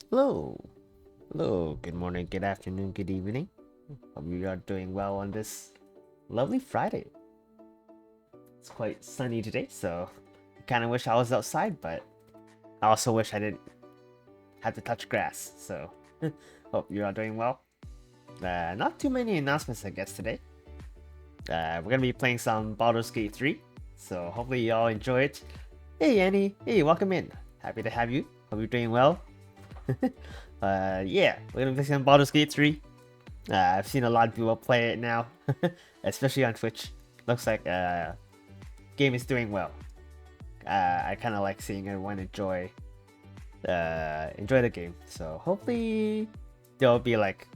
Hello, hello, good morning, good afternoon, good evening. Hope you are doing well on this lovely Friday. It's quite sunny today, so I kind of wish I was outside, but I also wish I didn't have to touch grass, so hope you are doing well. Not too many announcements, I guess, today. We're gonna be playing some Baldur's Gate 3, so hopefully you all enjoy it. Hey, Annie, hey, welcome in. Happy to have you. Hope you're doing well. Yeah, we're gonna be playing some Baldur's Gate 3. I've seen a lot of people play it now, especially on Twitch. Looks like game is doing well. I kind of like seeing everyone enjoy the game. So hopefully there'll be like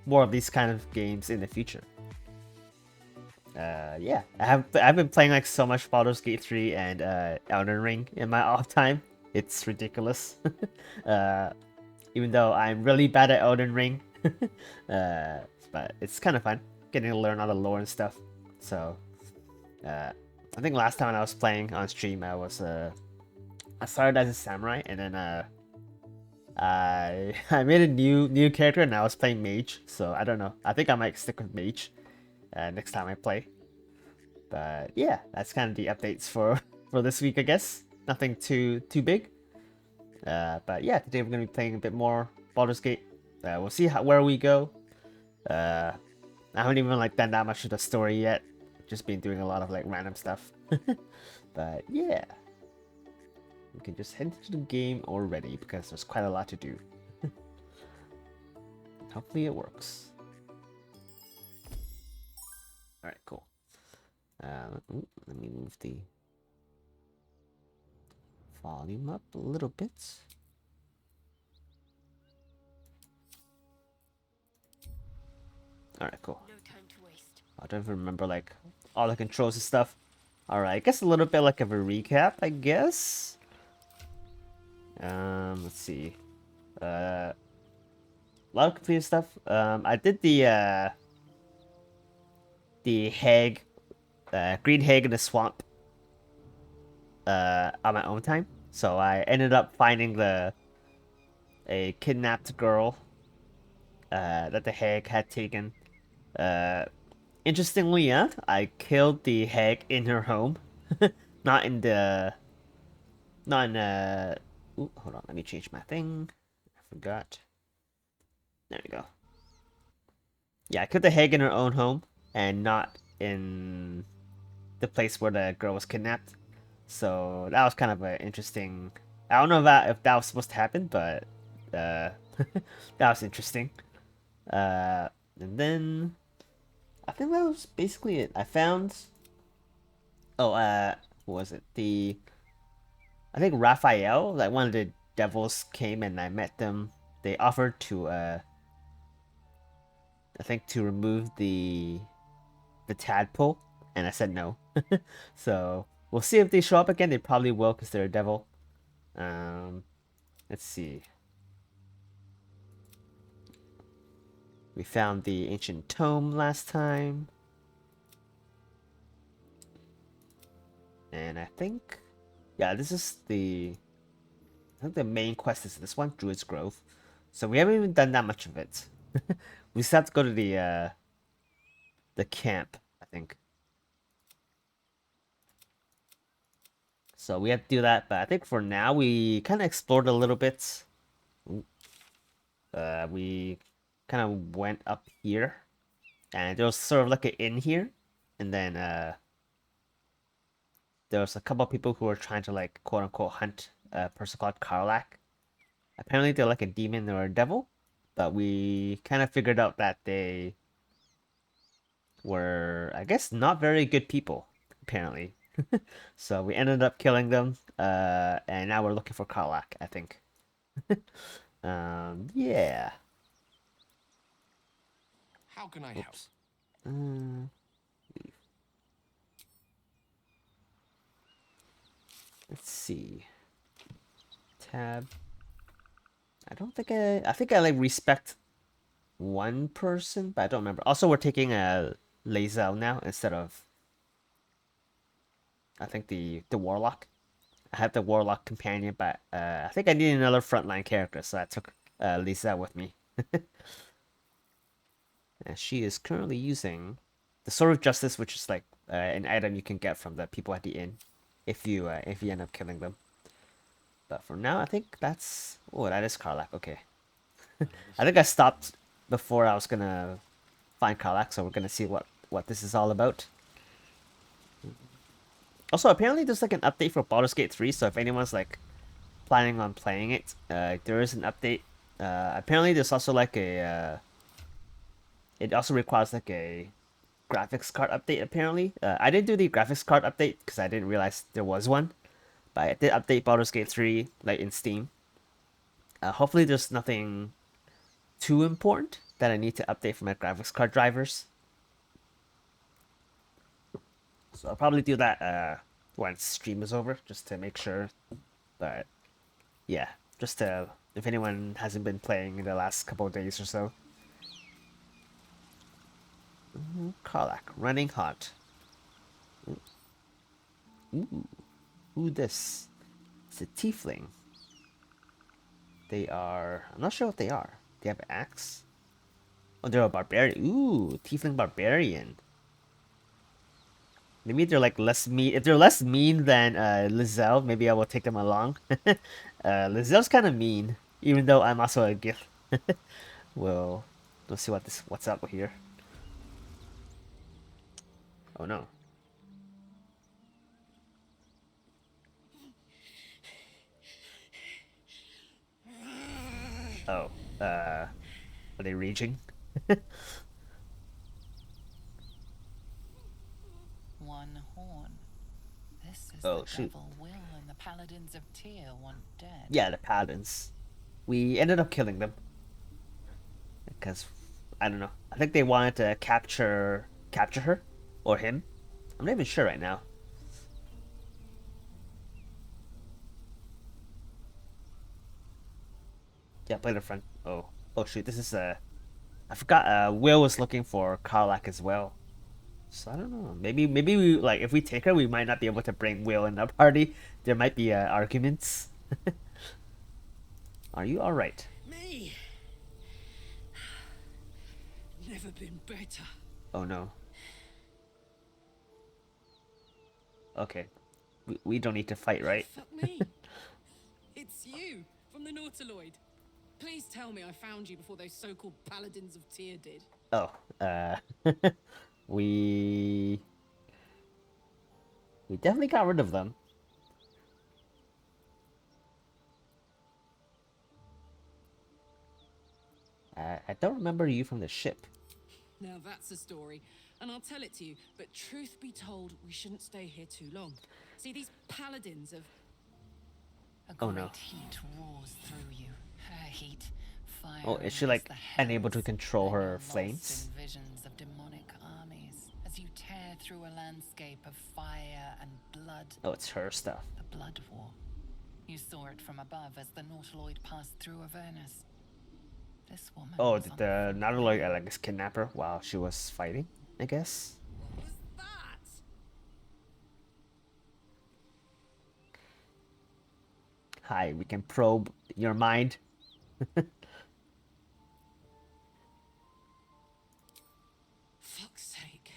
more of these kind of games in the future. Yeah, I've been playing like so much Baldur's Gate 3 and Elden Ring in my off time. It's ridiculous. uh, Even though I'm really bad at Elden Ring, uh, but it's kind of fun getting to learn all the lore and stuff. So uh, I think last time I was playing on stream, I started as a samurai, and then I made a new character, and I was playing mage. So I don't know. I think I might stick with mage next time I play. But yeah, that's kind of the updates for for this week, I guess. Nothing too big. But yeah, today we're gonna be playing a bit more Baldur's Gate. We'll see where we go. Uh, I haven't even like done that much of the story yet. Just been doing a lot of like random stuff. But yeah, we can just head into the game already because there's quite a lot to do. Hopefully it works. All right, cool. Let me move the volume up a little bit. All right, cool. I don't even remember like all the controls and stuff. All right, I guess a little bit like of a recap, I guess. Let's see. A lot of completed stuff. I did the hag, green hag in the swamp, on my own time. So I ended up finding a kidnapped girl, that the hag had taken. Uh, Interestingly enough, I killed the hag in her home, not in the, not in Ooh, hold on, let me change my thing. I forgot. There we go. Yeah, I killed the hag in her own home, and not in the place where the girl was kidnapped. So that was kind of an interesting. I don't know if that was supposed to happen, but uh, that was interesting. And then I think that was basically it. I found. Oh, what was it? I think Raphael, like one of the devils, came and I met them. They offered to, I think, to remove the tadpole, and I said no. So we'll see if they show up again. They probably will because they're a devil. Um, let's see. We found the ancient tome last time. And I think, yeah, this is I think the main quest is this one, Druid's Grove. So we haven't even done that much of it. We still have to go to the camp, I think. So we have to do that, but I think for now we kind of explored a little bit. We kind of went up here, and there was sort of like an inn here, and then there was a couple of people who were trying to like quote unquote hunt a person called Karlak. Apparently they're like a demon or a devil, but we kind of figured out that they were, I guess, not very good people, apparently. So we ended up killing them, and now we're looking for Karlak, I think. Yeah. How can I help? Oops. Uh, let's see. Tab. I don't think I think I like respect one person, but I don't remember. Also, we're taking a Lae'zel now instead of I think the warlock. I have the Warlock companion, but I think I need another frontline character, so I took Lisa with me. And she is currently using the Sword of Justice, which is like an item you can get from the people at the inn if you end up killing them. But for now, I think that's that is Karlach. Okay, I think I stopped before I was gonna find Karlach, so we're gonna see what this is all about. Also, apparently there's like an update for Baldur's Gate 3, so if anyone's like planning on playing it, there is an update. Apparently there's also like it also requires like a graphics card update apparently. I didn't do the graphics card update because I didn't realize there was one, but I did update Baldur's Gate 3 like in Steam. Hopefully there's nothing too important that I need to update for my graphics card drivers. So I'll probably do that once stream is over, just to make sure. But yeah, just to if anyone hasn't been playing in the last couple of days or so. Karlach, running hot. Ooh, ooh, this. It's a tiefling. They are. I'm not sure what they are. They have an axe. Oh, they're a barbarian. Ooh, tiefling barbarian. Maybe they're like less mean. If they're less mean than Lizelle, maybe I will take them along. Lizelle's kind of mean, even though I'm also a gift. Well, let's see what's up here. Oh no. Oh, are they raging? One horn. This is Oh the shoot. devil Will and the paladins of Tyr want dead. Yeah, the paladins. We ended up killing them because I don't know. I think they wanted to capture her or him. I'm not even sure right now. Yeah, play the front. Oh shoot. This is I forgot. Will was looking for Karlach as well. So I don't know. Maybe we like if we take her, we might not be able to bring Will in the party. There might be arguments. Are you all right? Me? Never been better. Oh no. Okay. We don't need to fight, right? Fuck me. It's you from the Nautiloid. Please tell me I found you before those so-called paladins of Tyr did. Oh, we we definitely got rid of them. I don't remember you from the ship. Now that's a story, and I'll tell it to you, but truth be told, we shouldn't stay here too long. See, these paladins of... A Oh great no. heat roars through you. Her heat, fire. Oh, is she like unable to control her flames? In visions of demonic armies, as you tear through a landscape of fire and blood. Oh, it's her stuff. The blood war. You saw it from above as the Nautiloid passed through Avernus. This woman. Oh, did the Nautiloid like kidnap her while she was fighting? I guess. What was that? Hi, we can probe your mind. Fuck's sake.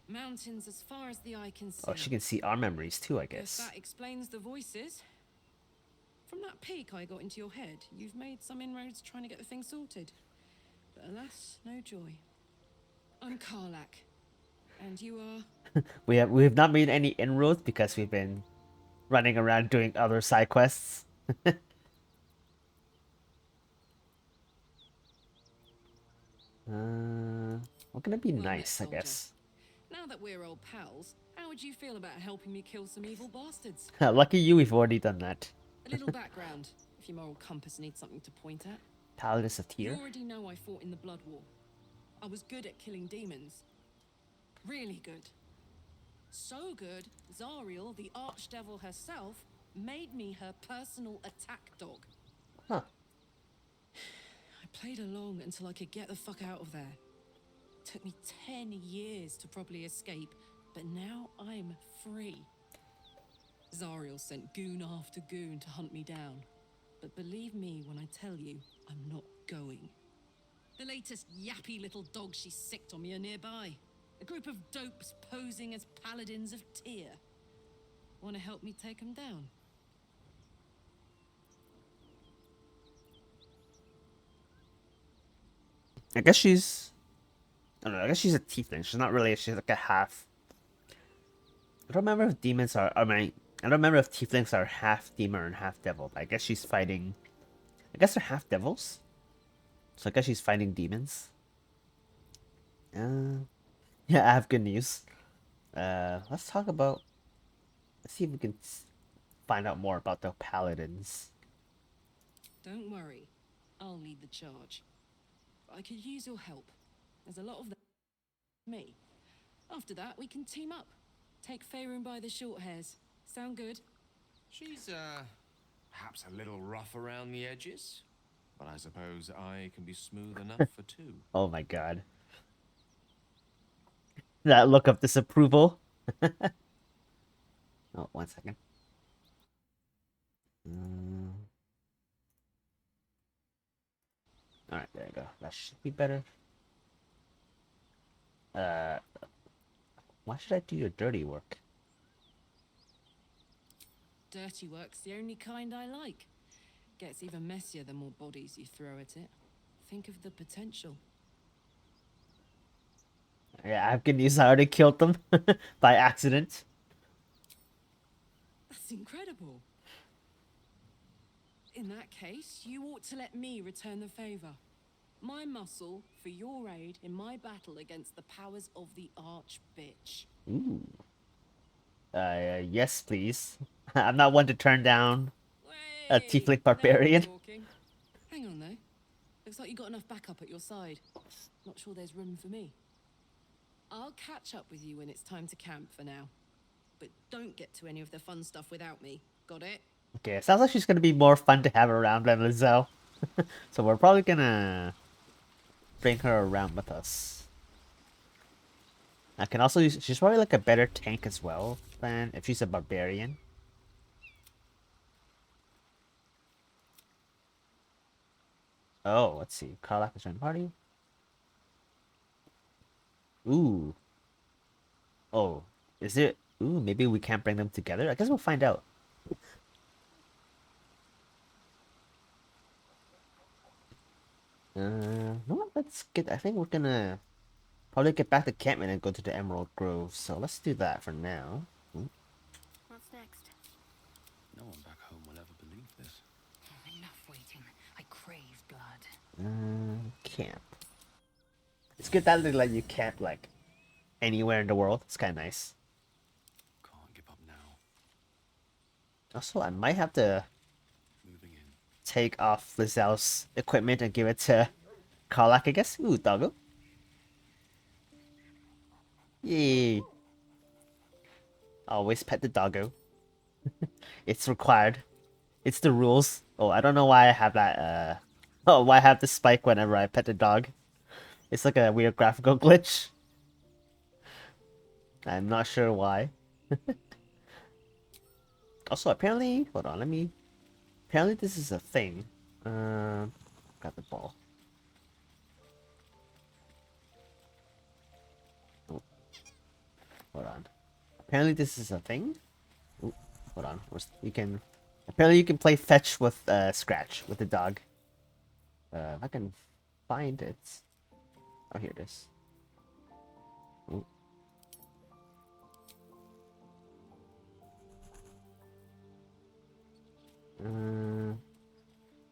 Mountains as far as the eye can see. Oh, she can see our memories too, I Guess guess. that explains the voices. From that peek I got into your head, you've made some inroads trying to get the thing sorted. But alas, no joy. I'm Karlach. And you are... We have not made any inroads because we've been running around doing other side quests. We're gonna be Well met, nice, I soldier. guess. Now that we're old pals, how would you feel about helping me kill some evil bastards? Lucky you, we've already done that. A little background, if your moral compass needs something to point at. Paladins of You Tyr. already know I fought in the Blood War. I was good at killing demons. Really good. So good, Zariel, the archdevil herself, made me her personal attack dog. Huh. I played along until I could get the fuck out of there. Took me 10 years to properly escape, but now I'm free. Zariel sent goon after goon to hunt me down. But believe me when I tell you, I'm not going. The latest yappy little dogs she sicked on me are nearby. A group of dopes posing as paladins of Tyr. Want to help me take them down? I guess she's... I don't know, I guess she's a tiefling. She's not really... She's like a half... I don't remember if demons are... I mean, I don't remember if tieflings are half demon and half devil. But I guess she's fighting... I guess they're half devils. So I guess she's fighting demons. Yeah, I have good news. Let's talk about... Let's see if we can find out more about the paladins. Don't worry. I'll lead the charge. But I could use your help. There's a lot of them. Me. After that, we can team up. Take Faerun by the short hairs. Sound good? She's, perhaps a little rough around the edges. But I suppose I can be smooth enough for two. Oh my god. That look of disapproval. Oh, 1 second. Alright, there you go. That should be better. Why should I do your dirty work? Dirty work's the only kind I like. Gets even messier the more bodies you throw at it. Think of the potential. Yeah, I have good news. I already killed them by accident. That's incredible. In that case, you ought to let me return the favor. My muscle for your aid in my battle against the powers of the Archbitch. Ooh. Yes, please. I'm not one to turn down a tiefling barbarian. Now we're talking. Hang on though. Looks like you got enough backup at your side. Not sure there's room for me. I'll catch up with you when it's time to camp for now. But don't get to any of the fun stuff without me. Got it? Okay, it sounds like she's gonna be more fun to have around than Lizelle. So we're probably gonna bring her around with us. I can also use... She's probably like a better tank as well than if she's a barbarian. Oh, let's see. Karlach is joining the party. Ooh. Oh, is it? Ooh, maybe we can't bring them together. I guess we'll find out. No, let's get... I think we're gonna probably get back to Campman and go to the Emerald Grove. So let's do that for now. What's next? No one back home will ever believe this. Enough waiting. I crave blood. Camp. It's good that they let you camp like anywhere in the world. It's kind of nice. Can't give up now. Also, I might have to Moving in. take off Lizelle's equipment and give it to Karlach, I guess. Ooh, doggo. Yay. Always pet the doggo. It's required. It's the rules. Oh, I don't know why I have that, oh, why I have the spike whenever I pet the dog. It's like a weird graphical glitch. I'm not sure why. Also, apparently... Hold on, let me... Apparently this is a thing. Got the ball. Oh. Hold on. Apparently this is a thing? Ooh, hold on. You can... Apparently you can play fetch with Scratch, with the dog. If I can find it... Oh, here it is. Ooh.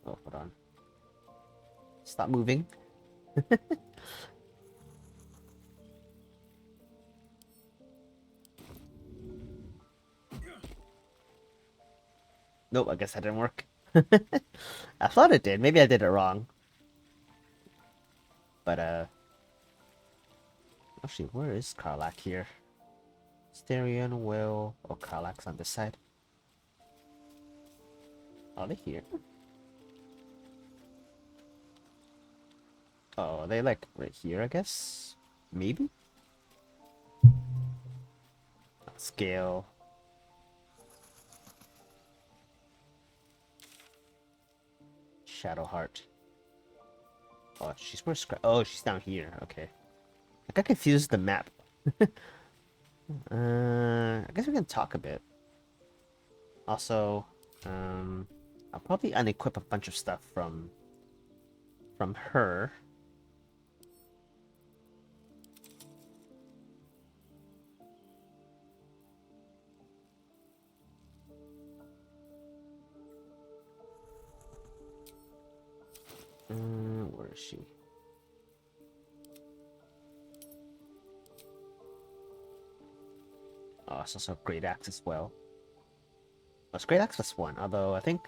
Oh, hold on. Stop moving. Nope, I guess that didn't work. I thought it did. Maybe I did it wrong. But, actually, where is Karlach here? Sterion, Will... Oh, Karlach's on this side. Are they here? Oh, are they like right here, I guess? Maybe? Scale. Shadow Heart. Oh, she's where oh, she's down here. Okay. I got confused with the map. I guess we can talk a bit. Also, I'll probably unequip a bunch of stuff from her. Where is she? Oh, it's also a Great Axe as well. Oh, it's Great Axe plus 1, although I think...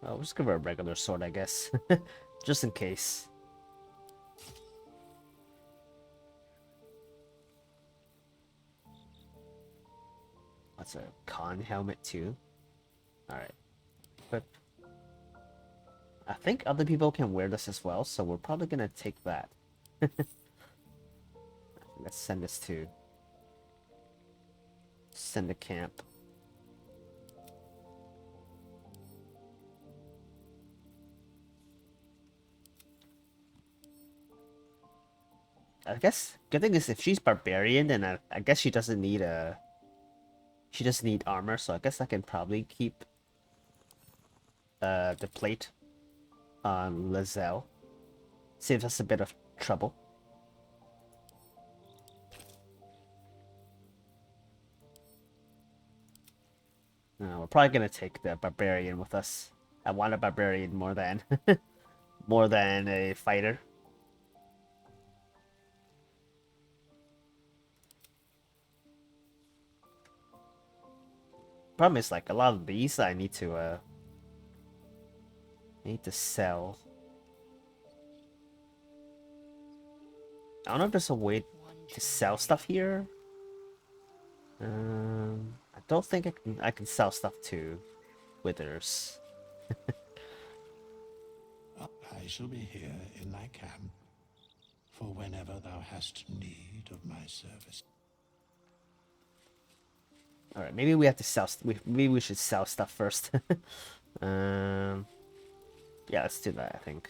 Oh, we'll just give her a regular sword, I guess. Just in case. What's a con helmet too? Alright. But I think other people can wear this as well, so we're probably gonna take that. Let's send this to send a camp. I guess good thing is if she's barbarian, then I guess she doesn't need armor, so I guess I can probably keep the plate on Lizelle. Saves us a bit of trouble. We're probably gonna take the barbarian with us. I want a barbarian more than more than a fighter. Problem is, like, a lot of these I need to sell. I don't know if there's a way to sell stuff here. I don't think I can sell stuff to Withers. I shall be here in thy camp for whenever thou hast need of my service. All right, maybe we have to sell. Maybe we should sell stuff first. Yeah, let's do that. I think.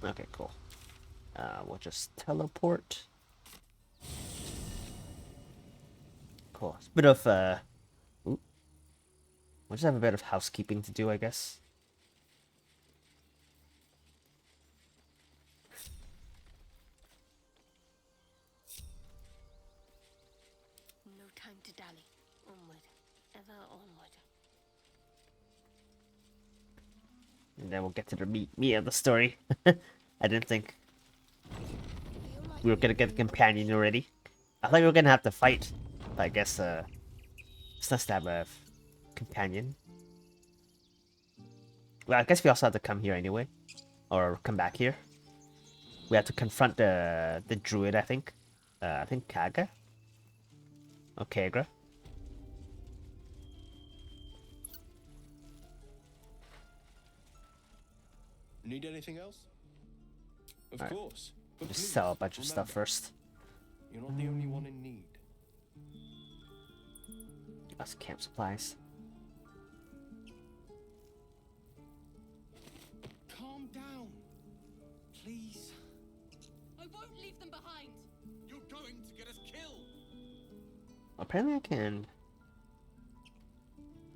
Okay, cool. We'll just teleport. Cool. It's a bit of we'll just have a bit of housekeeping to do, I guess. No time to dally. Onward. Ever onward. And then we'll get to the meat of the story. I didn't think we were gonna get a companion already. I thought we were gonna have to fight. But I guess it's nice to have a companion. Well, I guess we also have to come here anyway. Or come back here. We have to confront the druid, I think. I think Kaga? Or Kagra. Need anything else? Of Alright. course. But Just please, sell a bunch of stuff remember, first. You're not the only one in need. That's camp supplies. Calm down. Please. I won't leave them behind. You're going to get us killed. Apparently I can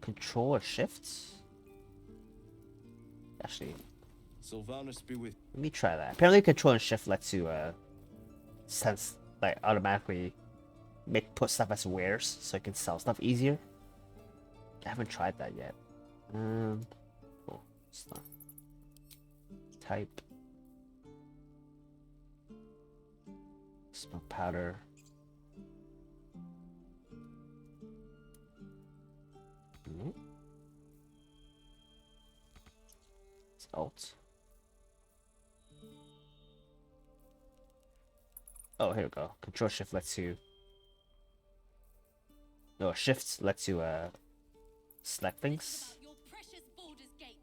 control a shift. Actually, Sylvanus be with let me try that. Apparently control and shift lets you sense, like, automatically put stuff as wares so you can sell stuff easier. I haven't tried that yet. Cool. Stuff. Type. Smoke powder. Nope. It's alt. Oh, here we go. Control shift lets you. No, shift lets you select things. Your precious Baldur's Gate.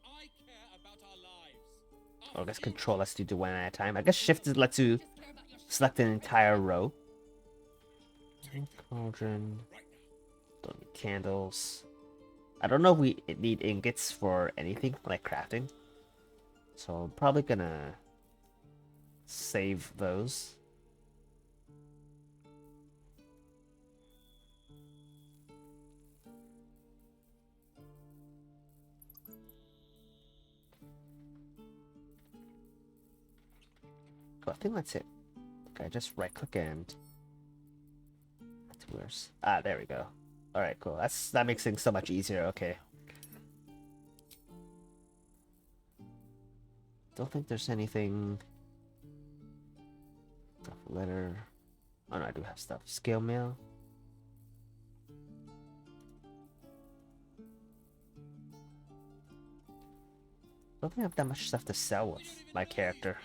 I care about our lives. Our Or I guess control lets you do one at a time. I guess shift lets you select an entire row. Cauldron. Don't need candles. I don't know if we need ingots for anything like crafting. So I'm probably gonna save those. I think that's it. Okay, just right click and that's where's there we go. All right, cool. That makes things so much easier. Okay. Don't think there's anything. Letter. Oh no, I do have stuff. Scale mail. Don't think I have that much stuff to sell with my character.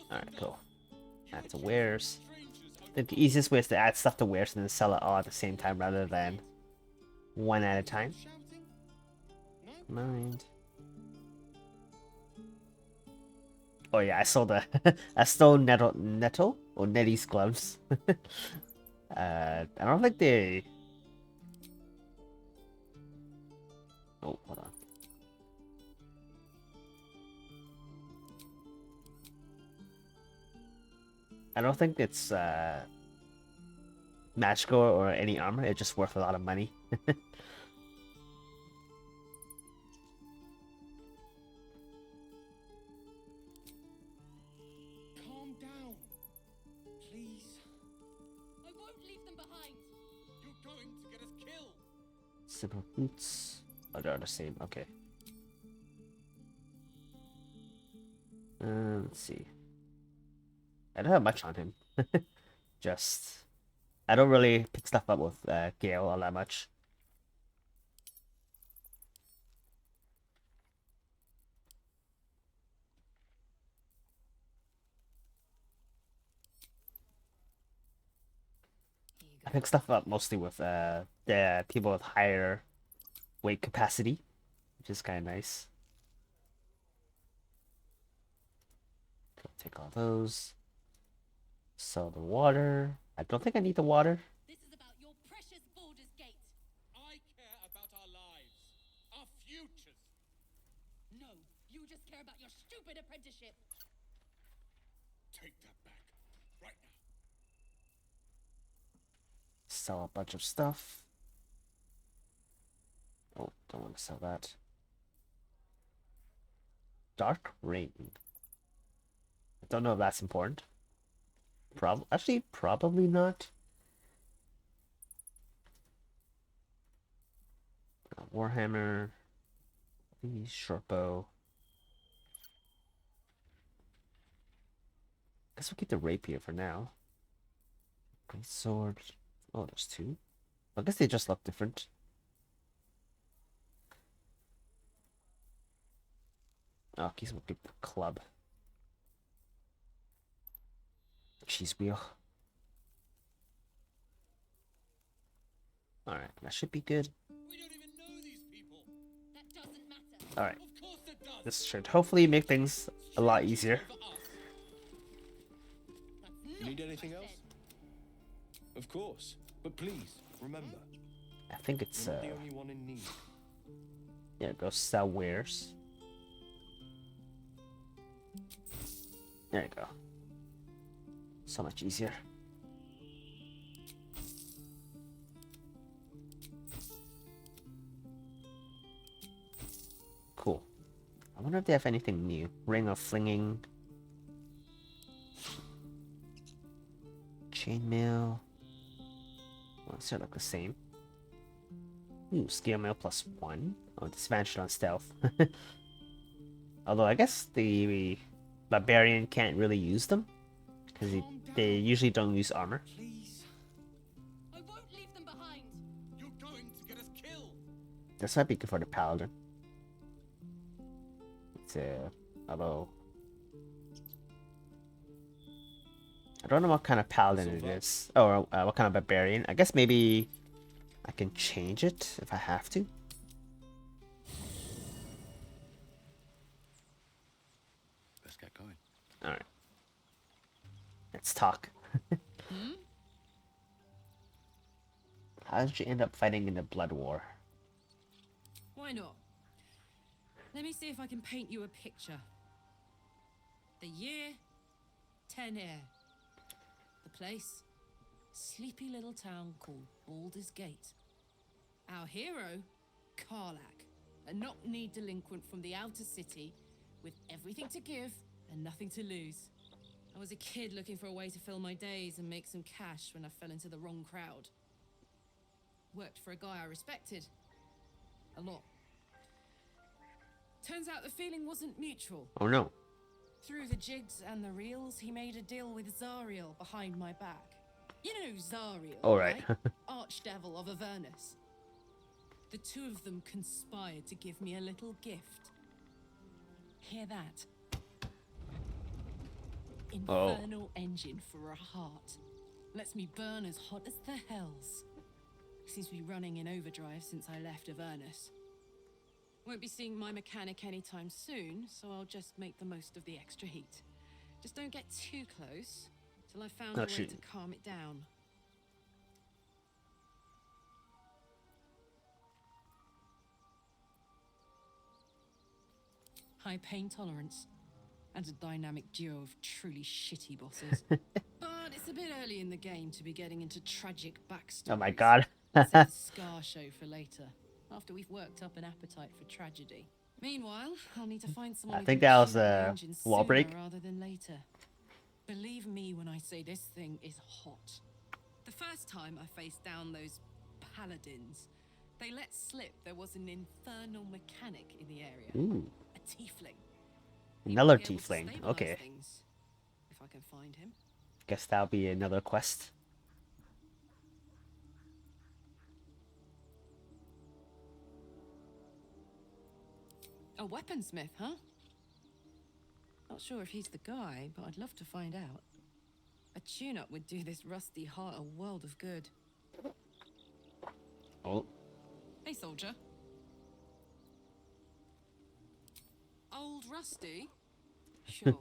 Alright, cool. Add to wares. I think the easiest way is to add stuff to wares and then sell it all at the same time rather than one at a time. Mind. Oh yeah, I sold I stole Nettle or Nettie's gloves. I don't think they. Oh, hold on. I don't think it's magical or any armor. It's just worth a lot of money. Calm down. Please. I won't leave them behind. You're going to get us killed. Simple boots. Oh, they're the same. Okay. Let's see. I don't have much on him. Just, I don't really pick stuff up with Gale all that much. I pick stuff up mostly with the people with higher weight capacity, which is kind of nice. Take all those. Sell the water. I don't think I need the water. This is about your precious Baldur's Gate. I care about our lives, our futures. No, you just care about your stupid apprenticeship. Take that back right now. Sell a bunch of stuff. Oh, don't want to sell that. Dark Rain. I don't know if that's important. Probably not. Warhammer. Short bow. Guess we'll keep the rapier for now. Great sword. Oh, there's two. I guess they just look different. Oh, I guess we'll keep the club. Cheese wheel. Alright, that should be good. We don't even know these people. That doesn't matter. Alright, Of course it does. this should hopefully make things a lot easier. Over us. That's Need not anything what I else? said. Of course. But please, remember, I think it's you're not the only one in need. yeah, go sell wares. There you go. So much easier. Cool. I wonder if they have anything new. Ring of Flinging. Chainmail. Well, it's sort of like the same. Ooh, scale mail +1. Oh, disadvantage on stealth. Although I guess the barbarian can't really use them because they usually don't use armor. Please. I won't leave them behind. You're going to get us killed. This might be good for the paladin. It's although I don't know what kind of paladin it is, or what kind of barbarian. I guess maybe I can change it if I have to. Let's talk. Hmm? How did you end up fighting in the Blood War? Why not? Let me see if I can paint you a picture. The year, 10 air. The place, sleepy little town called Baldur's Gate. Our hero, Karlak, a knock-kneed delinquent from the outer city with everything to give and nothing to lose. I was a kid looking for a way to fill my days and make some cash when I fell into the wrong crowd. Worked for a guy I respected. A lot. Turns out the feeling wasn't mutual. Oh no. Through the jigs and the reels, he made a deal with Zariel behind my back. You know Zariel, All right. Archdevil of Avernus. The two of them conspired to give me a little gift. Hear that? Infernal engine for a heart. Lets me burn as hot as the hells. Seems to be running in overdrive since I left Avernus. Won't be seeing my mechanic anytime soon, so I'll just make the most of the extra heat. Just don't get too close till I've found a way to calm it down. High pain tolerance and a dynamic duo of truly shitty bosses. But it's a bit early in the game to be getting into tragic backstories. Oh my god. Let's save the scar show for later, after we've worked up an appetite for tragedy. Meanwhile, I'll need to find someone I who think can that was tune the a engine wall sooner break. rather than later. Believe me when I say this thing is hot. The first time I faced down those paladins, they let slip there was an infernal mechanic in the area. Ooh. A tiefling. He Another might be able to tiefling. stabilize Okay. things, if I can find him. Guess that'll be another quest. A weaponsmith, huh? Not sure if he's the guy, but I'd love to find out. A tune-up would do this rusty heart a world of good. Oh. Hey, soldier. Old Rusty? Sure.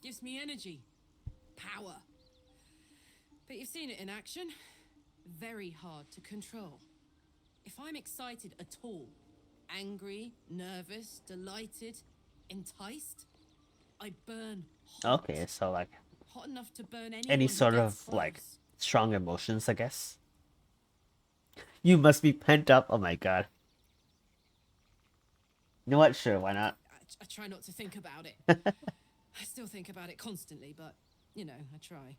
Gives me energy. Power. But you've seen it in action. Very hard to control. If I'm excited at all, angry, nervous, delighted, enticed, I burn hot. Okay, so like Hot enough to burn anyone any who sort gets of like close. strong emotions, I guess. You must be pent up. Oh my god. You know what? Sure, why not? I try not to think about it. I still think about it constantly, but, you know, I try.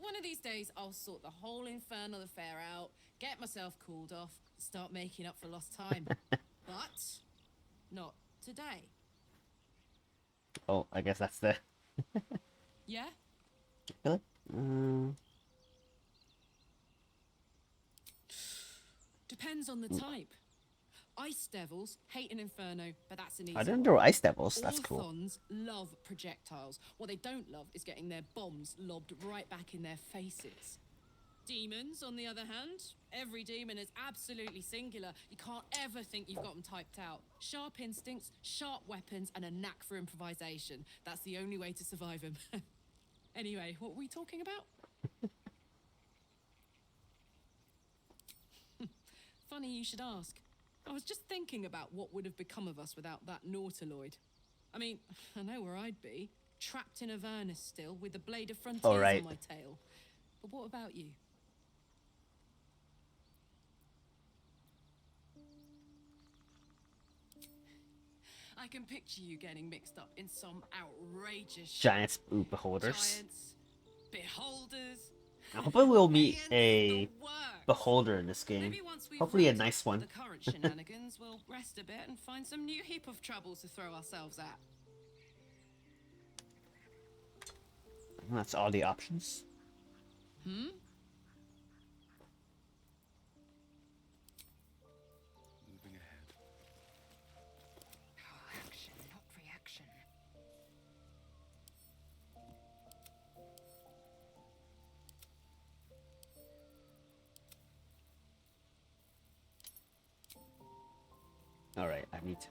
One of these days, I'll sort the whole infernal affair out, get myself cooled off, start making up for lost time. But not today. Oh, I guess that's the. Yeah? Really? Depends on the type. Ice devils hate an inferno, but that's an easy I didn't one. know ice devils. That's cool. Orthons love projectiles. What they don't love is getting their bombs lobbed right back in their faces. Demons, on the other hand, every demon is absolutely singular. You can't ever think you've got them typed out. Sharp instincts, sharp weapons, and a knack for improvisation. That's the only way to survive them. Anyway, what were we talking about? Funny you should ask. I was just thinking about what would have become of us without that Nautiloid. I mean, I know where I'd be. Trapped in Avernus still, with the blade of frontiers All right. on my tail. But what about you? I can picture you getting mixed up in some outrageous shit. Giants, ooh, beholders. Giants, beholders. I hope I will meet Aliens, a the works. beholder in this game. Maybe once we've Hopefully a wrapped nice up one. The current shenanigans, we'll rest a bit and find some new heap of troubles to throw ourselves at. That's all the options. Hmm? Moving ahead. Action, not reaction. All right, I need to.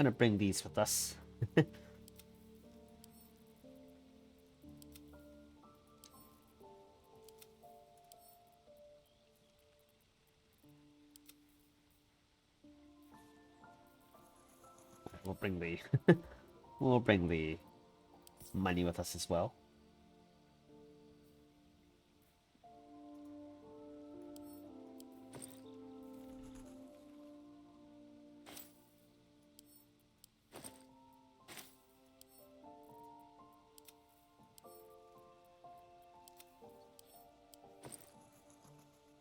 gonna bring these with us. We'll bring the we'll bring the money with us as well.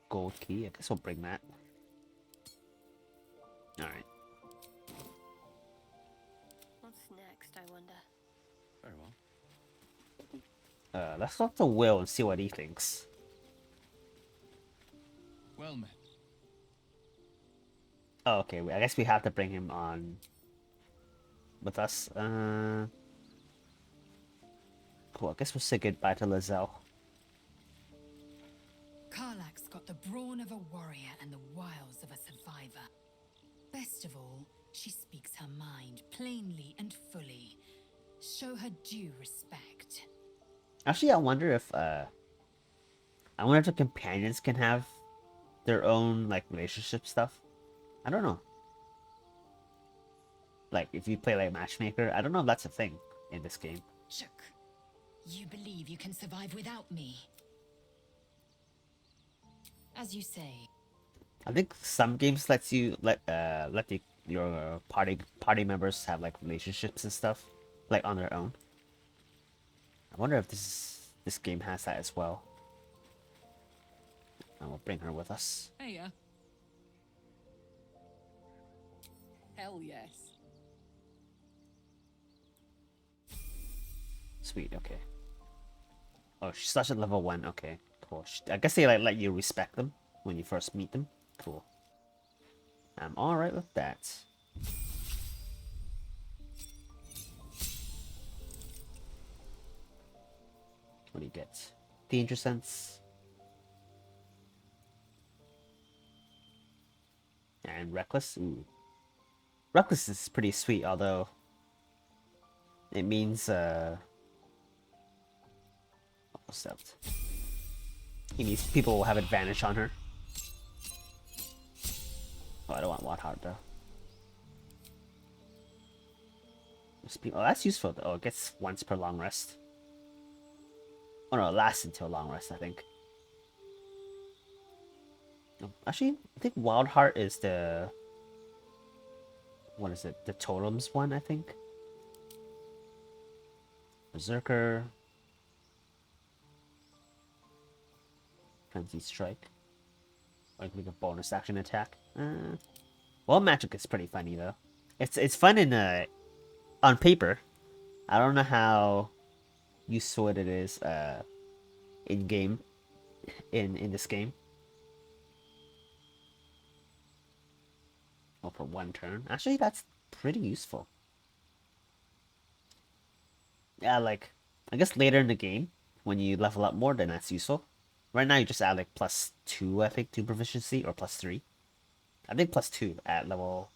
Gold key, I guess we'll bring that. Alright. What's next, I wonder? Very well. Let's talk to Will and see what he thinks. Well met. Oh, okay, I guess we have to bring him on with us. Cool, I guess we'll say goodbye to Lizelle. Karlach's got the brawn of a warrior and the wiles of a survivor. Best of all, she speaks her mind plainly and fully. Show her due respect. Actually, I wonder if the companions can have their own like relationship stuff. I don't know. Like if you play like matchmaker, I don't know if that's a thing in this game. Shook, you believe you can survive without me? As you say. I think some games lets you let your party members have like relationships and stuff, like on their own. I wonder if this game has that as well. And we'll bring her with us. Hey, yeah. Hell yes. Sweet, okay. Oh, she starts at level 1, okay. Cool. I guess they like let you respect them when you first meet them. Cool. I'm alright with that. What do you get? Danger sense. And reckless. Ooh. Reckless is pretty sweet, although it means what's that? He means people will have advantage on her. Oh, I don't want Wild Heart though. Oh, that's useful though. Oh, it gets once per long rest. Oh no, it lasts until long rest, I think. No, actually, I think Wild Heart is the... What is it? The totems one, I think. Berserker. Frenzy Strike. Or you can make a bonus action attack. Well, magic is pretty funny though. It's fun in on paper. I don't know how useful it is in game in this game. Well, for one turn. Actually, that's pretty useful. Yeah, like I guess later in the game when you level up more, then that's useful. Right now you just add like +2, I think, to proficiency, or +3. I think +2 at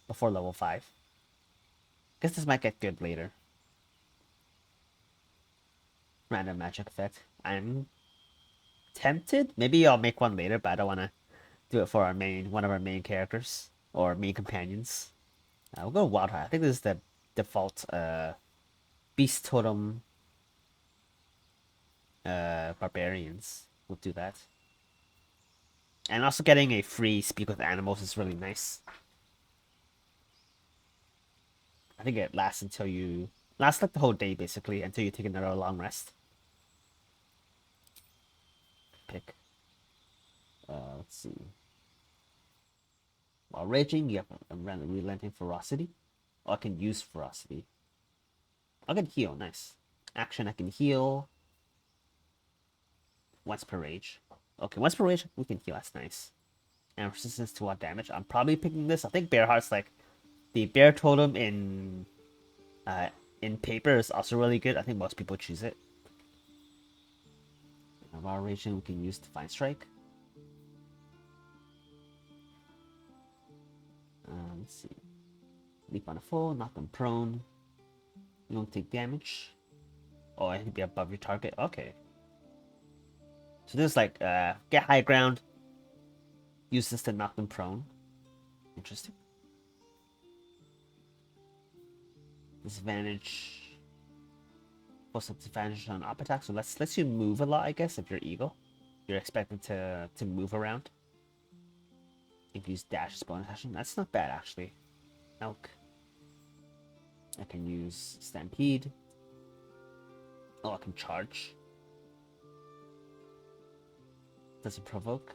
before level 5. Guess this might get good later. Random magic effect. I'm tempted. Maybe I'll make one later, but I don't want to do it for one of our main characters or main companions. We'll go Wild Heart. I think this is the default Beast Totem barbarians. We'll do that. And also getting a free Speak with Animals is really nice. I think it lasts until you... Lasts like the whole day, basically, until you take another long rest. Pick. Let's see. While raging, you have a relenting ferocity. Oh, I can use ferocity. I can heal, nice. Action, I can heal. Once per rage. Okay, once per rage, we can heal, that's nice. And resistance to what damage. I'm probably picking this. I think Bearheart's like... The bear totem in paper is also really good. I think most people choose it. While raging, we can use Divine Strike. Let's see. Leap on a foe, knock them prone. You won't take damage. Oh, I need to be above your target. Okay. So this is like get high ground. Use this to knock them prone. Interesting. Disadvantage. Plus up disadvantage on up attack. So lets you move a lot, I guess, if you're eagle. You're expected to move around. You can use dash as bonus action. That's not bad actually. Elk. I can use stampede. Oh, I can charge. Doesn't provoke.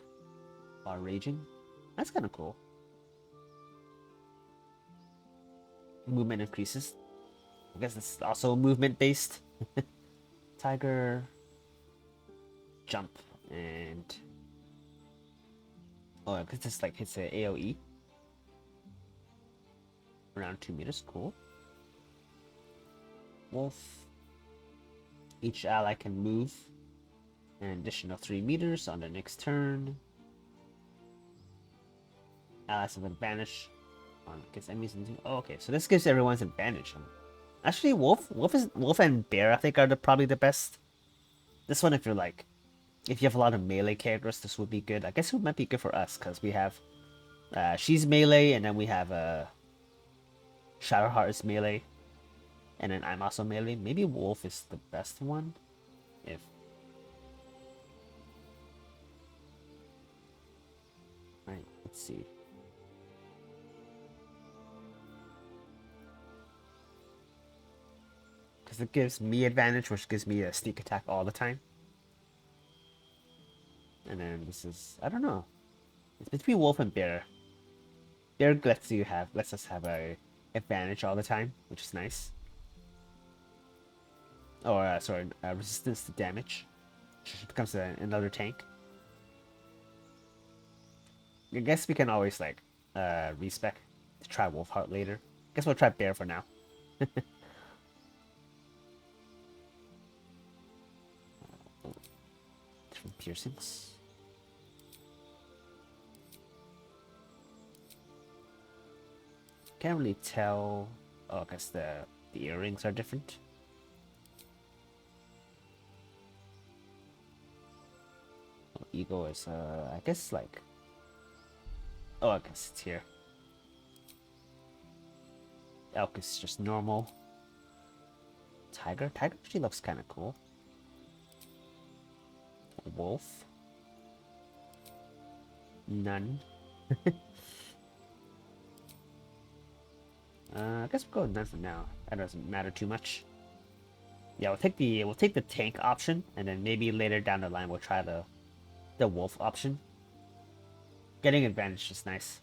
While raging. That's kind of cool. Movement increases. I guess it's also movement based. Tiger. Jump. And... oh, I guess this like hits a AoE. Around 2 meters. Cool. Wolf. Each ally can move an additional 3 meters on the next turn. Allies have advantage on against enemies. Oh, okay, so this gives everyone's advantage. Actually, wolf and bear I think are probably the best. This one, if you have a lot of melee characters, this would be good. I guess it might be good for us because we have she's melee, and then we have Shadowheart is melee, and then I'm also melee. Maybe wolf is the best one. If right, let's see. Because it gives me advantage, which gives me a sneak attack all the time. And then this is, I don't know. It's between wolf and bear. Bear lets us have a advantage all the time, which is nice. Or sorry, resistance to damage, which becomes another tank. I guess we can always like respec to try Wolfheart later. Guess we'll try bear for now. Different piercings. Can't really tell. Oh, I guess the earrings are different. Oh, eagle is I guess like. Oh, I guess it's here. Elk is just normal. Tiger actually looks kind of cool. Wolf. None. I guess we'll go with none for now. That doesn't matter too much. Yeah, we'll take the tank option, and then maybe later down the line we'll try the wolf option. Getting advantage is nice.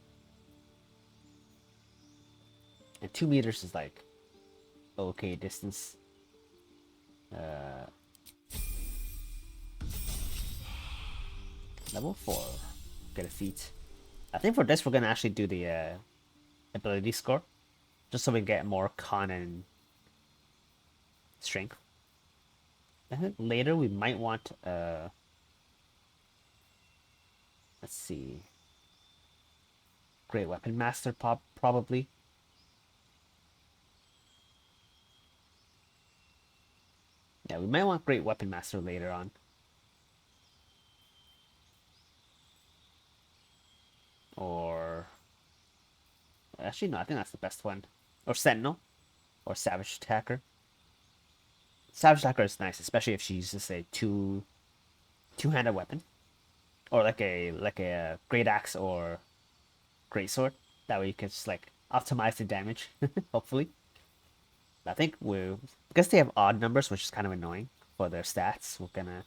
And 2 meters is like okay distance. Level 4. Get a feat. I think for this we're gonna actually do the ability score. Just so we get more con and strength. I think later we might want let's see. Great Weapon Master probably. Yeah, we might want Great Weapon Master later on. Or actually no, I think that's the best one. Or Sentinel. Or Savage Attacker. Savage Attacker is nice, especially if she uses a two-handed weapon. Or like a great axe or great sword. That way you can just like optimize the damage, hopefully. I think because they have odd numbers, which is kind of annoying for their stats, we're gonna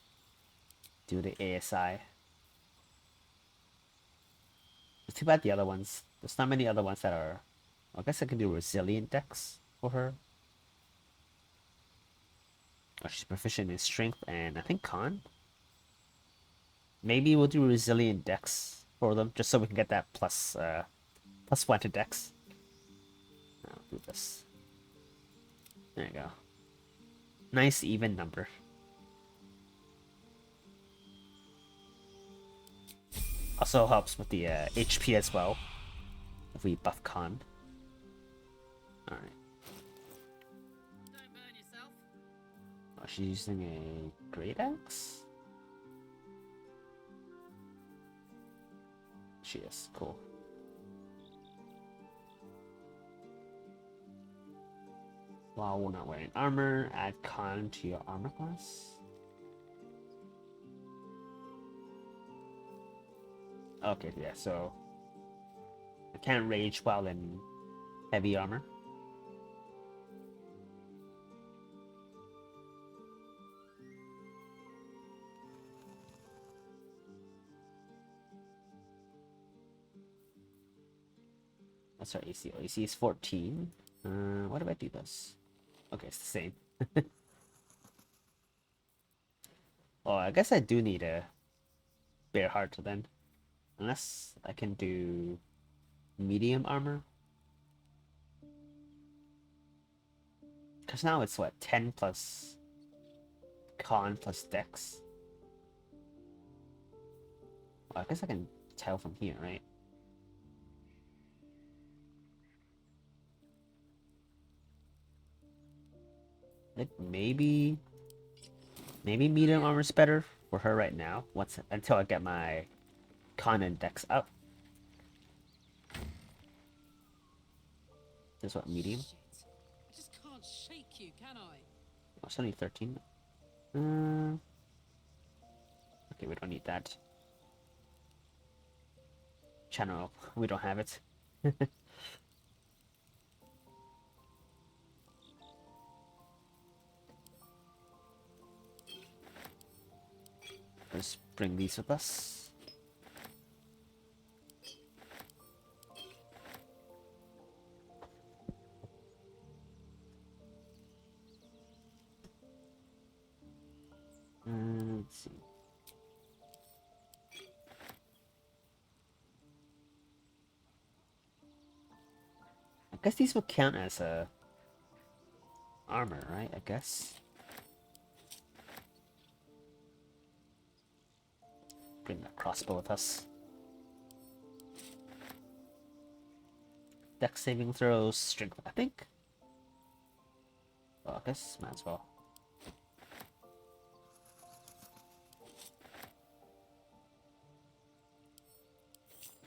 do the ASI. It's too bad the other ones. There's not many other ones that are. I guess I can do Resilient Dex for her. Oh, she's proficient in Strength and I think Con. Maybe we'll do Resilient Dex for them, just so we can get that plus 1 to Dex. I'll do this. There you go. Nice even number. Also helps with the HP as well, if we buff Con. Alright. Don't burn yourself. Oh, she's using a great axe? She is. Cool. While we're not wearing armor, add con to your armor class. Okay, yeah, so I can't rage while in heavy armor. What's our AC? Oh, AC is 14. What if I do this? Okay, it's the same. Oh, I guess I do need a bare heart then. Unless I can do medium armor. Because now it's what? 10 plus con plus dex. Well, I guess I can tell from here, right? Like maybe medium armor's better for her right now. Until I get my con and dex up. This is what medium. Shit. I just can't shake you, can I? Oh, it's only 13. Okay, we don't need that. Channel, we don't have it. Let's bring these with us. Let's see. I guess these would count as armor, right? I guess. Bring that crossbow with us. Dex saving throws, strength, I think. Well, I guess might as well.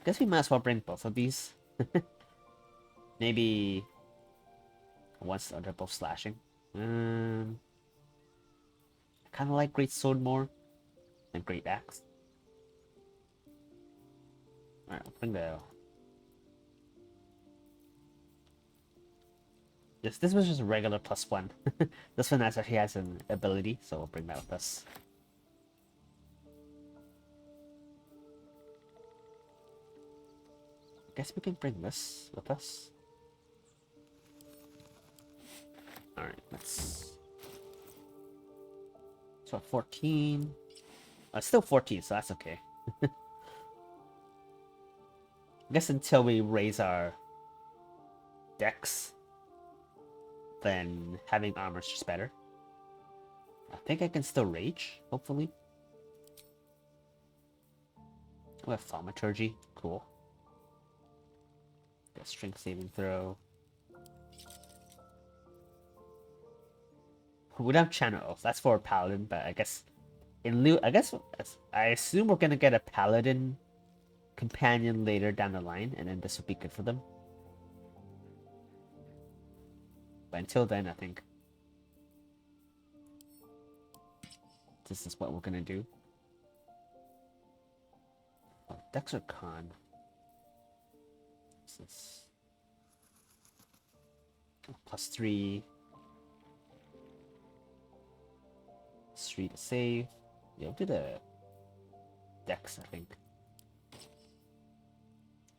Guess we might as well bring both of these. Maybe once they're both slashing. I kind of like great sword more than great axe. All right, I'll bring the. This was just a regular +1. This one actually has an ability, so we'll bring that with us. I guess we can bring this with us. Alright, let's... So 14... It's still 14, so that's okay. I guess until we raise our dex, then having armor is just better. I think I can still rage, hopefully. We have thaumaturgy, cool. Got strength saving throw. We don't have channel oath. That's for a paladin, but I guess in lieu, I assume we're gonna get a paladin companion later down the line, and then this will be good for them. But until then, I think this is what we're gonna do. Oh, Dex or Con? What's this? Oh, +3. 3 to save. Yeah, we'll do the Dex, I think.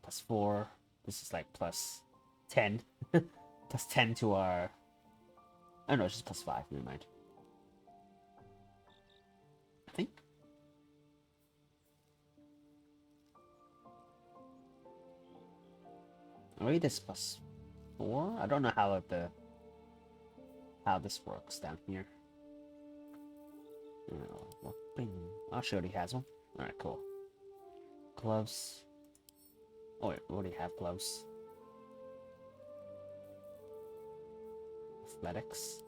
+4. This is like +10. +10 to our... Oh no, it's just +5. Never mind. I think. Maybe this +4? I don't know how this works down here. Oh, she already has one. Alright, cool. Gloves. Oh wait, we already have gloves. Athletics.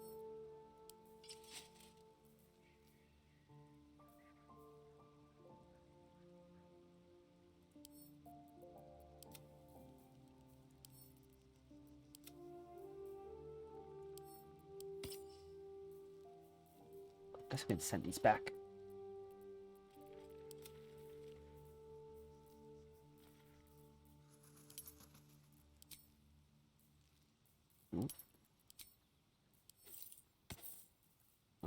Guess we can send these back.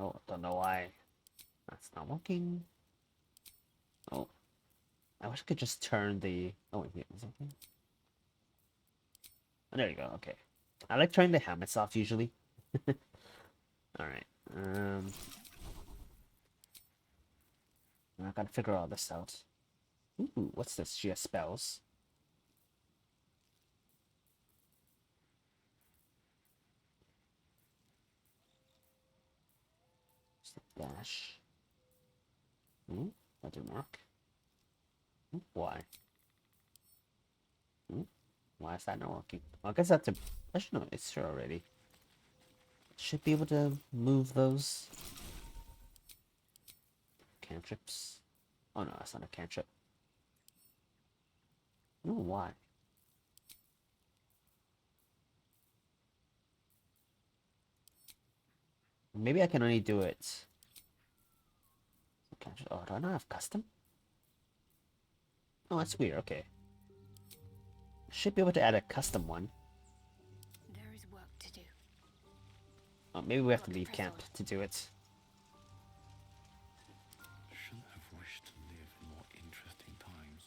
Oh, don't know why that's not working. Oh, I wish I could just turn the. Oh, wait, is that okay? Oh, there you go. Okay, I like turning the helmets off usually. All right. I gotta figure all this out. Ooh, what's this? She has spells. Dash. That didn't work. Why? Why is that not working? Well, I guess that's a. Actually, no, it's sure already. Should be able to move those cantrips. Oh no, that's not a cantrip. No, why? Maybe I can only do it. Oh, do I not have custom? Oh, that's weird. Okay. Should be able to add a custom one. There is work to do. Oh, maybe we have to leave camp to do it. Shouldn't have wished to live in more interesting times.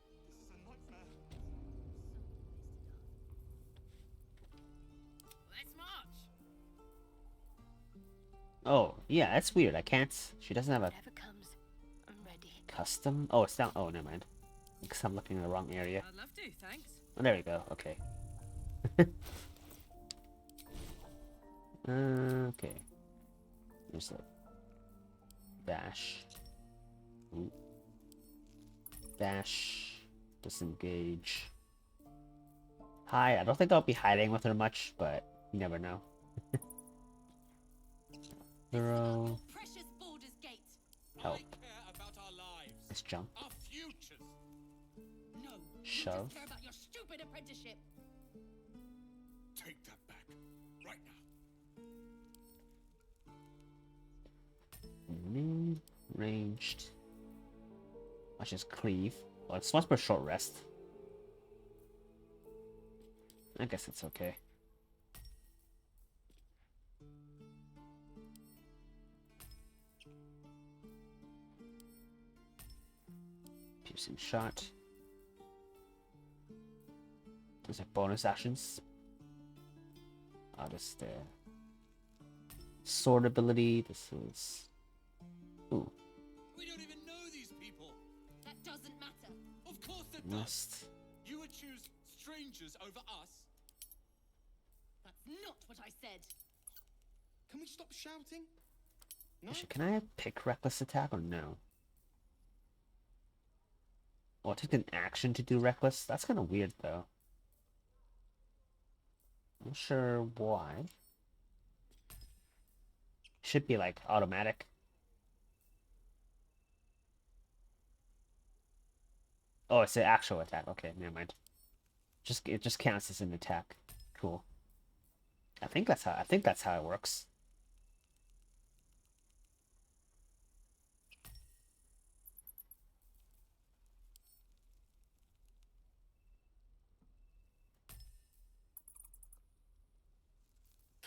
This is a nightmare. Let's march. Oh, yeah, that's weird. I can't. She doesn't have a Whatever comes, I'm ready. custom. Oh, it's down. Oh, never mind. Because I'm looking in the wrong area. I'd love to, thanks. Oh, there we go. Okay. Okay. There's a dash. Ooh. Dash. Disengage. Hi. I don't think I'll be hiding with her much, but you never know. Throw. Precious Baldur's Gate. Help. I care about our lives. Let's jump. Our futures. No. Shove. You just care about your stupid apprenticeship. Take that back. Right now. Ranged. Let's just cleave. Well, it's much for short rest. I guess it's okay. Piercing shot. Those are bonus actions. Oh, this the sword ability. This is. Ooh, We don't even know these people. That doesn't matter. Of course it does. rust. You would choose strangers over us. That's not what I said. Can we stop shouting? No. Actually, can I pick reckless attack or no? Oh, I took an action to do reckless. That's kind of weird though. I'm not sure why. Should be like automatic. Oh, it's an actual attack. Okay, never mind. It just counts as an attack. Cool. I think that's how it works.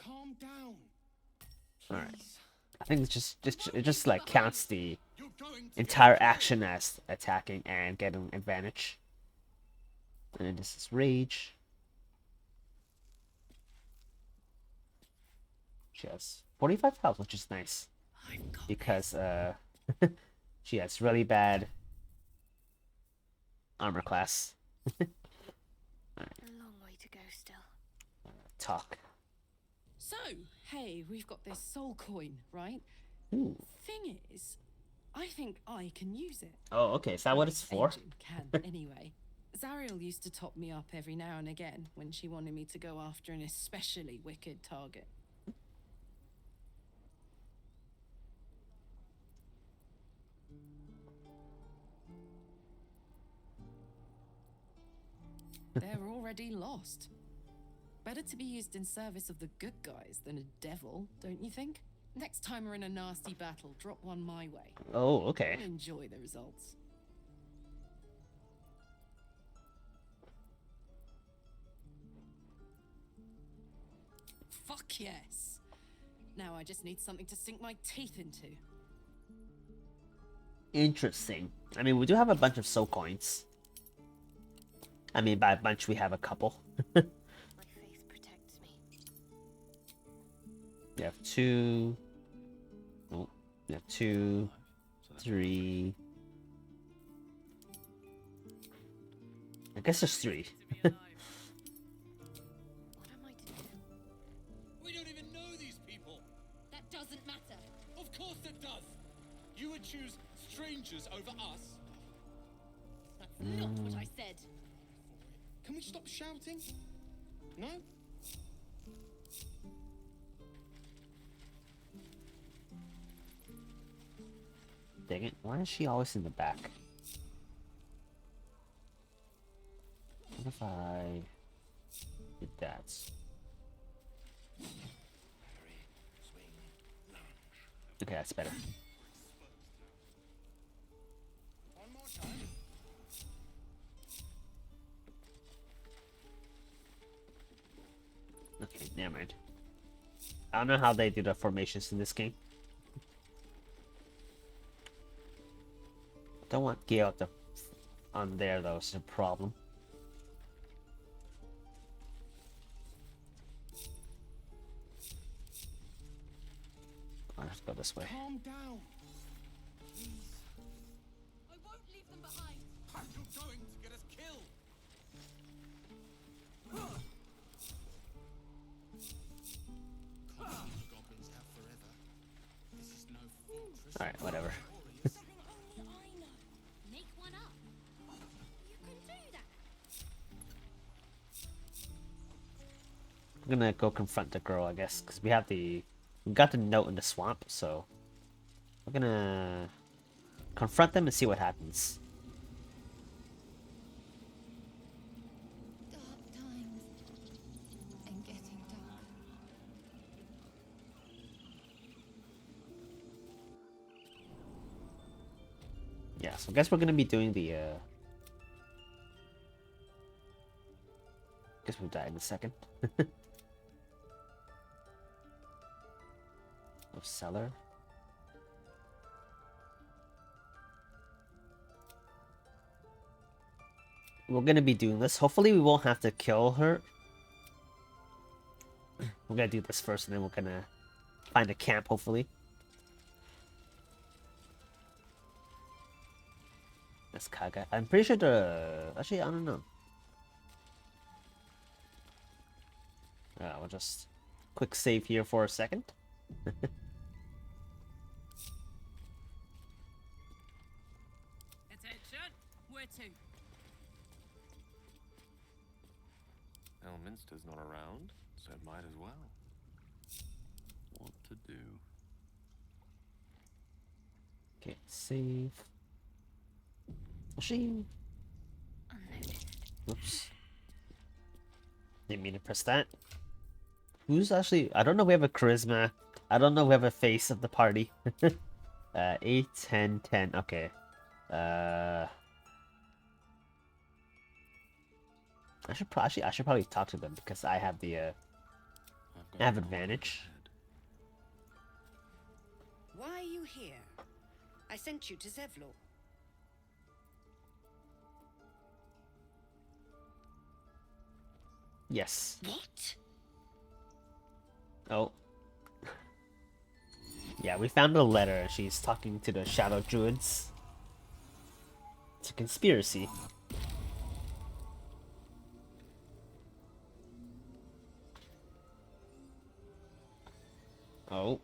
Calm down. All right. Please. I think it just like counts the You're going to entire get killed. action as attacking and getting advantage. And then this is rage. She has 45 health, which is nice because she has really bad armor class. A long way to go still. Talk. So, hey, we've got this soul coin, right? Ooh. Thing is, I think I can use it. Oh, okay. Is that what it's for? Agent can, anyway. Zariel used to top me up every now and again when she wanted me to go after an especially wicked target. They're already lost. Better to be used in service of the good guys than a devil, don't you think? Next time we're in a nasty battle, drop one my way. Oh, okay. I'll enjoy the results. Fuck yes. Now I just need something to sink my teeth into. Interesting. I mean, we do have a bunch of soul coins. I mean, by a bunch, we have a couple. My faith protects me. We have 2. Oh, we have 2, 3. I guess there's 3. What am I to do? We don't even know these people. That doesn't matter. Of course it does. You would choose strangers over us. That's not what I said. Can we stop shouting? No? Dang it. Why is she always in the back? What if I did that? Okay, that's better. One more time. Okay, never mind. I don't know how they do the formations in this game. Don't want Gale on there though, it's a problem. Let's go this way. Calm down. I won't leave them behind. You're going to get us killed. Goblins have forever. This is no fortress. Alright, whatever. Something only I know. Make one up. You can do that. I'm gonna go confront the girl, I guess, because we got the note in the swamp, so we're gonna confront them and see what happens. Dark times and getting dark. Yeah, so I guess we're gonna be doing the guess we'll die in a second. Of cellar. We're gonna be doing this. Hopefully we won't have to kill her. We're gonna do this first and then we're gonna find a camp, hopefully. That's Kaga. I'm pretty sure actually, I don't know. We'll just quick save here for a second. Attention, where to? Elminster's not around, so might as well. What to do? Okay, save. She. Oops. Didn't mean to press that. Who's actually? I don't know. We have a charisma. I don't know. We have a face of the party. 8, 10, 10. Okay. I should probably talk to them because I have the I have advantage. Why are you here? I sent you to Zevlor. Yes. What? Oh. Yeah, we found a letter. She's talking to the Shadow Druids. It's a conspiracy. Oh.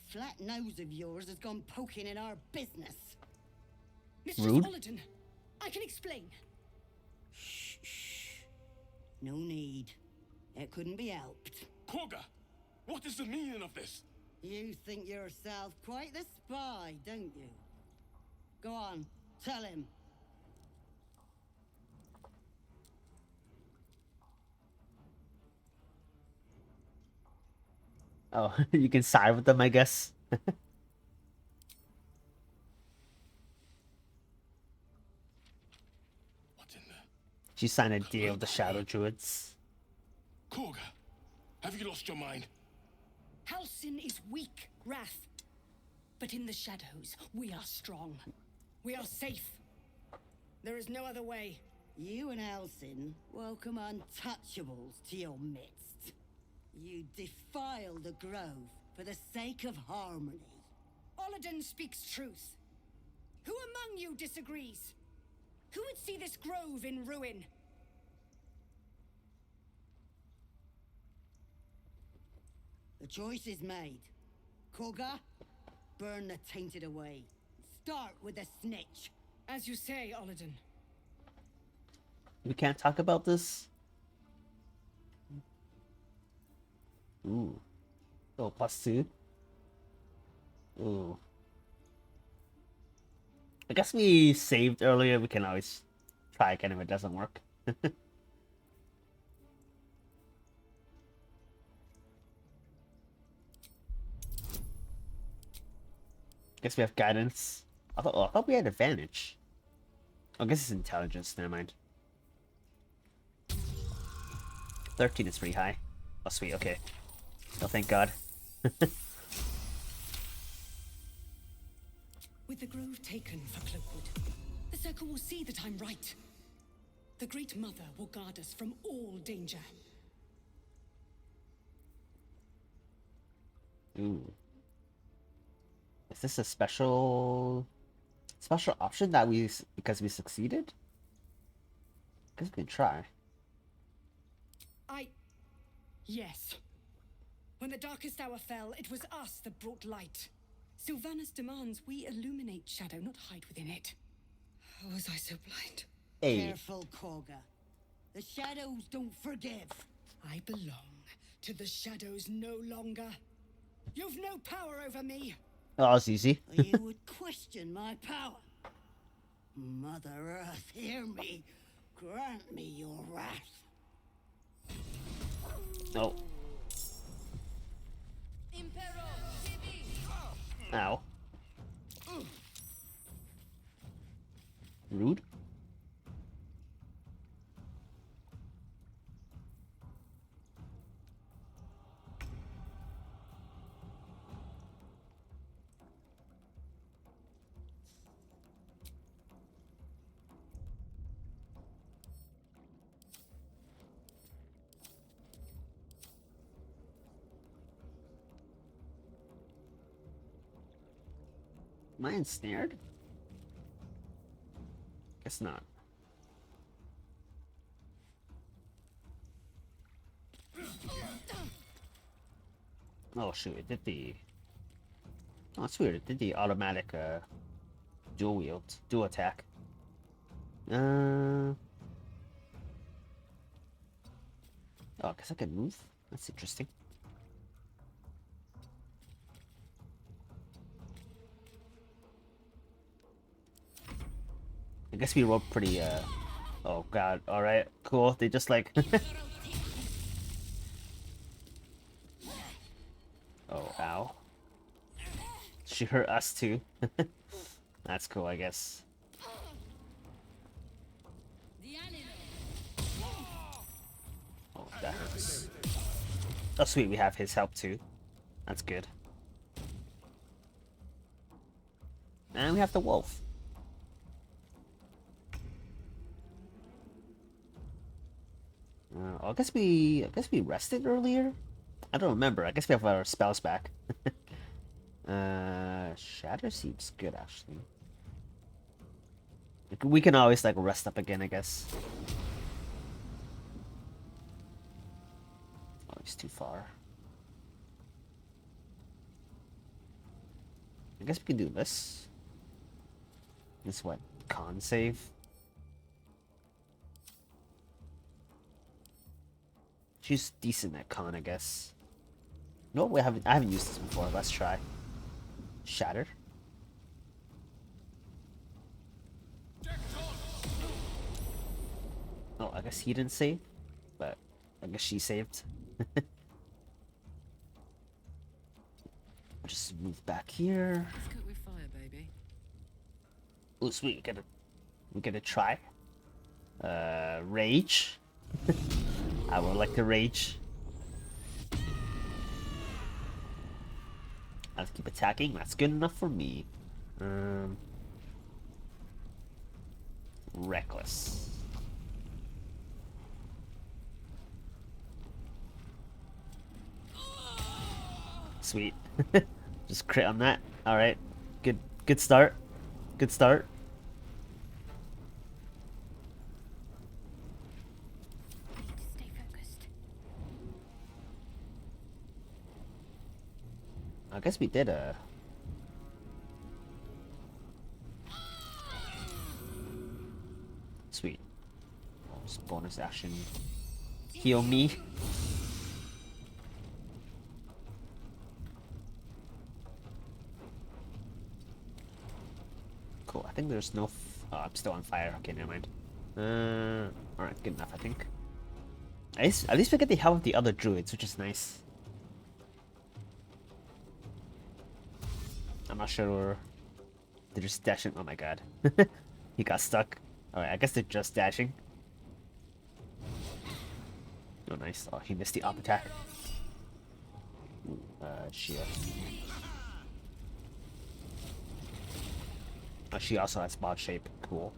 flat nose of yours has gone poking in our business. Mistress Rude. Ollerton, I can explain. Shh. No need. It couldn't be helped. Korga, what is the meaning of this? You think yourself quite the spy, don't you? Go on, tell him. Oh, you can side with them, I guess. What in the... She signed a deal with the Shadow Druids. Korga, have you lost your mind? Halsin is weak, Wrath. But in the shadows, we are strong. We are safe. There is no other way. You and Halsin welcome untouchables to your midst. You defile the grove for the sake of harmony. Ollerton speaks truth. Who among you disagrees? Who would see this grove in ruin? The choice is made. Korga, burn the tainted away. Start with the snitch. As you say, Ollerton. We can't talk about this. Ooh. Oh, +2. Ooh. I guess we saved earlier. We can always try again if it doesn't work. Guess we have guidance. I thought we had advantage. I guess it's intelligence. Never mind. 13 is pretty high. Oh, sweet. Okay. Oh, thank God. With the grove taken for Cloakwood, the Circle will see that I'm right. The Great Mother will guard us from all danger. Ooh. Is this a special option that because we succeeded? Guess we can try. Yes. When the darkest hour fell, it was us that brought light. Sylvanas demands we illuminate shadow, not hide within it. How was I so blind? Hey. Careful, Korga. The shadows don't forgive. I belong to the shadows no longer. You've no power over me. Oh, it's easy. You would question my power. Mother Earth, hear me. Grant me your wrath. Oh. Ow. Rude. Am I ensnared? Guess not. Oh shoot, it did the... Oh, it's weird, it did the automatic dual attack. Oh, I guess I can move? That's interesting. I guess we rolled pretty, oh god, alright, cool. They just like... Oh, ow. She hurt us too. That's cool, I guess. Oh, that hurts. Oh, sweet, we have his help too. That's good. And we have the wolf. I guess we rested earlier. I don't remember. I guess we have our spells back. Shatter seems good actually. We can always like rest up again, I guess. Oh, he's too far. I guess we can do this. This what? Con save? She's decent at con, I guess. No, I haven't used this before. Let's try. Shatter. Oh, I guess he didn't save, but I guess she saved. Just move back here. Let's cook with fire, baby. Oh, sweet. We get a try. Rage. I would like to rage. Let's keep attacking. That's good enough for me. Reckless. Sweet. Just crit on that. Alright. Good start. Good start. Stay focused. I guess we did a... Sweet. Just bonus action. Heal me. Cool, I think there's no... oh, I'm still on fire. Okay, never mind. Alright, good enough, I think. At least we get the help of the other druids, which is nice. I'm not sure... They're just dashing... Oh my god. He got stuck. Alright, I guess they're just dashing. Oh, nice. Oh, he missed the up attack. Shia. Oh, she also has mod shape. Cool.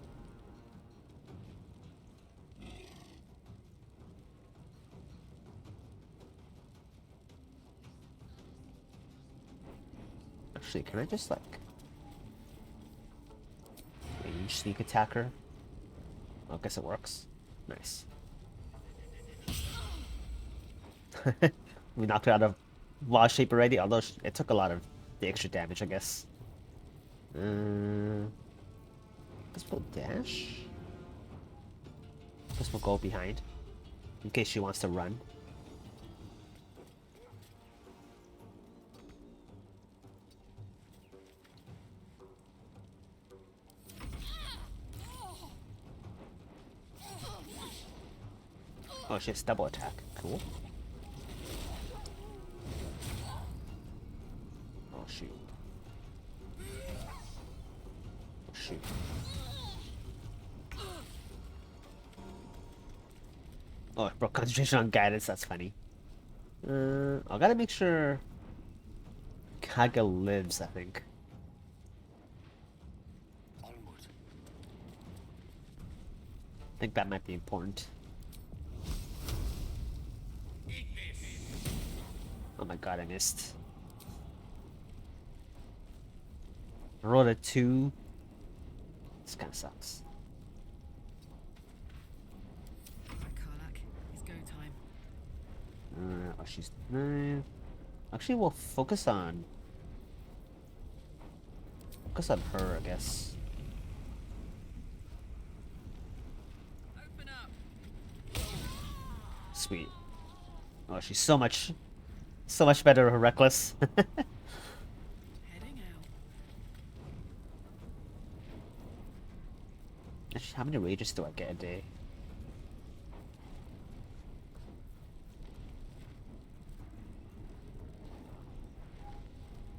Actually, can I just like range sneak attacker? Oh, I guess it works. Nice. We knocked her out of mod shape already, although it took a lot of the extra damage, I guess. Guess we'll dash. Guess we'll go behind in case she wants to run. Oh, she has double attack. Cool. Oh shoot. Oh shoot. Oh, I broke concentration on guidance. That's funny. I gotta make sure Kaga lives, I think. Onward. I think that might be important. Oh my god, I missed. I rolled a 2. This kind of sucks. Right, Karlak. It's go time. Oh, she's... actually, we'll focus on her, I guess. Open up. Sweet. Oh, she's so much better with reckless. Heading out. Actually, how many rages do I get a day?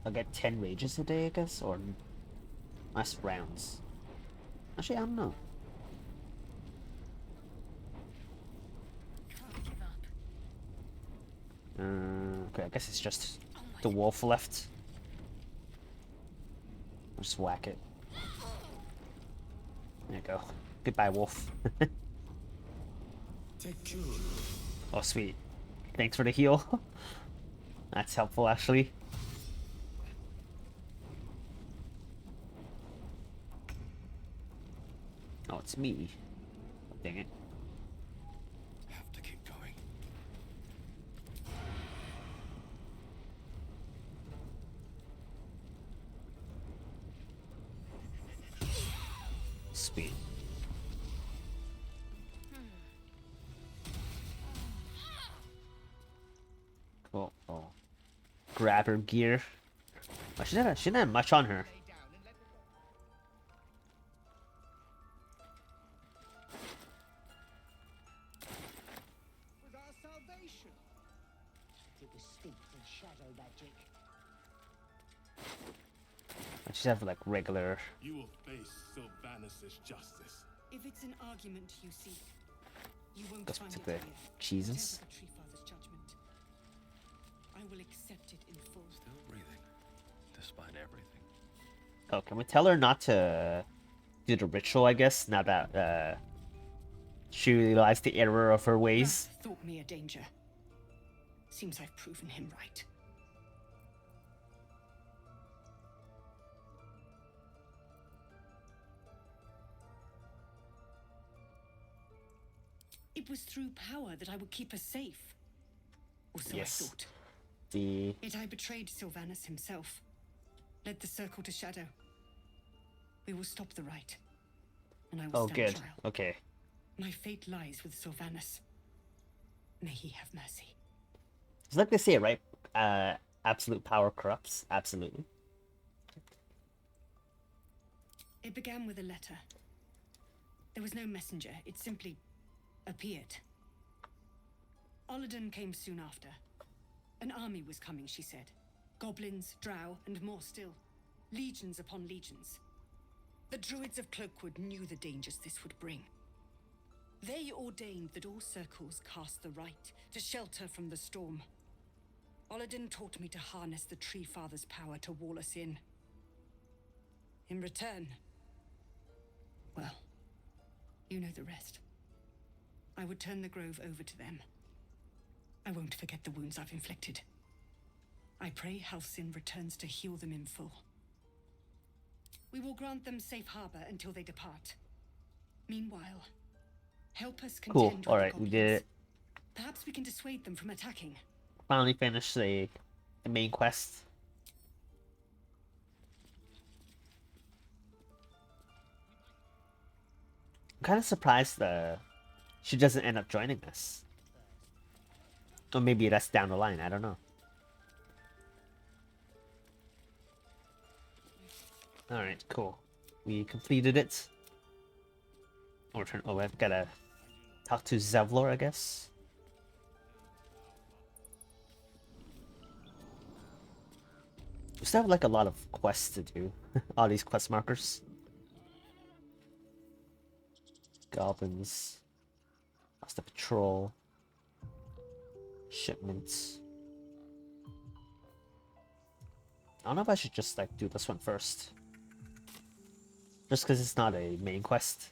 I'll get 10 rages a day, I guess, or less rounds. Actually, I don't know. Can't give up. Okay, I guess it's just the wolf left. I'll just whack it. There you go. Goodbye, wolf. Oh, sweet. Thanks for the heal. That's helpful, actually. Oh, it's me. Oh, dang it. Have to keep going. Sweet. Cool. Oh. Grab her gear. Oh, she didn't have much on her. Was our salvation. It was steeped in shadow magic. I just have like regular. You will face Sylvanus' justice. If it's an argument you seek, you won't Guess we find took it the here. cheeses. Whatever the Tree Father's judgment, I will accept it in full. Still breathing, despite everything. Oh, can we tell her not to do the ritual? I guess now that she realized the error of her ways. Wrath thought me a danger. Seems I've proven him right. It was through power that I would keep her safe. Or so Yes. I thought. The Yet I betrayed Sylvanus himself. Led the circle to shadow. We will stop the right. And I will oh, stand good. trial. Okay. My fate lies with Sylvanus. May he have mercy. It's like they say, right? Absolute power corrupts. Absolutely. It began with a letter. There was no messenger. It simply appeared. Olladin came soon after. An army was coming, she said. Goblins, drow, and more still. Legions upon legions. The druids of Cloakwood knew the dangers this would bring. They ordained that all circles cast the right to shelter from the storm. Olladin taught me to harness the Tree Father's power to wall us in. In return, well, you know the rest. I would turn the grove over to them. I won't forget the wounds I've inflicted. I pray Halcyon returns to heal them in full. We will grant them safe harbor until they depart. Meanwhile, help us contend Cool. with All the right, we goblins. did it. Perhaps we can dissuade them from attacking. Finally finished the main quest. I'm kind of surprised she doesn't end up joining us. Or maybe that's down the line. I don't know. All right, cool. We completed it. Oh, I've gotta talk to Zevlor, I guess. We still have like a lot of quests to do. All these quest markers. Goblins. Lost the patrol. Shipments. I don't know if I should just like do this one first. Just because it's not a main quest.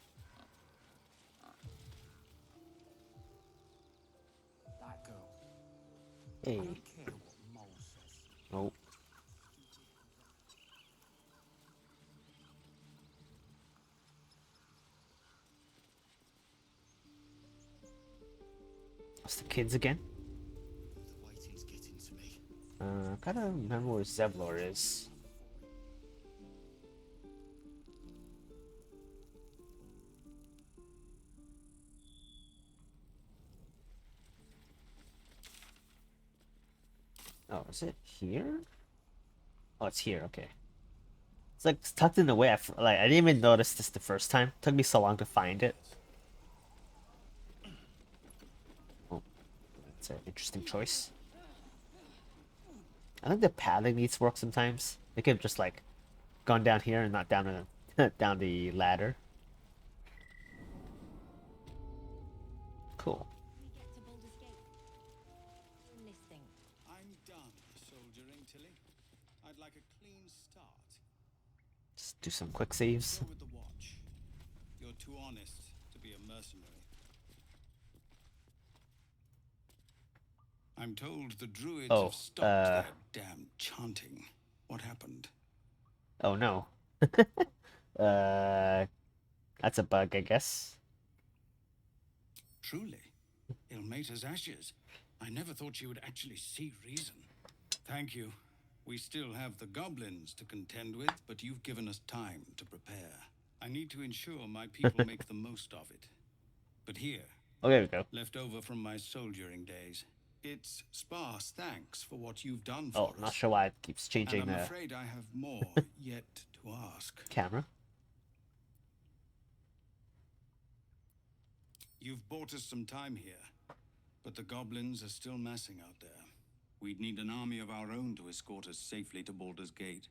That girl. Hey. I don't care what Mole says. Nope. It's the kids again. The waiting's getting to me. I kind of remember where Zevlor is. Oh, is it here? Oh, it's here. Okay. It's like tucked in the way. I didn't even notice this the first time. Took me so long to find it. Oh, that's an interesting choice. I think the pathing needs work sometimes. They could have just like gone down here and not down down the ladder. Cool. We get to Baldur's Gate. Listing. I'm done soldiering, Tilly. I'd like a clean start. Just do some quick saves. Go with the watch. You're too honest to be a mercenary. I'm told the druids Oh, have stopped their damn chanting. What happened? Oh no. That's a bug, I guess. Truly, Ilmater's ashes. I never thought she would actually see reason. Thank you. We still have the goblins to contend with, but you've given us time to prepare. I need to ensure my people make the most of it. But here, Oh, there we go. left over from my soldiering days, it's sparse thanks for what you've done Oh, for not us. sure why it keeps And changing I'm the afraid I have more yet to ask. camera. You've bought us some time here, but the goblins are still massing out there. We'd need an army of our own to escort us safely to Baldur's Gate.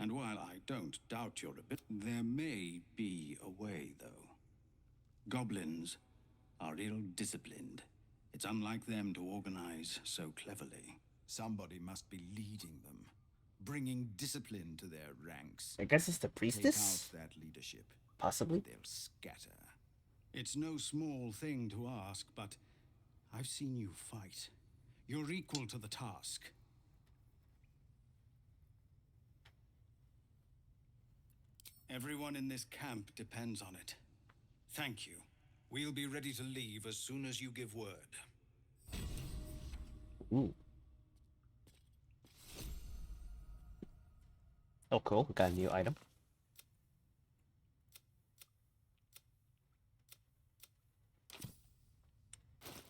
And while I don't doubt your ability, there may be a way, though. Goblins are ill-disciplined. It's unlike them to organize so cleverly. Somebody must be leading them, bringing discipline to their ranks. I guess it's the Take priestess? out that leadership. Possibly. They'll scatter. It's no small thing to ask, but I've seen you fight. You're equal to the task. Everyone in this camp depends on it. Thank you. We'll be ready to leave as soon as you give word. Ooh. Oh, cool. We got a new item.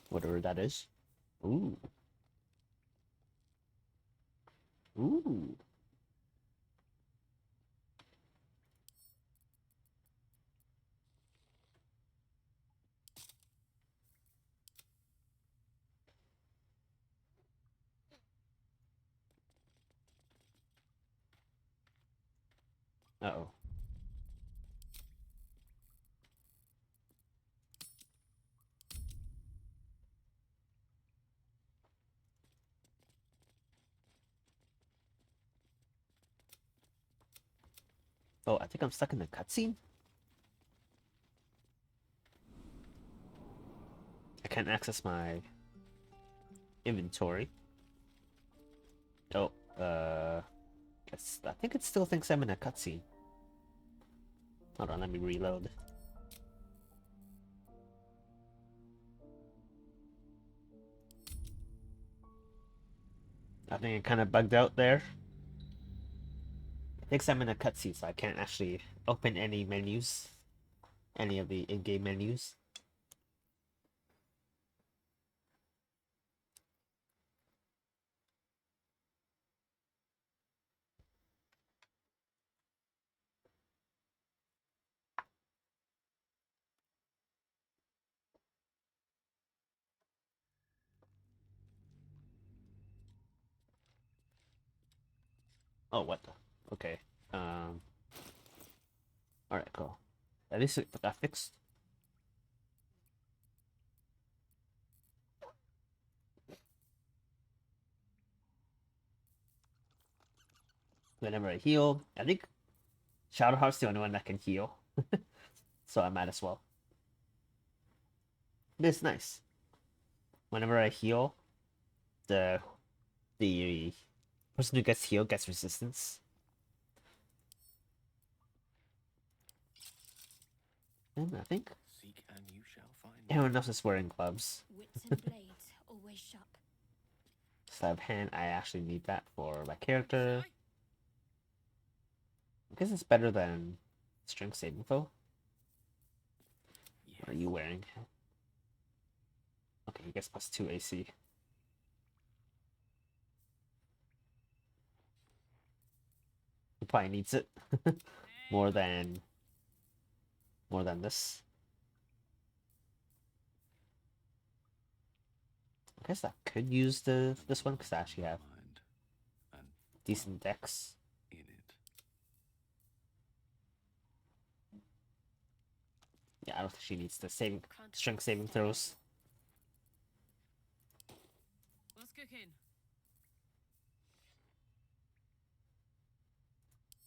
Whatever that is. Ooh. Ooh. Uh-oh. Oh, I think I'm stuck in the cutscene. I can't access my inventory. Oh, I think it still thinks I'm in a cutscene. Hold on, let me reload. I think it kind of bugged out there. It thinks I'm in a cutscene, so I can't actually open any menus. Any of the in-game menus. Oh, what the? Okay. Alright, cool. At least it got fixed. Whenever I heal, I think Shadowheart's the only one that can heal. So I might as well. It's nice. Whenever I heal, the person who gets healed gets resistance. And I think Seek and you shall find. everyone else is wearing gloves. Wits and blades, always sharp. Sleight of hand, I actually need that for my character. I guess it's better than strength saving throw. What are you wearing? Okay, he gets +2 AC. He probably needs it more than this. I guess I could use this one because I actually have decent decks. In it. Yeah, I don't think she needs the strength saving throws. What's cooking?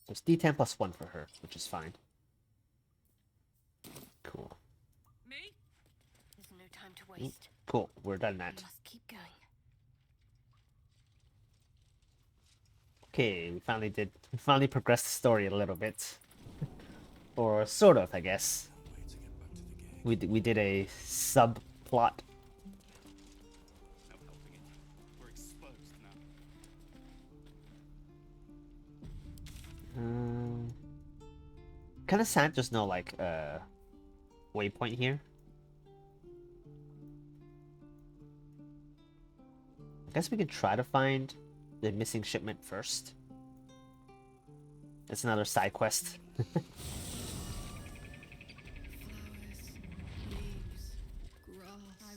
So it's D10 +1 for her, which is fine. Cool. Me? There's no time to waste. Cool, we're done We that. must keep going. Okay, we finally progressed the story a little bit. Or sort of, I guess. We did a subplot. We're exposed now. Kind of sad there's no like waypoint here. I guess we could try to find the missing shipment first. It's another side quest. I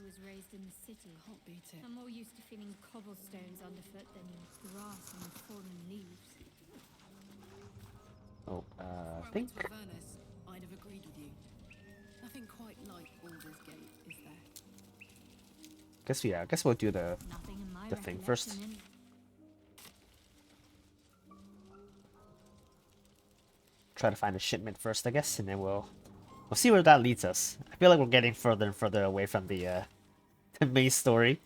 was raised in the city. Can't beat it. I'm more used to feeling cobblestones underfoot than grass and fallen leaves. Oh, Before I I think. went to Avernus, I'd have agreed with you. Nothing quite like Baldur's Gate, is there? I guess we'll do the Nothing in my thing first. recollection in- Try to find a shipment first, I guess, and then we'll see where that leads us. I feel like we're getting further and further away from the the main story.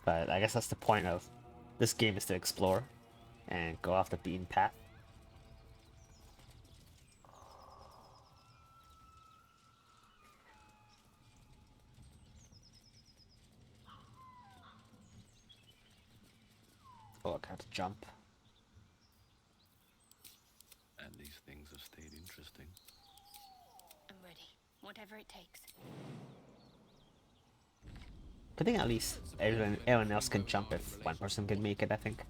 But I guess that's the point of this game, is to explore and go off the beaten path. Oh, I got to jump. And these things have stayed interesting. I'm ready. Whatever it takes. I think at least everyone else can jump if one person can make it, I think.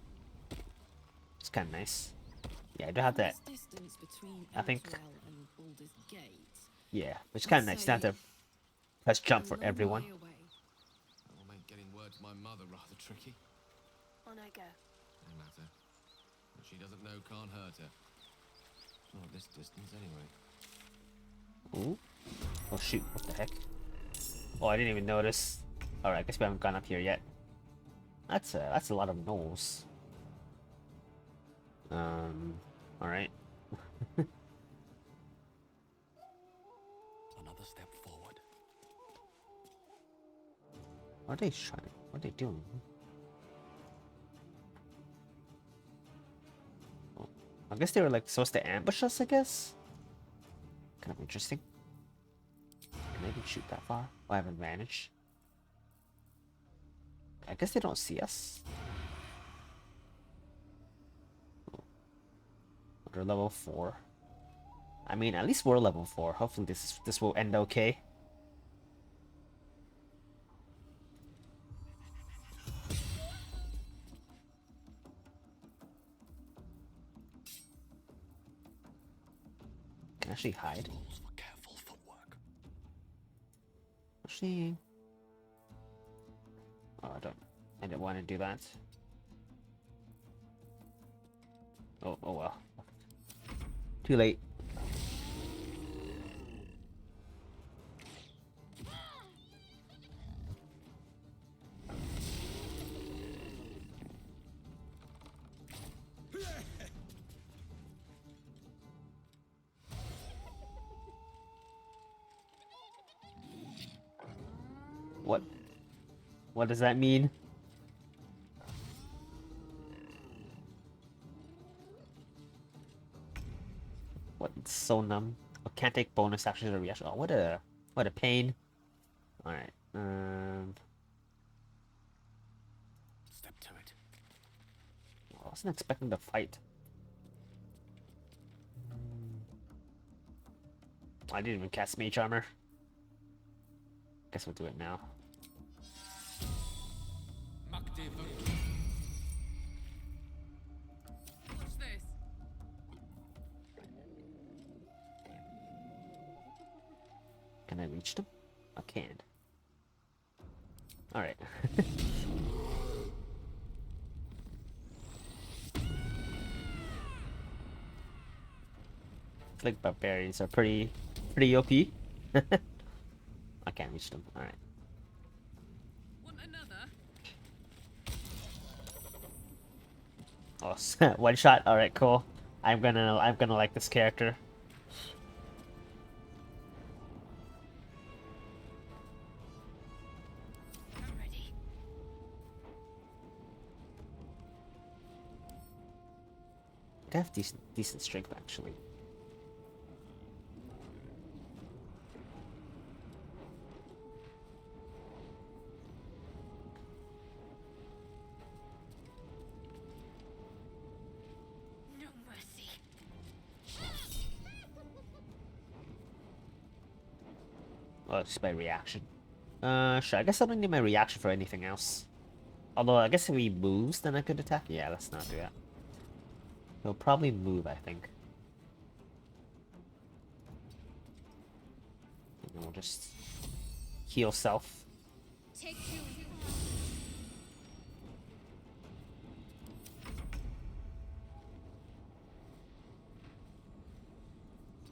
It's kind of nice. Yeah, I do have that. This distance between I think. Elturel and Baldur's Gate. Yeah, it's kind of nice. You don't have to press jump for everyone. That will make getting word to my mother rather tricky. On I go. No matter. What she doesn't know can't hurt her. Not at this distance, anyway. Ooh. Oh shoot, what the heck? Oh, I didn't even notice. Alright, I guess we haven't gone up here yet. That's a lot of gnolls. Alright. Another step forward. What are they trying? What are they doing? Oh, I guess they were like supposed to ambush us, I guess? Kind of interesting. Can I even shoot that far? Oh, I have advantage. I guess they don't see us. They're level 4. I mean, at least we're level 4. Hopefully this will end okay. Can I actually hide? Careful footwork. Actually, oh, I didn't want to do that. Oh well. Too late. What does that mean? What? It's so numb. Oh, can't take bonus actions or reaction. Oh, what a pain. All right. Step to it. I wasn't expecting to fight. I didn't even cast mage armor. Guess we'll do it now. What's this? Can I reach them? I can. Alright. Like barbarians are pretty OP. I can't reach them. Alright. Want another? Oh, one shot. Alright, cool. I'm gonna like this character. I'm ready. They have decent strength actually. No mercy. Oh, it's just my reaction. Sure, I guess I don't need my reaction for anything else. Although, I guess if he moves, then I could attack. Yeah, let's not do that. He'll probably move, I think. And then we'll just heal self. Take you.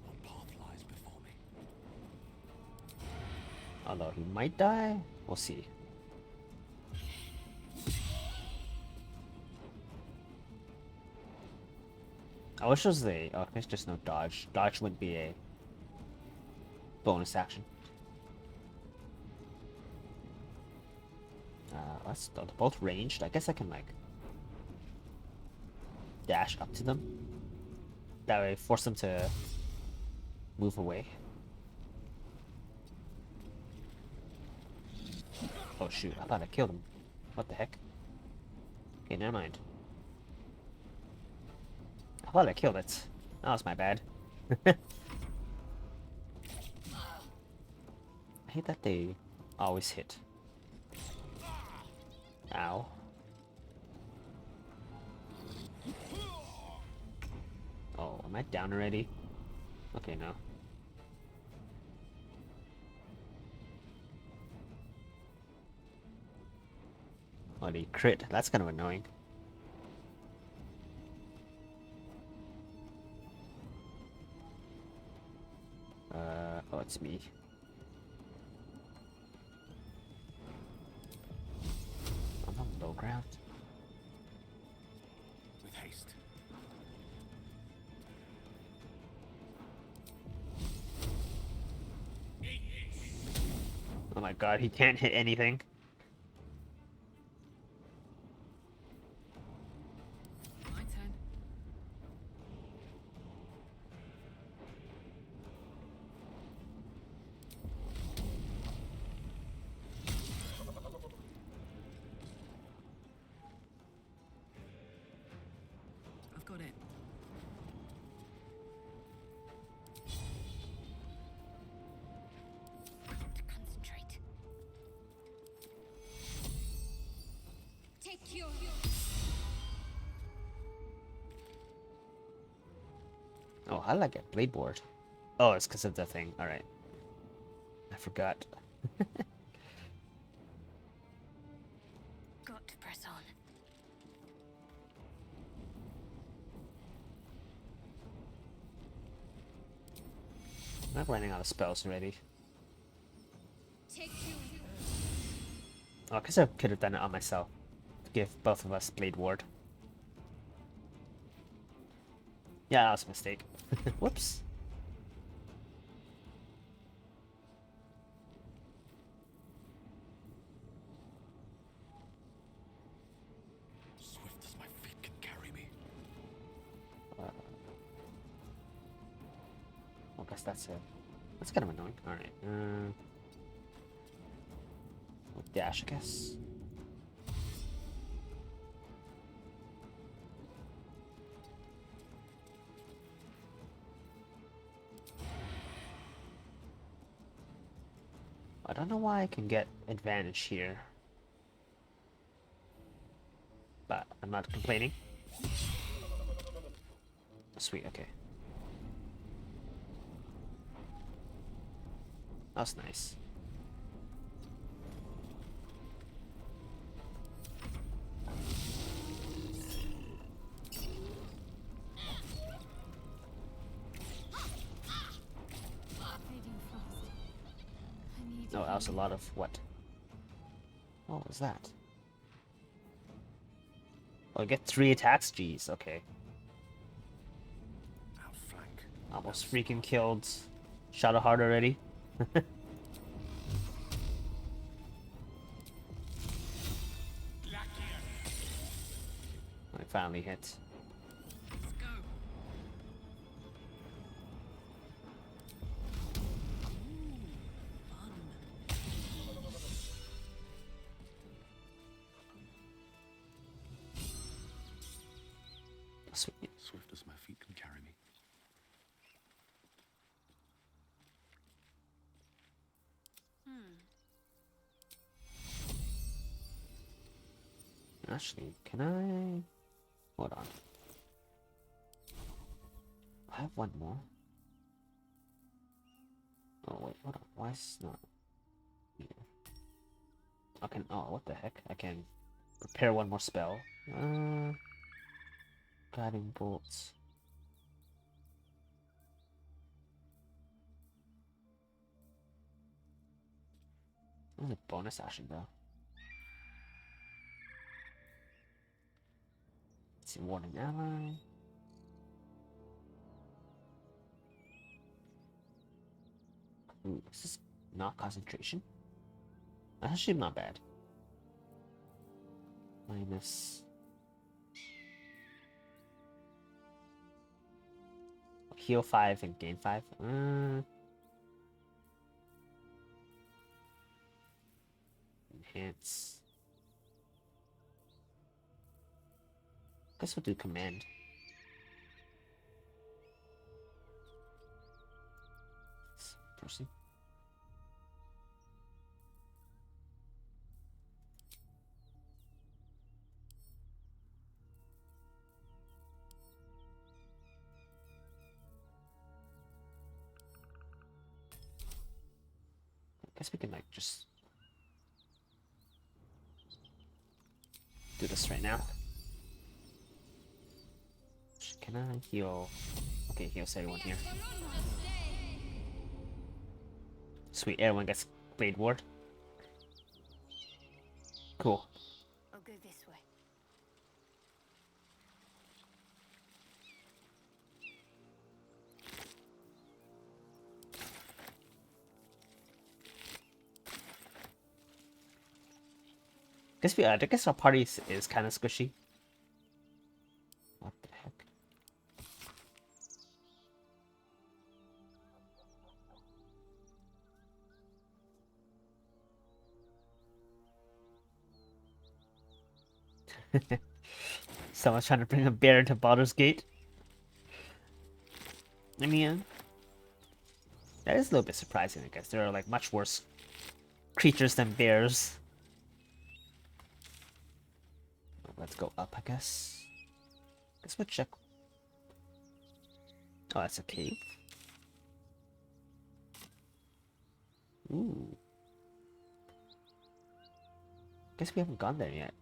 What path lies before me? Although he might die, we'll see. I wish there was the. Oh, there's just no dodge. Dodge wouldn't be a bonus action. That's they're both ranged. I guess I can like dash up to them. That way, force them to move away. Oh shoot! I thought I killed him. What the heck? Okay, never mind. I thought I killed it. That was my bad. I hate that they always hit. Ow. Oh, am I down already? Okay, no. Oh, the crit. That's kind of annoying. Oh, it's me. I'm on low ground. With haste. Oh my god, he can't hit anything. My turn. I've got it. Can't concentrate. Take you. Oh, how did I get blade board? Oh, it's because of the thing. Alright. I forgot. Got to press on. I'm running out of spells already. Take you. Oh, I guess I could have done it on myself. To give both of us blade ward. Yeah, that was a mistake. Whoops. Swift as my feet can carry me. I guess that's it. That's kind of annoying. Alright. We'll dash, I guess. I don't know why I can get advantage here. But I'm not complaining. Sweet, okay. That's nice. Oh, that was a lot of what? What was that? Oh, I get 3 attacks? Jeez, okay. Outflank. Almost freaking killed Shadowheart already. I finally hit. Let's go. Sweet. Swift as my feet can carry me. Actually, can I? Hold on. I have one more. Oh wait, hold on. Why is it not here? I can. Oh, what the heck? I can prepare one more spell. Guiding bolts. There's a bonus action though. Let's see, warning ally. Ooh, is this not concentration? That's actually not bad. Minus. Heal 5 and gain 5. Enhance. Guess we'll do command. Person. Guess we can like just do this right now. Can I heal? Okay, heals everyone here. Sweet, everyone gets Blade Ward. Cool. I'll go this way. I guess our party is kind of squishy. What the heck? Someone's trying to bring a bear into Baldur's Gate. I mean, that is a little bit surprising, I guess. There are like much worse creatures than bears. Let's go up, I guess. Guess we'll check. Oh, that's a cave. Ooh. Guess we haven't gone there yet.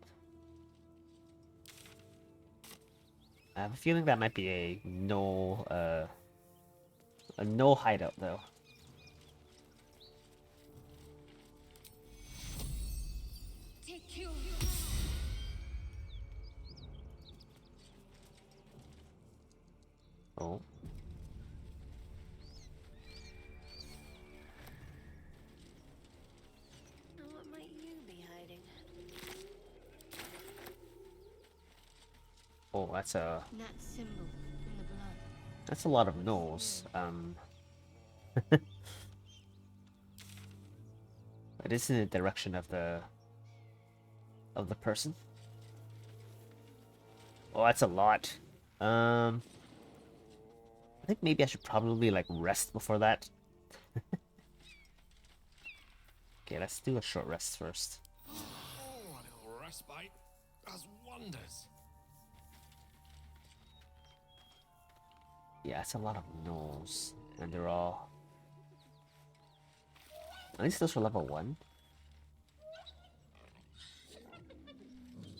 I have a feeling that might be a no hideout though. Oh. Now what might you be hiding? Oh, that's a That symbol in the blood. that's a lot of no's. It is in the direction of the person. Oh, that's a lot. I think maybe I should probably like rest before that. Okay, let's do a short rest first. Oh, a little respite does wonders. Yeah, it's a lot of no's, and they're all. At least those are level 1.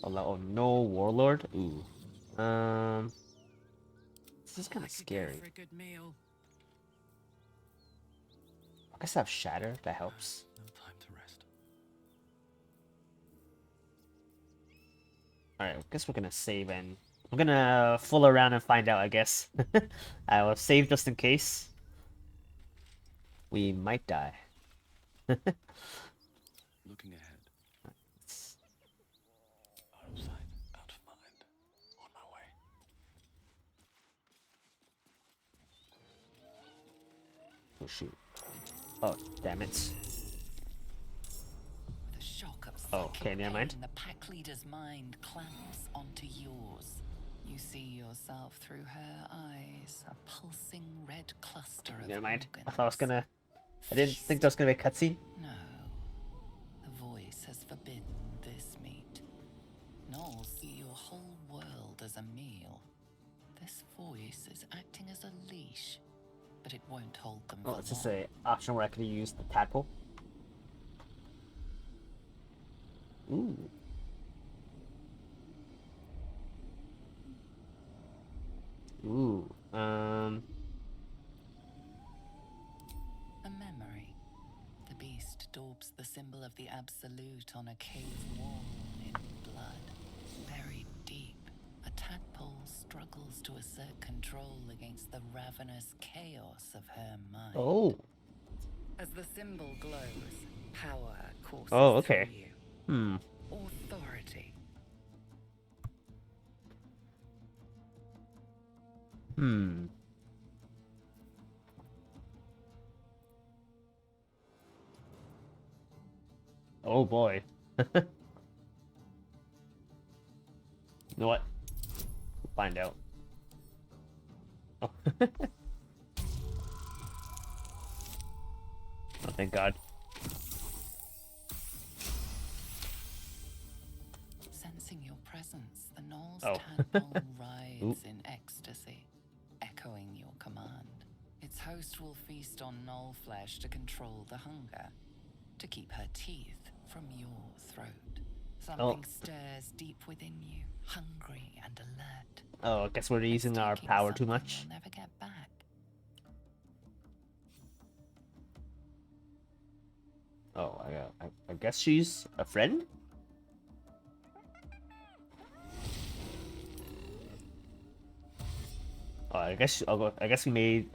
Oh no, Warlord. Ooh. This is kind of scary. I guess I have Shatter. That helps. No time to rest. Alright, I guess we're gonna save and I'm gonna fool around and find out, I guess. I will save just in case. We might die. Looking ahead. Out of sight, out of mind. On my way. Oh shoot. Oh, damn it. The shock of Okay, never mind. the pack leader's mind clamps onto yours. You see yourself through her eyes, a pulsing red cluster of Never mind. I organs. thought I was gonna. I didn't think there was gonna be a cutscene. No, the voice has forbidden this meat. Knowles a meal. This voice is acting as a leash, but it won't hold them for long. It's just a option where I could use the tadpole. Ooh. Ooh. A memory. The beast daubs the symbol of the Absolute on a cave wall in blood. Buried deep, a tadpole struggles to assert control against the ravenous chaos of her mind. Oh. As the symbol glows, power courses Okay. through you. Hmm. Authority. Hmm. Oh boy. You know what? We'll find out. Oh. Oh, thank God. Sensing your presence, the Knoll's Oh. tadpole rides Oop. in ecstasy, echoing your command. Its host will feast on Knoll flesh to control the hunger, to keep her teeth from your throat. Something stirs deep within you, hungry and alert. Oh, I guess we're using our taking power too something much. You'll never get back. Oh, I guess she's a friend? Oh, I guess we made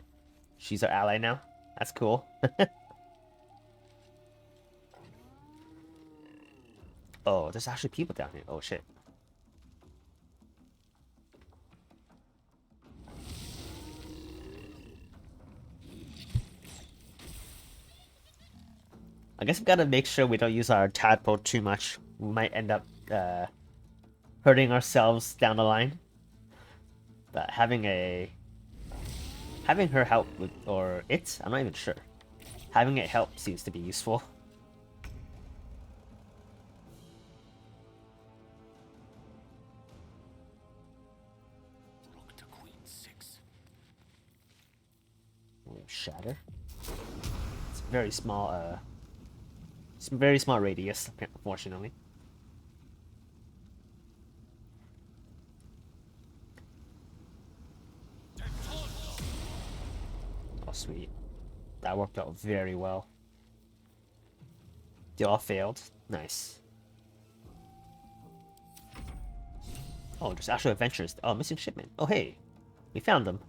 she's our ally now. That's cool. Oh, there's actually people down here. Oh shit. I guess we gotta make sure we don't use our tadpole too much. We might end up hurting ourselves down the line. But having her help with, or it, I'm not even sure. Having it help seems to be useful. Rook to queen 6. Shatter. It's very small. It's a very small radius, unfortunately. Oh, sweet. That worked out very well. They all failed. Nice. Oh, there's actual adventures. Oh, missing shipment. Oh, hey. We found them.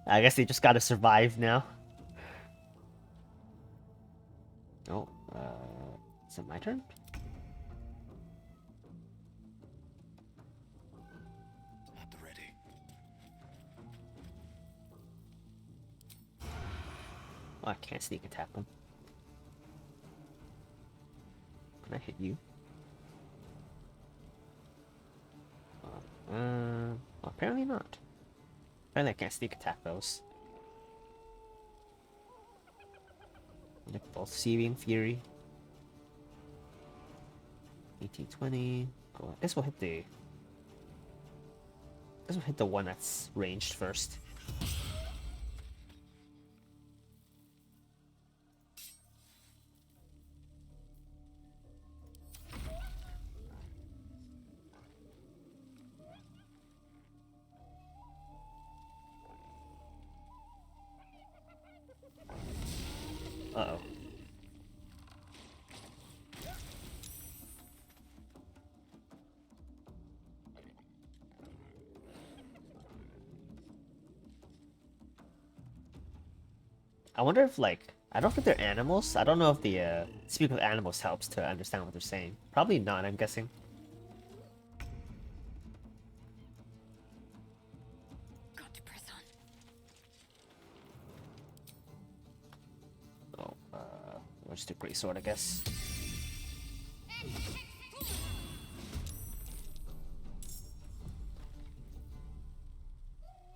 I guess they just gotta survive now. Oh, is it my turn? At the ready. Oh, I can't sneak attack them. Can I hit you? Well, apparently not. Apparently I can't sneak attack those. Like both Searing Fury. 1820. Oh, I guess we'll hit the... one that's ranged first. Uh-oh. I wonder if, like, I don't think they're animals. I don't know if the speak with animals helps to understand what they're saying. Probably not, I'm guessing. Got to press on. Oh, we'll just do Great Sword, I guess.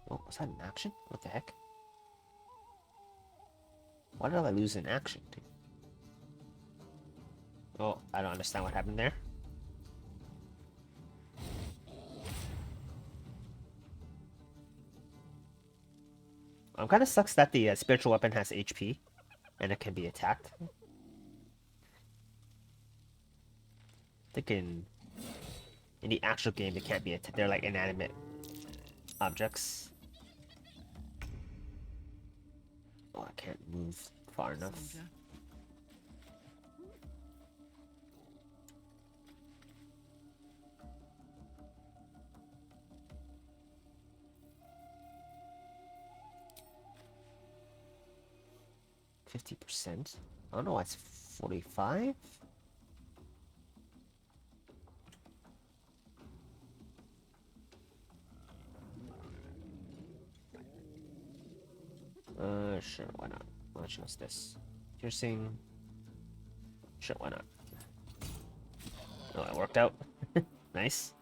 Oh, was that an action? What the heck? Why did I lose an action? Oh, I don't understand what happened there. Kind of sucks that the spiritual weapon has HP, and it can be attacked. I think in the actual game they can't be attacked. They're like inanimate objects. Oh, I can't move far enough. Soldier. 50%? I don't know why it's 45? Sure, why not? Why not choose this? Piercing. Sure, why not? Oh, it worked out. Nice.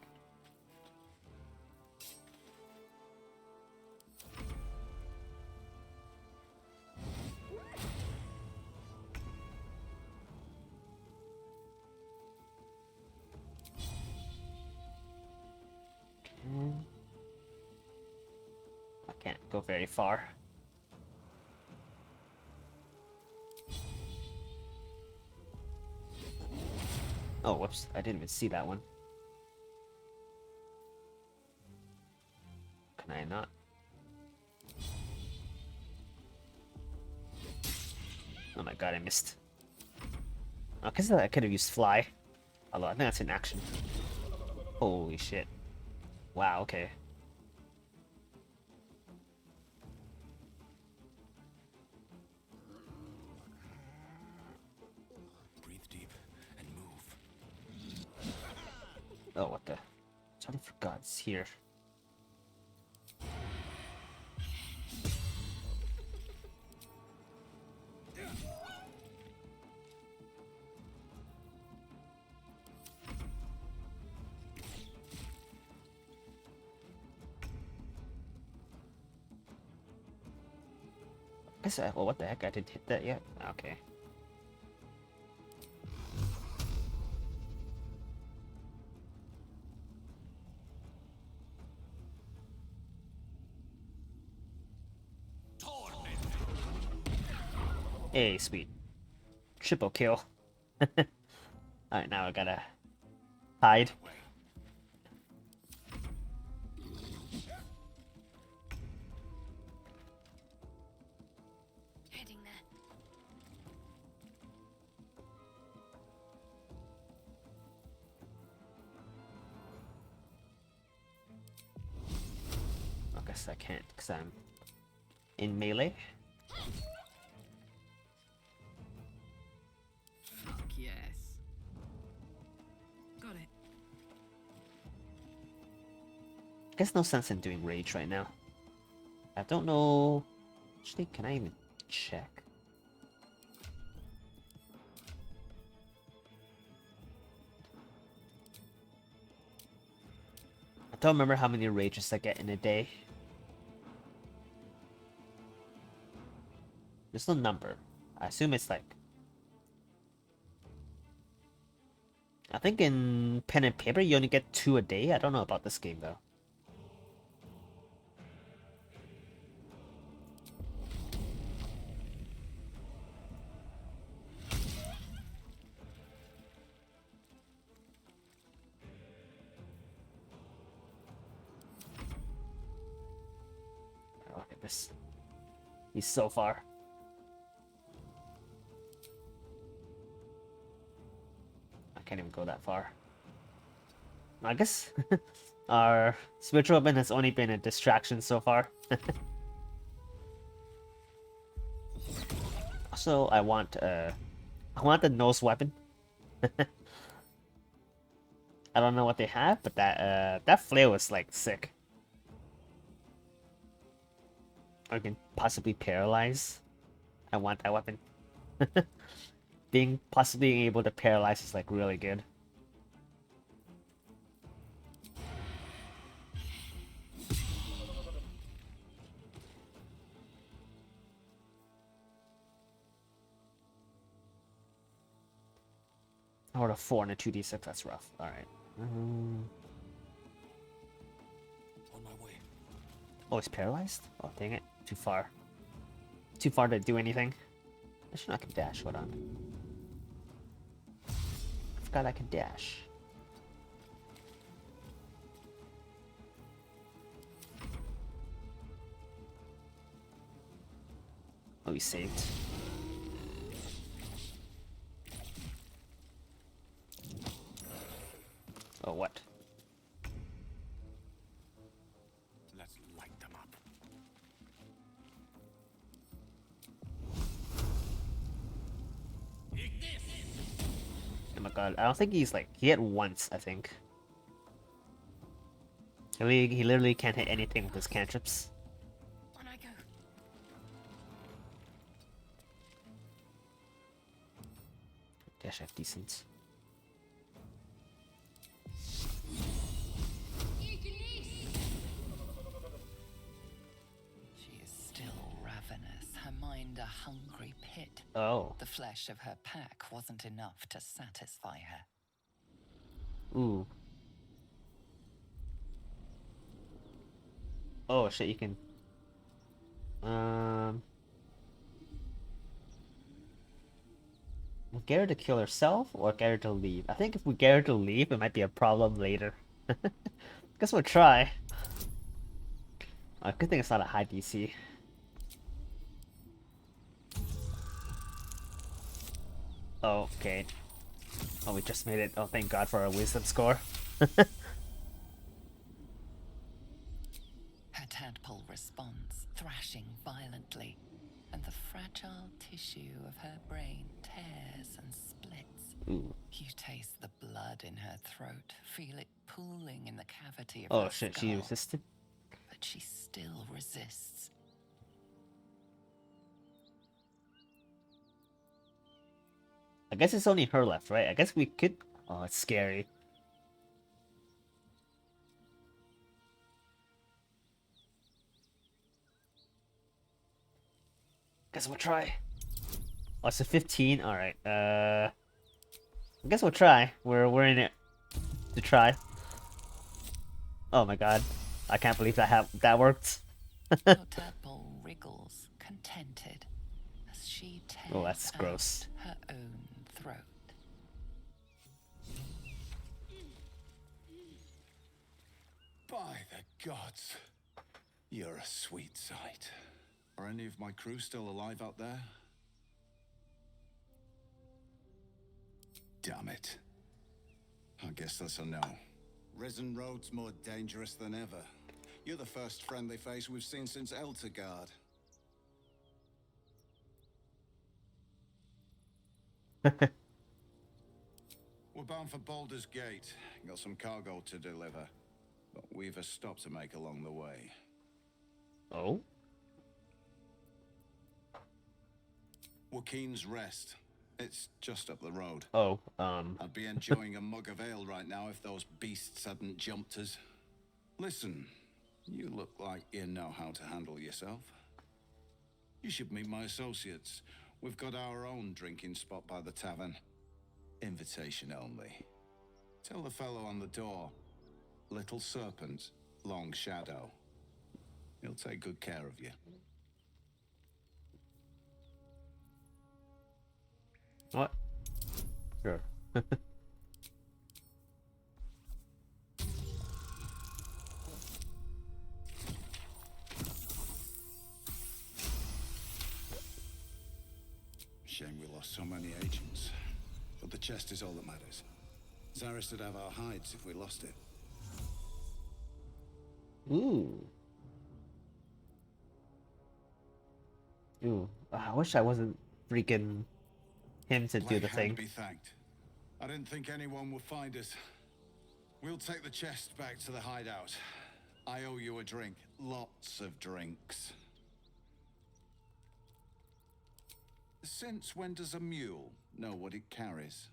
I can't go very far. Oh, whoops. I didn't even see that one. Can I not? Oh my god, I missed. Oh, because I could have used fly. Although I think that's in action. Holy shit. Wow, okay. Breathe deep and move. Oh, what the? Totally forgot it's here. Well, what the heck? I didn't hit that yet? Okay. Hey, sweet. Triple kill. Alright, now I gotta hide. Heading there. I guess I can't because I'm in melee. Fuck yes. Got it. Guess no sense in doing rage right now. I don't know. Actually, can I even check? I don't remember how many rages I get in a day. There's no number. I assume it's like... I think in pen and paper you only get 2 a day. I don't know about this game though. Oh, look at this. He's so far. I can't even go that far. I guess our spiritual weapon has only been a distraction so far. Also, I want the nose weapon. I don't know what they have, but that flail is like sick. Or can possibly paralyze. I want that weapon. Possibly able to paralyze is like really good. Or a 4 and a 2d6, that's rough. Alright. On my way. Oh, it's paralyzed? Oh, dang it. Too far. too far to do anything. Actually, I can dash. Hold on. I forgot I can dash. Oh, he saved. Oh, what? Let's light them up. Oh my god, I don't think he's like, he hit once, I think. He literally can't hit anything with his cantrips. On I go. Dash F decent. She is still ravenous, her mind a hungry pit. Oh. The flesh of her pack wasn't enough to satisfy her. Ooh. Oh shit, you can... Get her to kill herself or get her to leave? I think if we get her to leave, it might be a problem later. Guess we'll try. Good thing it's not a high DC. Oh, okay. Oh, we just made it. Oh, thank God for our wisdom score. Her tadpole responds, thrashing violently, and the fragile tissue of her brain tears and splits. Ooh. You taste the blood in her throat, feel it pooling in the cavity of Oh her shit, skull. she resisted? But she still resists. I guess it's only her left, right? I guess we could... Oh, it's scary. Guess we'll try. Oh, it's a 15? Alright, I guess we'll try. We're in it to try. Oh my god. I can't believe that worked. Your tadpole wriggles, contented, as she tears Oh, that's gross. out her own throat. By the gods, you're a sweet sight. Are any of my crew still alive out there? Damn it. I guess that's a no. Risen Road's more dangerous than ever. You're the first friendly face we've seen since Eltergard. We're bound for Baldur's Gate. Got some cargo to deliver. But we've a stop to make along the way. Oh? Joaquin's Rest. It's just up the road. Oh, I'd be enjoying a mug of ale right now if those beasts hadn't jumped us. Listen, you look like you know how to handle yourself. You should meet my associates. We've got our own drinking spot by the tavern. Invitation only. Tell the fellow on the door. Little Serpent, Long Shadow. He'll take good care of you. What? Sure. Shame we lost so many agents. But the chest is all that matters. Zaris would have our hides if we lost it. Ooh. Ooh. I wish I wasn't freaking him to do the thing. Be thanked. I didn't think anyone would find us. We'll take the chest back to the hideout. I owe you a drink. Lots of drinks. Since when does a mule know what it carries?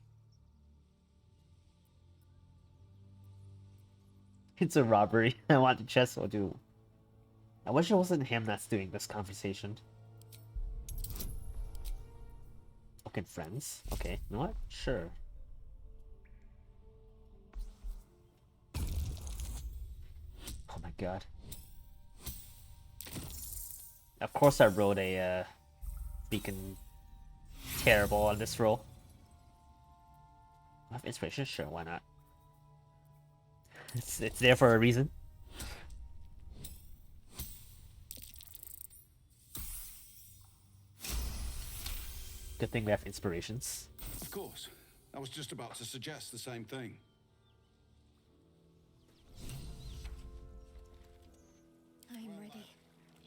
It's a robbery. I want the chest. I'll do. I wish it wasn't him that's doing this conversation. Okay, friends. Okay, you know what? Sure. Oh my god. Of course I wrote a freaking terrible on this roll. I have inspiration? Sure, why not? It's there for a reason. Good thing we have inspirations. Of course. I was just about to suggest the same thing. I'm ready.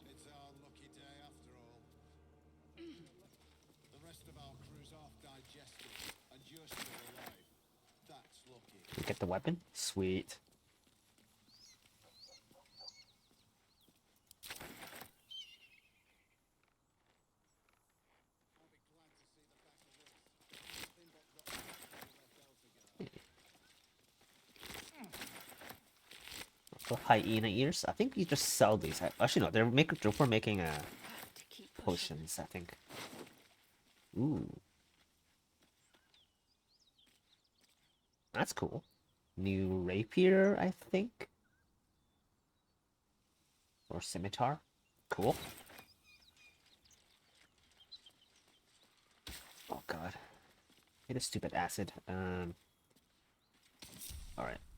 It's our lucky day after all. The rest of our crew's half digested, and you're still alive. That's lucky. Get the weapon? Sweet. The hyena ears? I think you just sell these. Actually, no, they're for making potions, I think. Ooh. That's cool. New rapier, I think. Or scimitar. Cool. Oh god. Hit a stupid acid. Alright,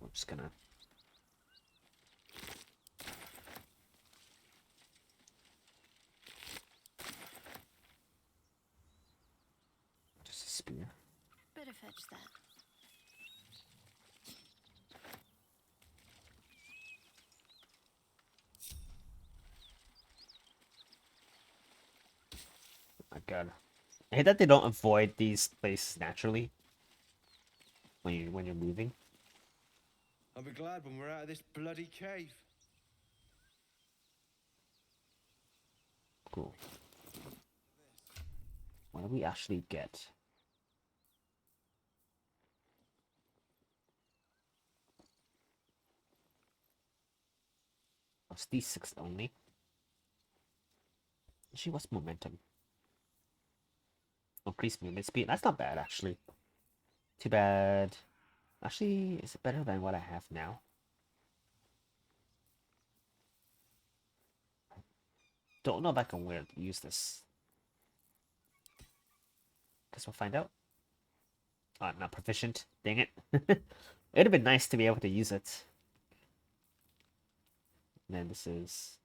we're just gonna... Just a spear. Better fetch that. Oh my god. I hate that they don't avoid these places naturally when you're moving. I'll be glad when we're out of this bloody cave. Cool. What do we actually get? Oh, it's D6 only. Actually, what's momentum? Increased movement speed. That's not bad, actually. Too bad. Actually, is it better than what I have now? Don't know if I can use this. Guess we'll find out. Oh, I'm not proficient. Dang it. It'd have been nice to be able to use it. And then this is...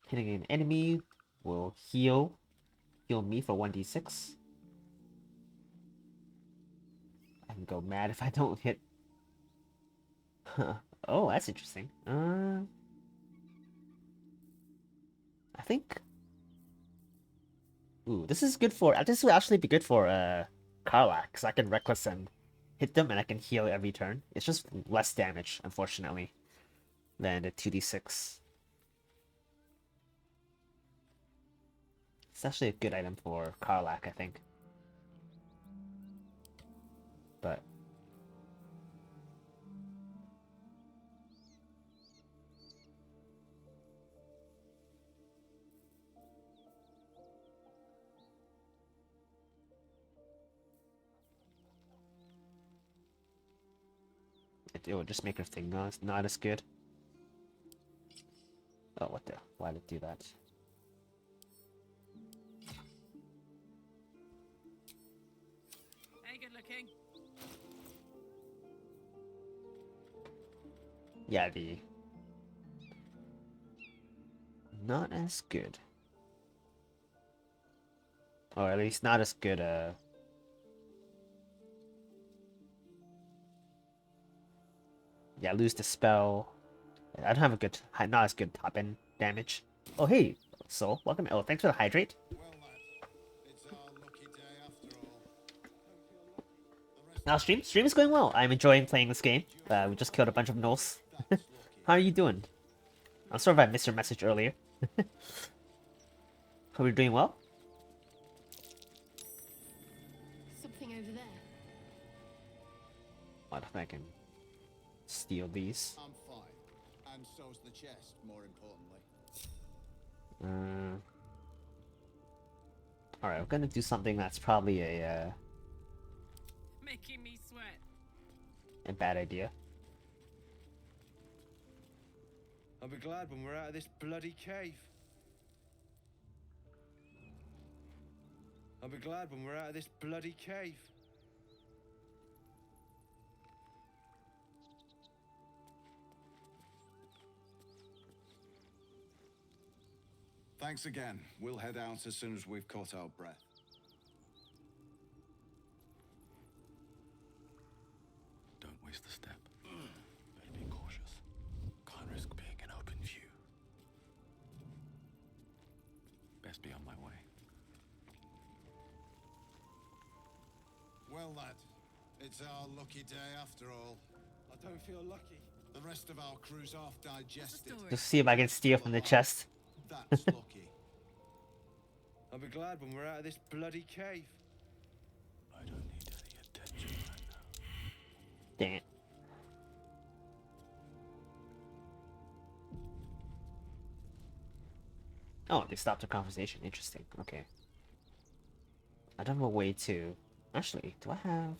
Hitting an enemy will heal me for 1d6. I can go mad if I don't hit. Oh, that's interesting. I think. Ooh, this is good for. This will actually be good for Karlach, because I can reckless and hit them, and I can heal every turn. It's just less damage, unfortunately, than the 2d6. It's actually a good item for Karlach, I think. But it will just make her thing not as good. Oh, what the? Why did it do that? Hey, good looking. Yeah, not as good. Or at least not as good, yeah, lose the spell. I don't have a good, not as good top end damage. Oh, hey, Soul, welcome. Oh, thanks for the hydrate. Now, stream is going well. I'm enjoying playing this game. We just killed a bunch of gnolls. How are you doing? I'm sorry if I missed your message earlier. Hope you're doing well. Something over there. What if I can steal these? I'm fine. And so's the chest, more importantly. Alright, I'm gonna do something that's probably a Making me sweat. bad idea. I'll be glad when we're out of this bloody cave. I'll be glad when we're out of this bloody cave. Thanks again. We'll head out as soon as we've caught our breath. Don't waste a step. Better be cautious. Can't risk being in open view. Best be on my way. Well, lad, it's our lucky day after all. I don't feel lucky. The rest of our crew's half digested. Just see if I can steal from the chest. That's lucky. I'll be glad when we're out of this bloody cave. I don't need any attention right now. Dang it. Oh, they stopped the conversation. Interesting. Okay. I don't have a way to... Actually, do I have...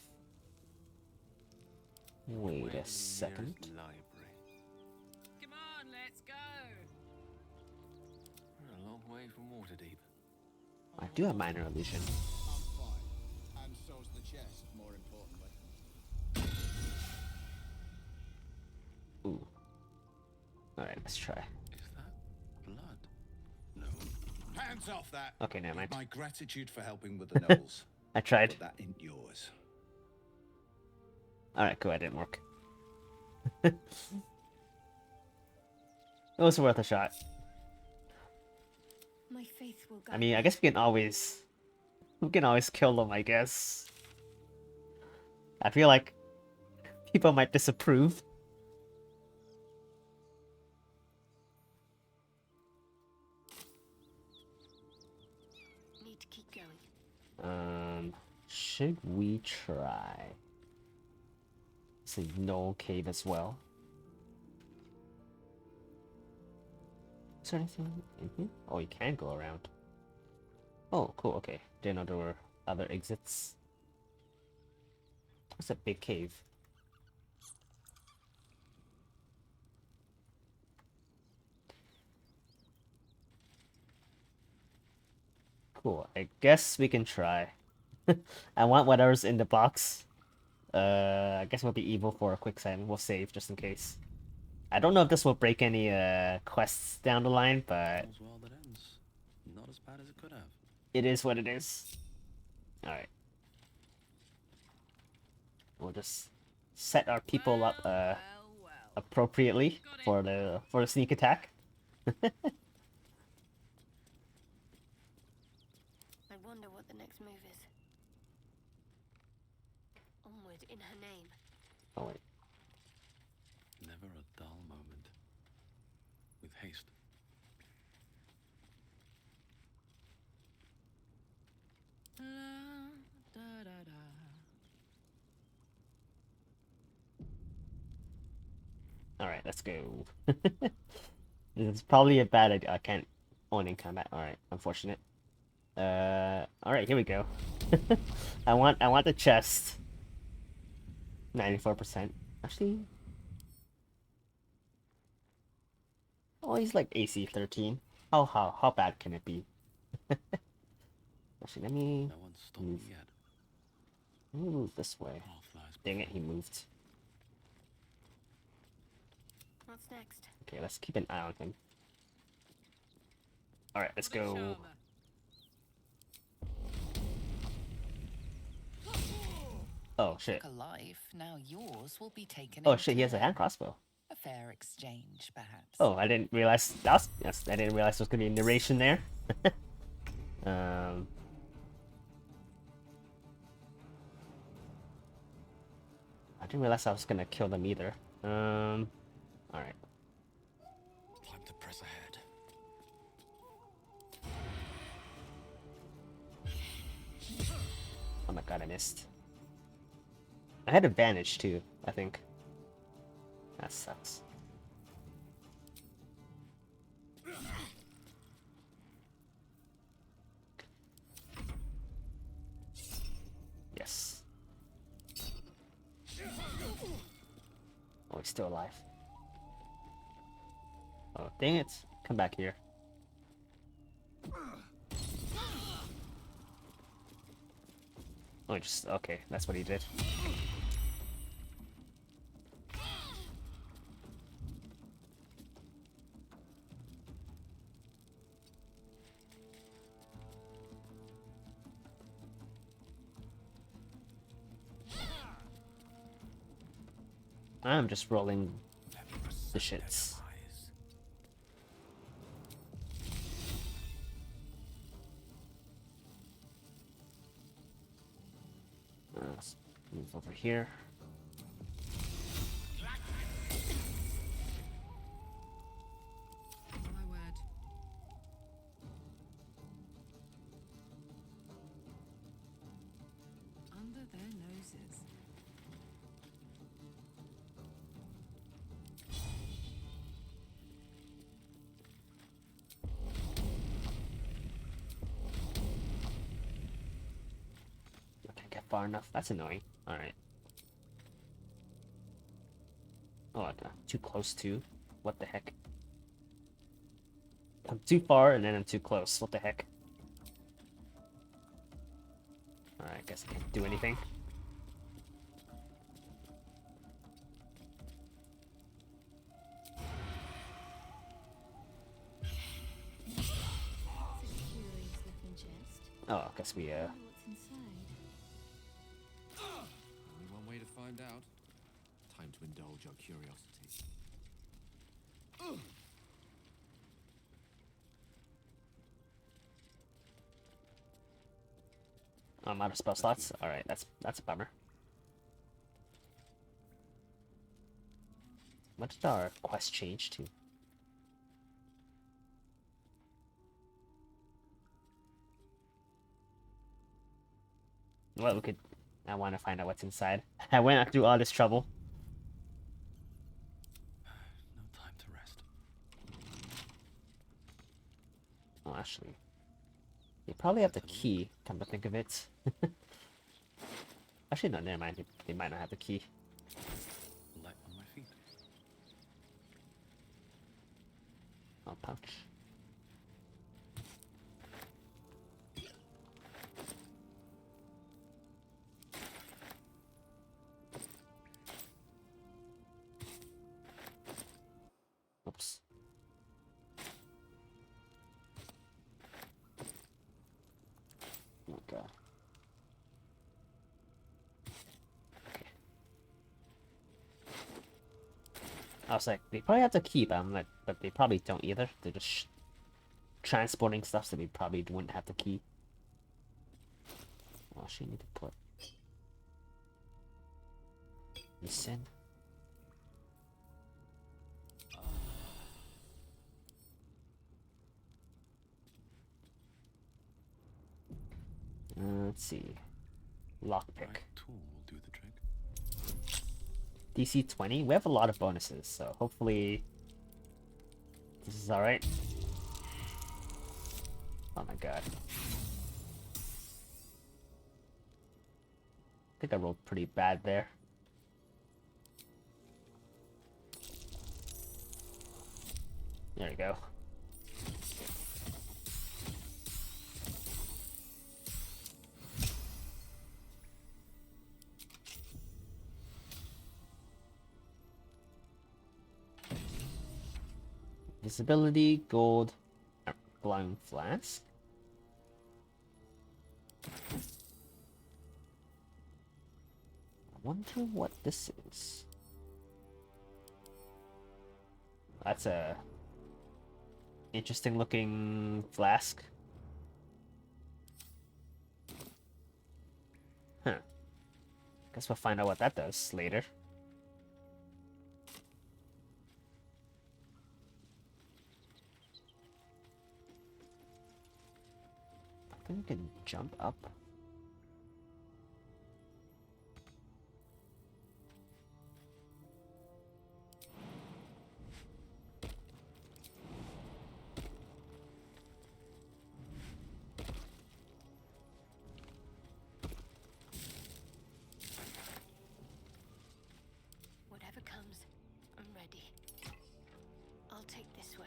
Wait a second. Library. Come on, let's go. We're a long way from Waterdeep. I do have minor illusion. I'm fine. And so's the chest, more importantly. Ooh. Alright, let's try. Is that blood? No. Hands off that! Okay, never mind. My gratitude for helping with the nobles. I tried. But that ain't yours. Alright, cool, I didn't work. It was worth a shot. My faith will guide I mean, I guess we can always kill them, I guess. I feel like people might disapprove. Need to keep going. Should we try? It's a no cave as well. Is there anything in here? Oh, you can go around. Oh, cool, okay. Didn't know there were other exits. It's a big cave. Cool, I guess we can try. I want whatever's in the box. I guess we'll be evil for a quick second. We'll save just in case. I don't know if this will break any quests down the line, but All's well that ends. Not as bad as it could have. it is what it is. Alright. We'll just set our people up appropriately for the sneak attack. I wonder what the next move is. Onward in her name. Oh wait. Never a dull moment. With haste. Da, da, da. Alright, let's go. It's probably a bad idea. I can't own in combat. Alright, unfortunate. Alright, here we go. I want the chest. 94%. Actually. Oh, he's like AC 13. How bad can it be? Actually, let me No one's stopped me yet. move this way. All flies Dang it, he moved. What's next? Okay, let's keep an eye on him. Alright, let's go. Oh shit. Took a life, now yours will be taken. Oh in shit, he has a turn. hand crossbow. A fair exchange, perhaps. Oh, I didn't realize that was, yes, I didn't realize there was gonna be a narration there. I didn't realize I was gonna kill them either. Alright. Time to press ahead. Oh my god, I missed. I had advantage too, I think. That sucks. Yes. Oh, he's still alive. Oh, dang it. Come back here. Oh, just okay. That's what he did. I'm just rolling the shits. Let's move over here. My word. Under their noses. I can't get far enough. That's annoying. Alright. Oh, I'm too close too. What the heck? I'm too far and then I'm too close. What the heck? Alright, I guess I can't do anything. Oh, I guess we What's inside? Only one way to find out. Time to indulge our curiosity. I'm out of spell slots. Alright, that's a bummer. What did our quest change to? Well, we could... I want to find out what's inside. I went through all this trouble. No time to rest. Oh, actually... They probably have the key, come to think of it. Actually, no, never mind. They might not have the key. Light on my feet. Oh, pouch. Oops. Oh god. Okay. I was like, they probably have to keep. I'm like, but they probably don't either. They're just transporting stuff, so they probably wouldn't have the key. Oh, she need to put this in. Let's see. Lockpick. Right tool will do the trick. DC 20. We have a lot of bonuses, so hopefully this is alright. Oh my god. I think I rolled pretty bad there. There we go. Visibility, gold, blown flask. I wonder what this is. That's a interesting looking flask. Huh. Guess we'll find out what that does later. I think we can jump up. Whatever comes, I'm ready. I'll take this way.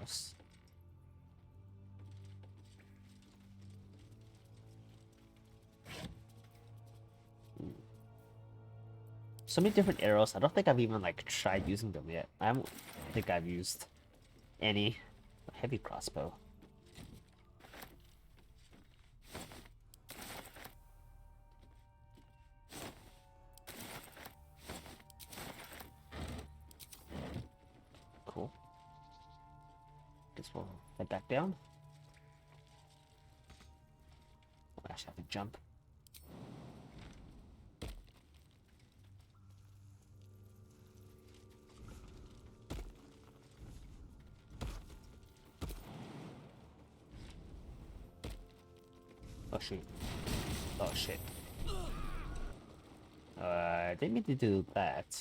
arrows. So many different arrows. I don't think I've even like tried using them yet. I don't think I've used any. Heavy crossbow. Cool. Guess we'll head back down. I actually have to jump. Oh shoot. Oh shit. I didn't mean to do that.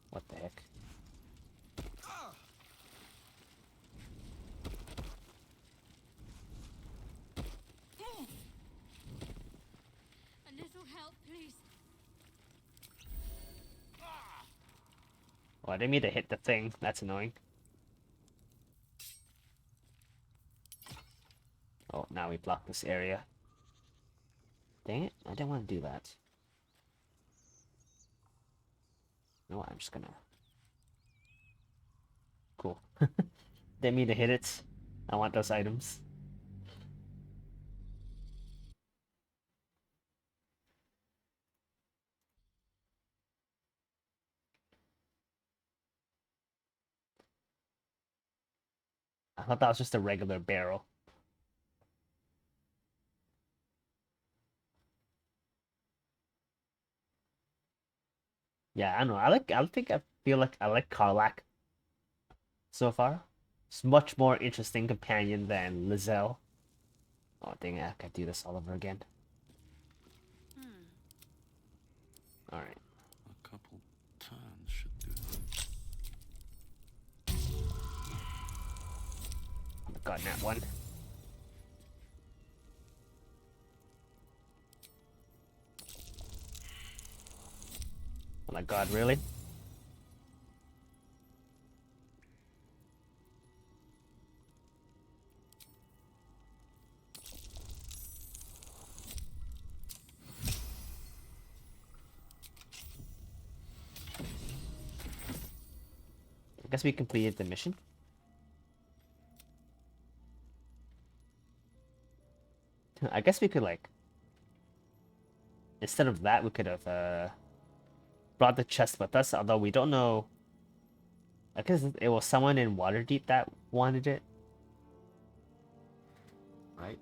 What the heck? A little help, please. Oh, I didn't mean to hit the thing. That's annoying. Oh, now we block this area. Dang it, I didn't want to do that. You know what, I'm just gonna... Cool. Didn't mean to hit it. I want those items. I thought that was just a regular barrel. Yeah, I don't know. I feel like I like Karlach so far. It's much more interesting companion than Lizelle. Oh dang it, I gotta do this all over again. Alright. A couple turns should do. Oh my god, that one. Oh my god, really? I guess we completed the mission. I guess we could like... Instead of that, we could have brought the chest with us, although we don't know... I guess it was someone in Waterdeep that wanted it. Right?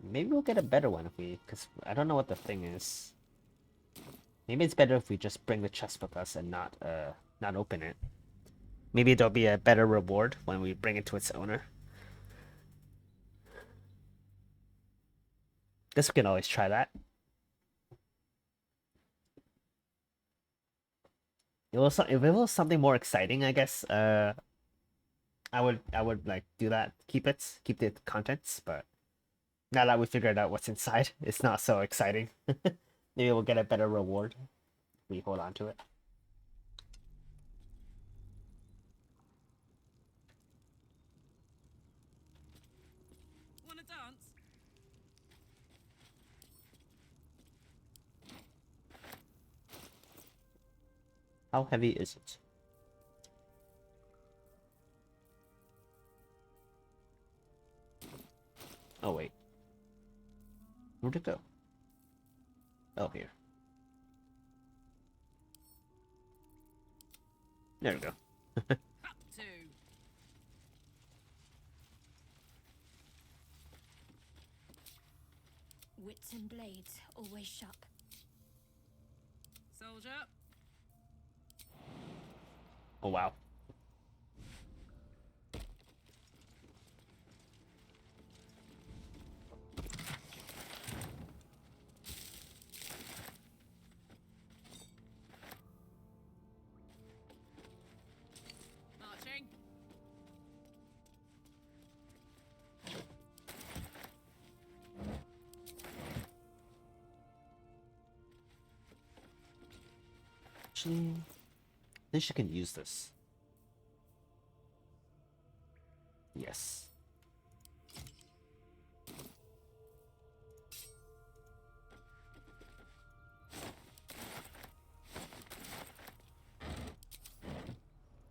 Maybe we'll get a better one if we... Because I don't know what the thing is. Maybe it's better if we just bring the chest with us and not open it. Maybe there'll be a better reward when we bring it to its owner. Guess we can always try that. If it was something more exciting, I guess I would like do that. Keep the contents, but now that we figured out what's inside, it's not so exciting. Maybe we'll get a better reward if we hold on to it. Wanna dance? How heavy is it? Oh wait. Where'd it go? Oh, here. There we go. Up to. Wits and blades always sharp. Soldier. Oh wow. Marching. Actually, I think she can use this. Yes.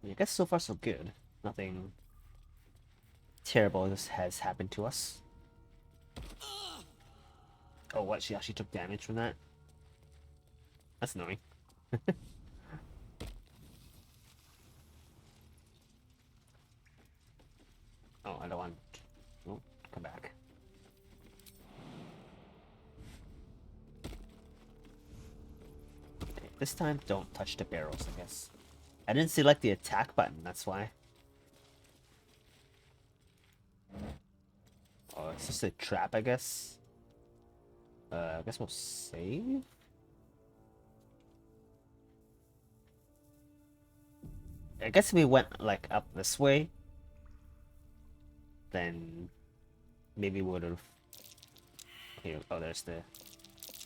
I guess so far so good. Nothing terrible has happened to us. Oh, what? She actually took damage from that? That's annoying. Oh, I don't want... Oh, come back. Okay, this time, don't touch the barrels, I guess. I didn't select the attack button, that's why. Oh, it's just a trap, I guess. I guess we'll save? I guess if we went, like, up this way, then maybe we would've... Here, oh, there's the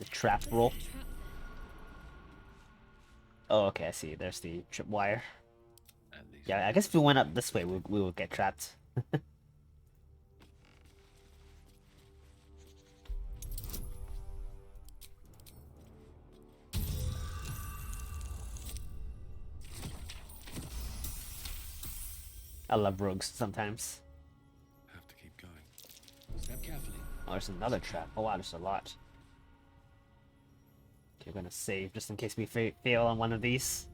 trap roll. Oh, okay, I see. There's the tripwire. Yeah, I guess if we went up this way, we would get trapped. I love rogues sometimes. Have to keep going. Step carefully. Oh, there's another trap. Oh wow, there's a lot. Okay, we're gonna save just in case we fail on one of these.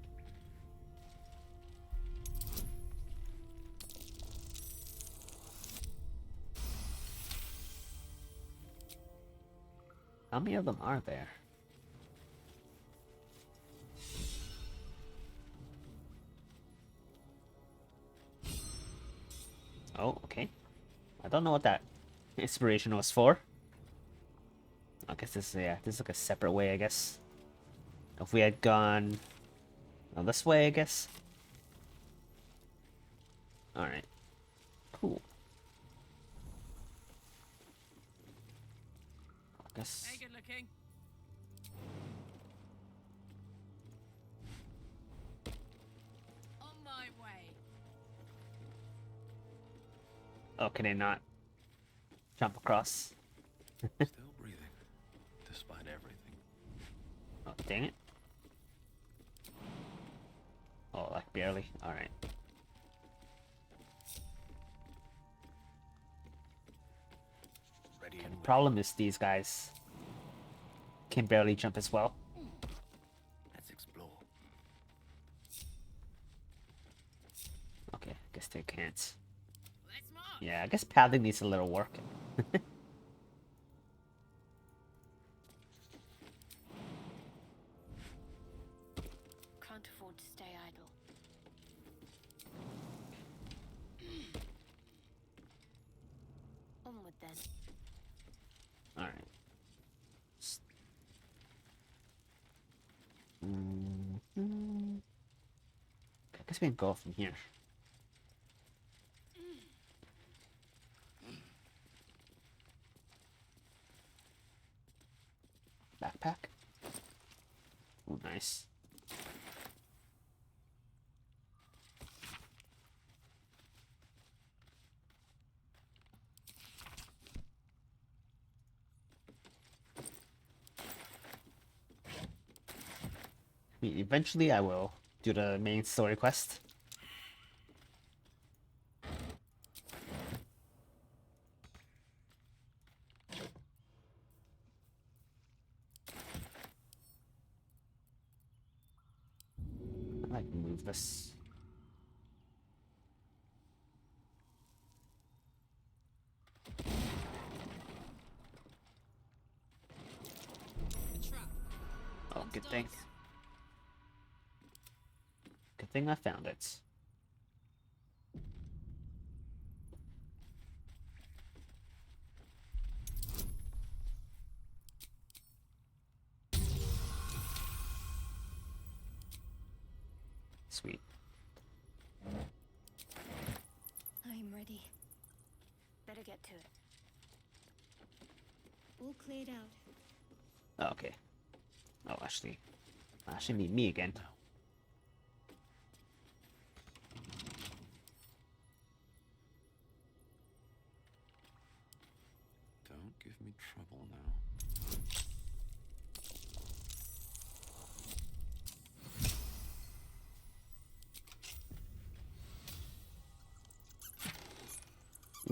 How many of them are there? Oh, okay. I don't know what that inspiration was for. I guess this is like a separate way, I guess. If we had gone this way, I guess. Alright. Cool. I guess. Hey, good looking. On my way. Oh, can I not jump across? Still breathing, despite everything. Oh, dang it. Oh, like barely. Alright. Ready The and problem is these guys can barely jump as well. let's explore. Okay, guess they can't. Let's march. Yeah, I guess padding needs a little work. Can't afford to stay idle. Onward then. Alright. I guess we can go from here. Backpack? Oh, nice. I mean, eventually I will do the main story quest. I might move this. The trap. Oh, Time to good thing. dance. Good thing I found it. Sweet. I'm ready. Better get to it. All cleared out. Oh, okay. Oh, actually need me again. trouble now.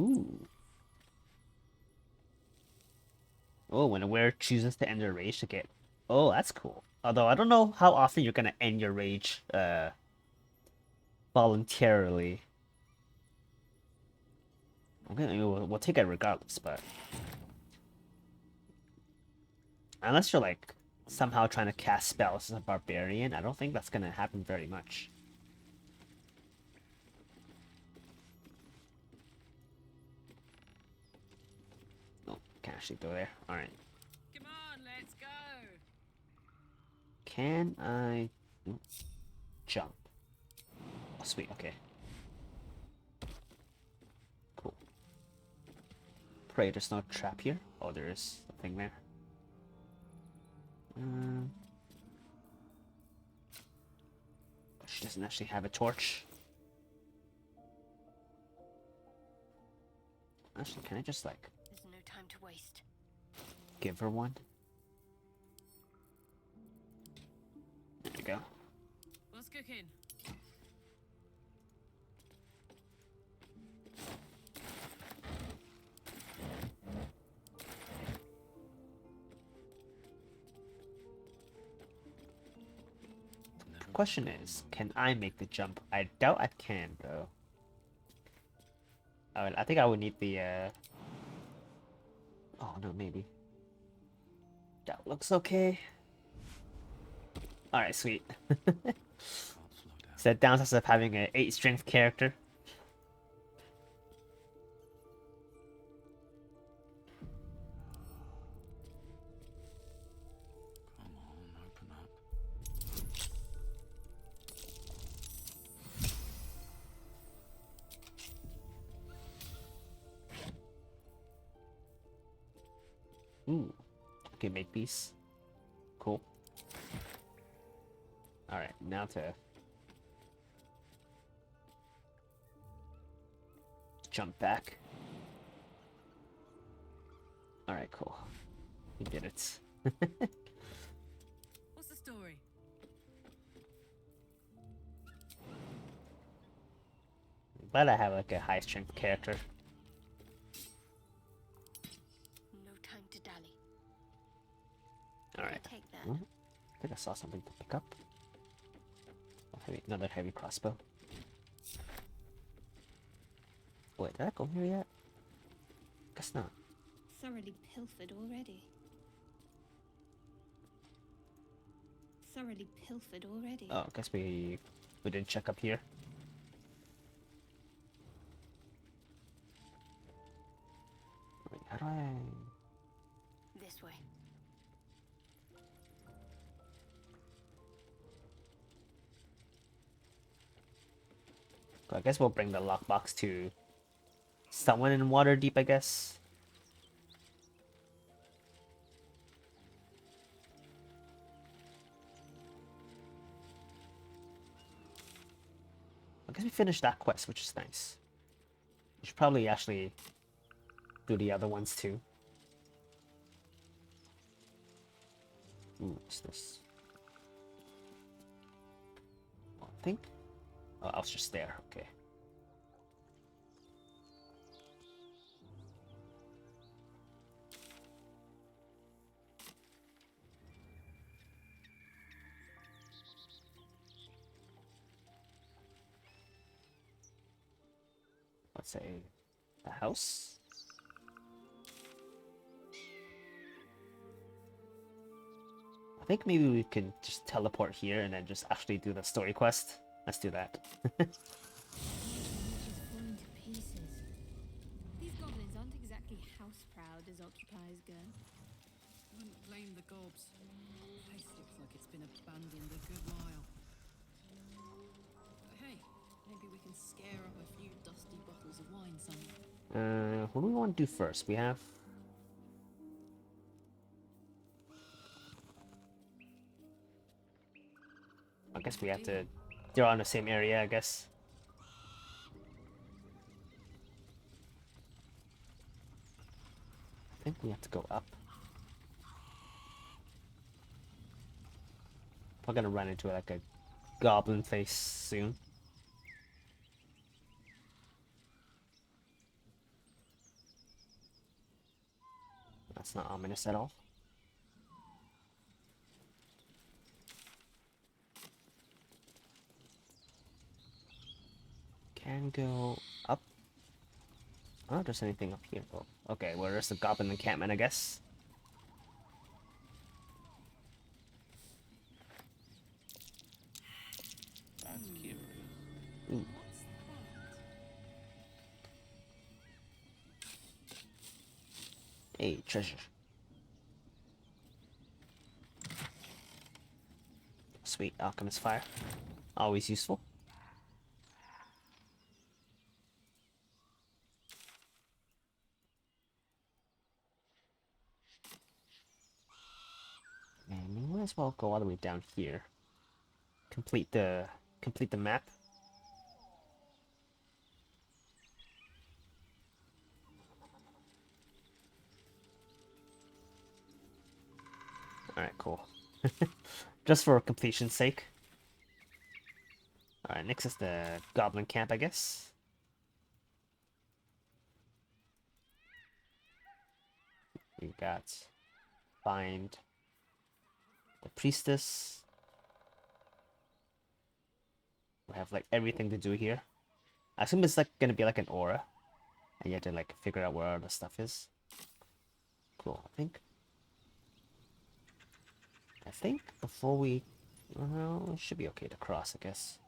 Ooh. Oh, when a wearer chooses to end their rage to get... Oh, that's cool. Although I don't know how often you're gonna end your rage voluntarily. Okay, we'll take it regardless, but... Unless you're like somehow trying to cast spells as a barbarian, I don't think that's gonna happen very much. Oh, can't actually go there. Alright. Come on, let's go. Can I jump? Oh, sweet, okay. Cool. Pray there's no trap here. Oh, there is a thing there. She doesn't actually have a torch. Actually, can I just like There's no time to waste. give her one? There we go. What's cooking? The question is, can I make the jump? I doubt I can, though. I think I would need the, Oh, no, maybe. That looks okay. Alright, sweet. Is that downside of having an 8 strength character? Come on, open up. Ooh. Okay, make these. Cool. Alright, now to jump back. Alright, cool. We did it. What's the story? Glad I have like a high strength character. No time to dally. Alright. Take that. I think I saw something to pick up. Oh, another heavy crossbow. Wait, did I go here yet? Guess not. Thoroughly pilfered already. Thoroughly pilfered already. Oh, I guess we didn't check up here. Wait, how do I... This way. I guess we'll bring the lockbox to someone in Waterdeep, I guess. I guess we finished that quest, which is nice. We should probably actually do the other ones too. Ooh, what's this? Oh, I think... Oh, I was just there, okay. Let's say a house. I think maybe we can just teleport here and then just actually do the story quest. Let's do that. Is falling to pieces. These goblins aren't exactly house proud as occupiers go. Wouldn't blame the gobs. The place looks like it's been abandoned a good while. But hey, maybe we can scare up a few dusty bottles of wine somewhere. What do we want to do first? We have... I guess we have to... They're on the same area, I guess. think we have to go up. We're gonna run into like a goblin face soon. That's not ominous at all. Can go up. I don't know if there's anything up here. Oh, okay, well, there's the goblin encampment, I guess. That's curious. Ooh. Hey, treasure. Sweet, alchemist fire. Always useful. And we might as well go all the way down here. Complete the map. Alright, cool. Just for completion's sake. Alright, next is the goblin camp, I guess. We got find the priestess. We have like everything to do here. I assume it's like gonna be like an aura, and you have to like figure out where all the stuff is. Cool. I think before we, well, it should be okay to cross, I guess.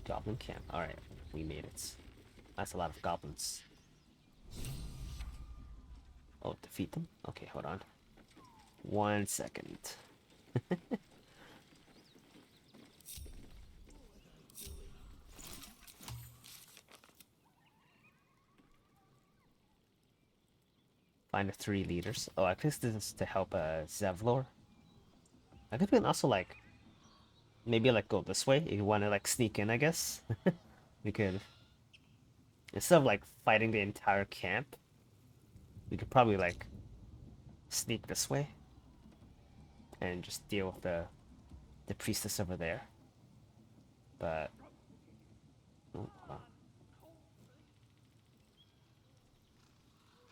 Goblin camp. All right, we made it. That's a lot of goblins. Oh, defeat them? Okay, hold on. 1 second. Find the 3 leaders. Oh, I guess this is to help Zevlor. I think we can also like maybe like go this way if you want to like sneak in, I guess. We could, instead of like fighting the entire camp, we could probably like sneak this way and just deal with the priestess over there. But oh, wow.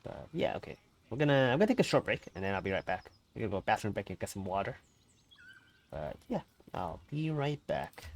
But yeah, okay. I'm gonna take a short break and then I'll be right back. I'm gonna go bathroom break and get some water. But yeah, I'll be right back.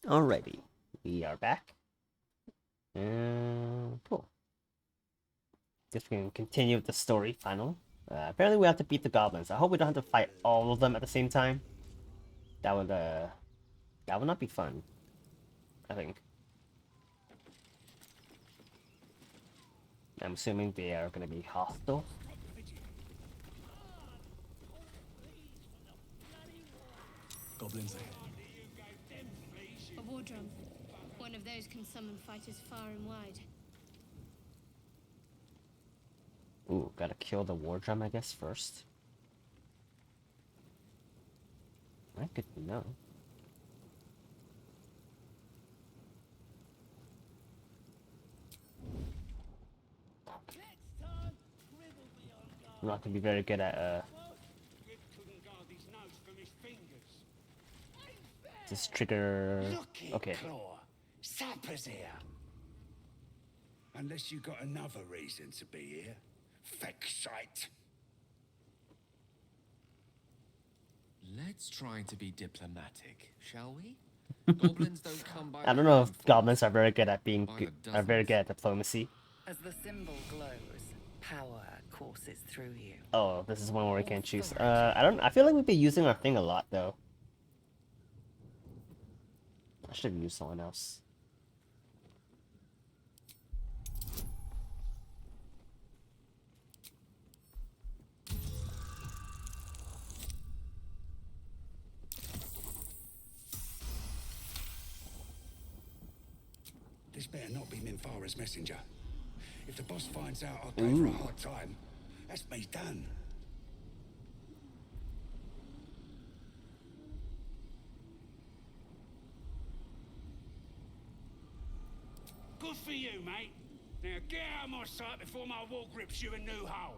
Alrighty, we are back. Cool. Guess we can continue with the story finally. Apparently we have to beat the goblins. I hope we don't have to fight all of them at the same time. That would not be fun, I think. I'm assuming they are gonna be hostile. Goblins ahead. A war drum. One of those can summon fighters far and wide. Ooh, gotta kill the war drum, I guess, first. That good to know. I'm not gonna be very good at this trigger. Okay. Claw, sappers here. Unless you got another reason to be here. Feck shite. Let's try to be diplomatic, shall we? Goblins don't come by. I don't know if goblins are very good at diplomacy. As the symbol glows, power courses through you. Oh, this is one where we can choose. I feel like we've been using our thing a lot though. I should have used someone else. This better not be Minthara's messenger. If the boss finds out I gave her a hard time, that's me done. Good for you, mate. Now get out of my sight before my wall grips you a new hole.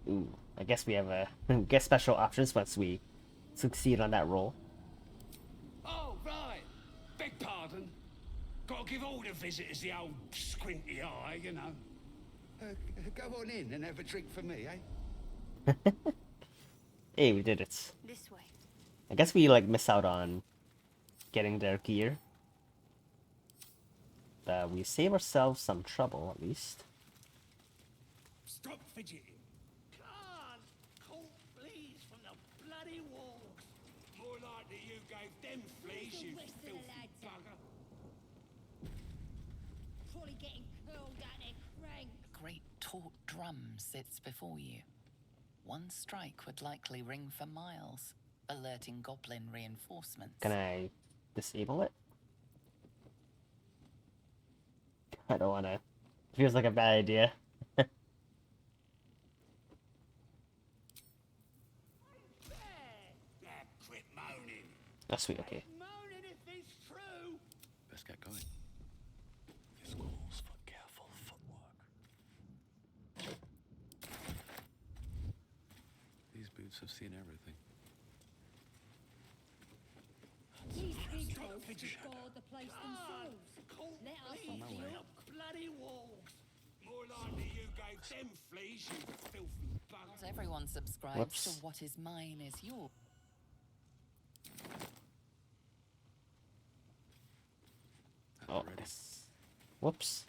Ooh, I guess we have a get special options once we succeed on that roll. Oh, right. Beg pardon. Gotta give all the visitors the old squinty eye, you know. Go on in and have a drink for me, eh? Hey, we did it. This way. I guess we like miss out on getting their gear. We save ourselves some trouble at least. Stop fidgeting. Can't call fleas from the bloody walls. More likely you gave them fleas, you filthy bugger. Probably getting curled at their crank. A great taut drum sits before you. One strike would likely ring for miles, alerting goblin reinforcements. Can I disable it? I don't wanna. Feels like a bad idea. Quit moaning. Oh, sweet, okay. Moaning if it's true. Let's get going. This calls for careful footwork. These boots have seen everything. These big holes guard the place themselves. Let us Fleas off from the the bloody walls. More likely you gave them fleas, you filthy bugger. Not everyone subscribes Whoops. to what is mine is yours. Oh, whoops.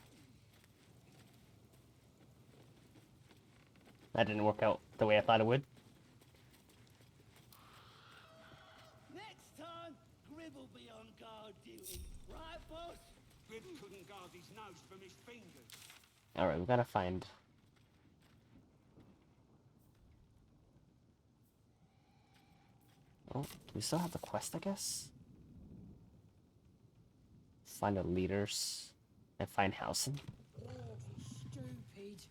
That didn't work out the way I thought it would. Next time, Grib will be on guard duty. Right, boss? Grib couldn't guard his nose from his fingers. Alright, we gotta find... Oh, we still have the quest, I guess? Find the leaders and find Housen. Stupid.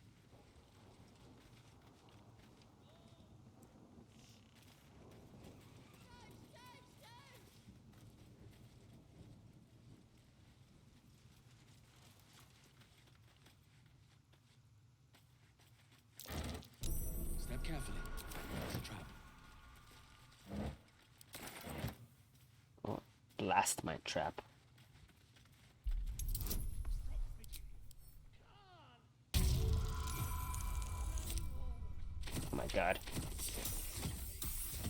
Step carefully. There's a trap. Oh, blast my trap. Oh my god.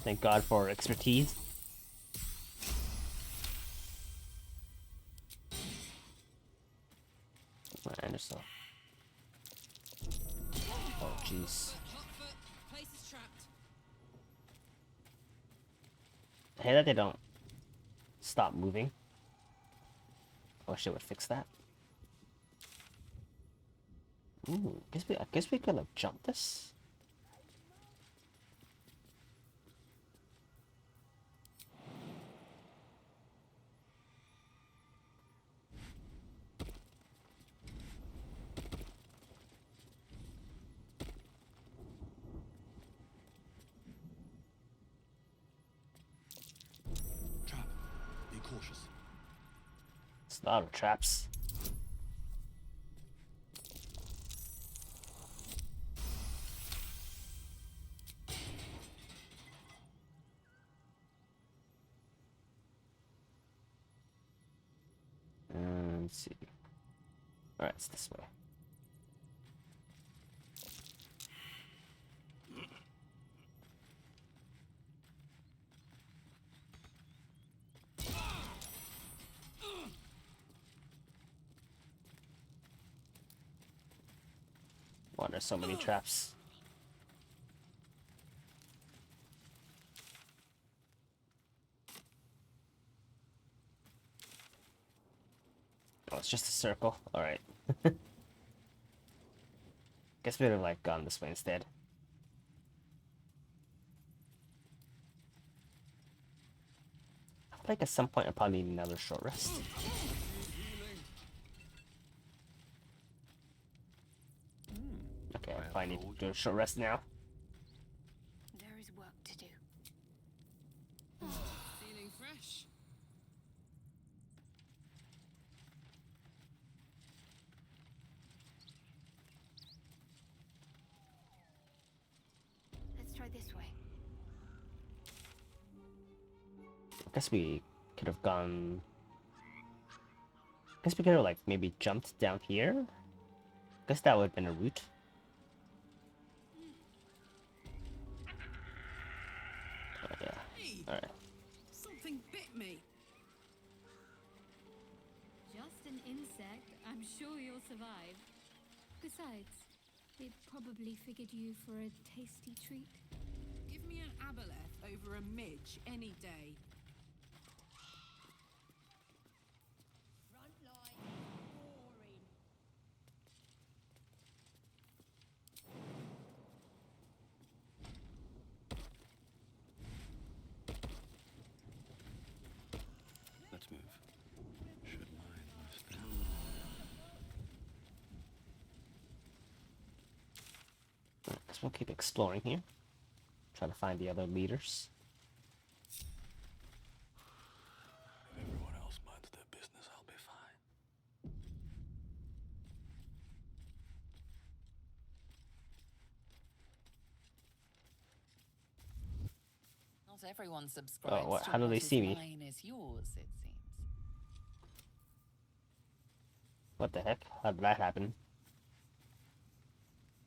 Thank God for expertise. I understand. Oh, jeez. Place is trapped. I hate that they don't stop moving. I wish they would fix that. Ooh, I guess we could have jumped this. Trap. Be cautious. It's a lot of traps. Let's see. Alright, it's this way. Wow, there's so many traps. Oh, it's just a circle. Alright. Guess we'd have like gone this way instead. I feel like at some point I probably need another short rest. Okay, I probably need to do a short rest now. There is work to do. Feeling fresh. Let's try this way. I guess we could have gone... I guess we could have like maybe jumped down here. I guess that would have been a route. Yeah. Hey, Alright. something bit me. Just an insect. I'm sure you'll survive. Besides, it probably figured you for a tasty treat. Give me an aboleth over a midge any day. Let's move. Should mind my step. Guess we'll keep exploring here. Try to find the other leaders. If everyone else minds their business, I'll be fine. Not everyone subscribes Oh, what? to How do what they is see me? mine is yours, it seems. What the heck? How did that happen?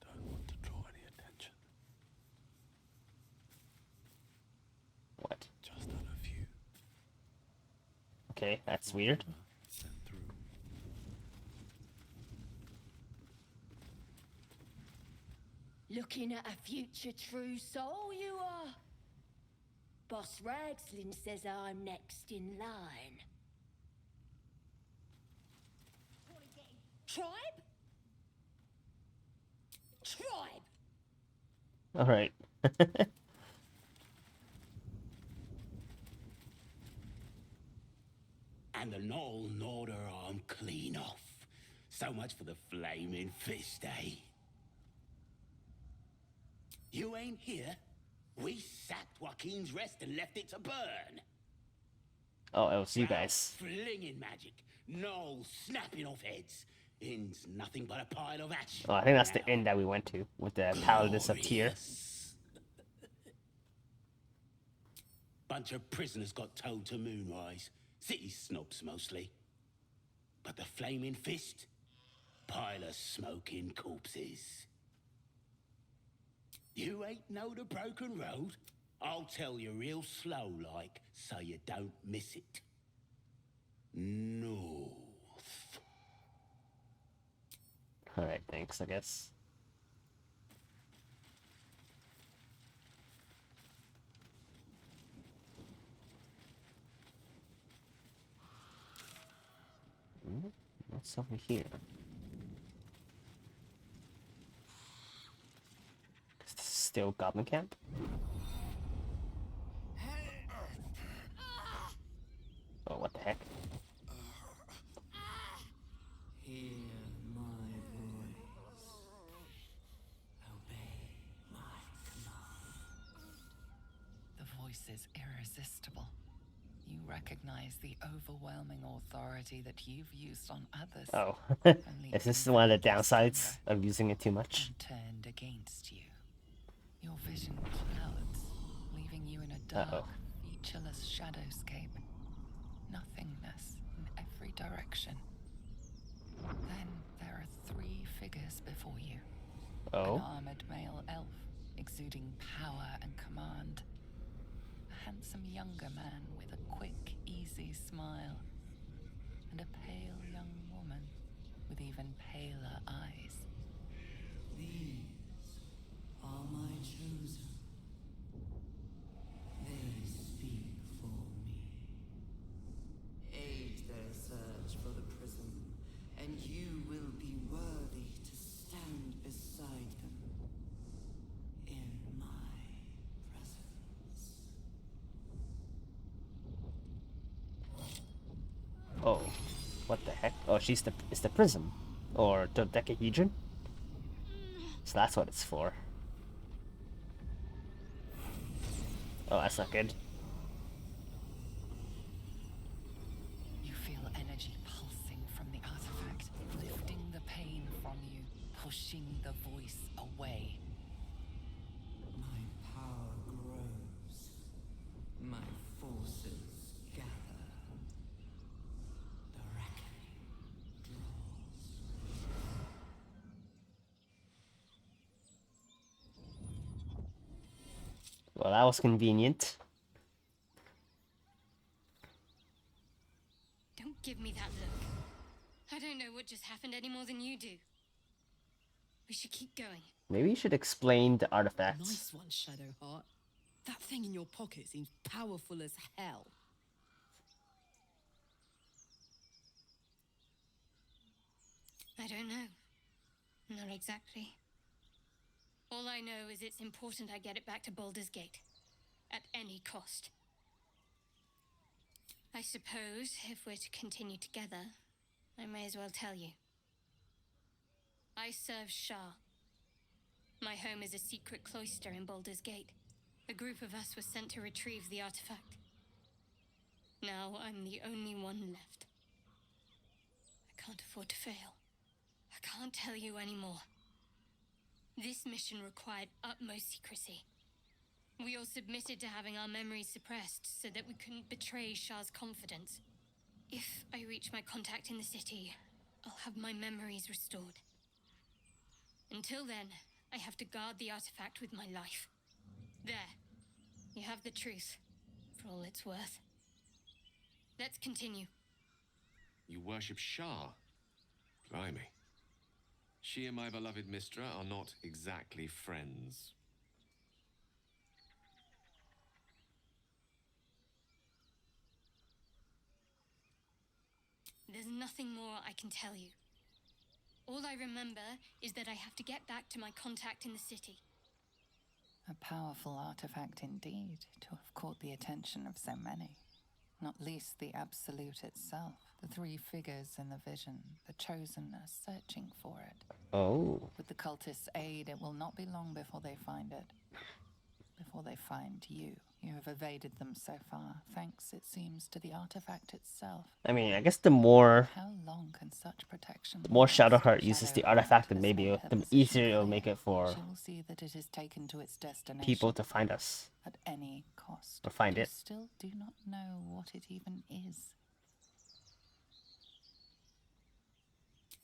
Don't want to draw any attention. What? Just on a few. Okay, that's weird. Then through. Looking at a future true soul, you are. Boss Ragslin says I'm next in line. Tribe? Tribe! Alright. And the Knoll gnawed her arm clean off. So much for the flaming fist, eh? You ain't here? We sacked Joaquin's Rest and left it to burn. Oh, it was you guys. Flinging magic, Knoll snapping off heads. In's nothing but a pile of ash. Oh, I think that's the end that we went to with the Paladins of Tyr. Glorious. Bunch of prisoners got towed to Moonrise. City snobs mostly. But the Flaming Fist? Pile of smoking corpses. You ain't know the broken road? I'll tell you real slow like, so you don't miss it. North. Alright, thanks, I guess. What's over here? Is this still Goblin Camp? Oh, what the heck? Hear my voice. Obey my command. The voice is irresistible. You recognize the overwhelming authority that you've used on others. Oh. only Is this infinitely one of the downsides stronger of using it too much? and turned against you. Your vision clouds, leaving you in a dark, featureless shadowscape. Nothingness in every direction. Then there are 3 figures before you. Oh. An armored male elf, exuding power and command. A handsome younger man with a quick, easy smile. And a pale young woman with even paler eyes. These are my chosen. They speak for me. Aid their search for the prism, and you will be worthy to stand beside them in my presence. Oh. What the heck? Oh, it's the prism. Or dodecahedron? So that's what it's for. Oh, that's not good. You feel energy pulsing from the artifact, lifting the pain from you, pushing the voice away. My power grows. My forces gather. The reckoning draws. Well, that was convenient. Don't give me that look. I don't know what just happened any more than you do. We should keep going. Maybe you should explain the artifacts. Nice one, Shadowheart. That thing in your pocket seems powerful as hell. I don't know. Not exactly. All I know is it's important I get it back to Baldur's Gate. At any cost. I suppose if we're to continue together, I may as well tell you. I serve Shah. My home is a secret cloister in Baldur's Gate. A group of us was sent to retrieve the artifact. Now I'm the only one left. I can't afford to fail. I can't tell you anymore. This mission required utmost secrecy. We all submitted to having our memories suppressed so that we couldn't betray Shah's confidence. If I reach my contact in the city, I'll have my memories restored. Until then, I have to guard the artifact with my life. There. You have the truth, for all it's worth. Let's continue. You worship Shah? Blimey. She and my beloved Mistra are not exactly friends. There's nothing more I can tell you. All I remember is that I have to get back to my contact in the city. A powerful artifact indeed, to have caught the attention of so many. Not least the Absolute itself. The 3 figures in the vision, the Chosen, are searching for it. Oh. With the cultists' aid, it will not be long before they find it. Before they find you. You have evaded them so far, thanks, it seems, to the artifact itself. I mean, I guess the more How long can such protection Shadowheart uses the Shadowheart artifact, then has maybe made her the position easier it'll clear. make it for She will see that it is taken to its destination people to find us. at any cost. Or find You it. still do not know what it even is.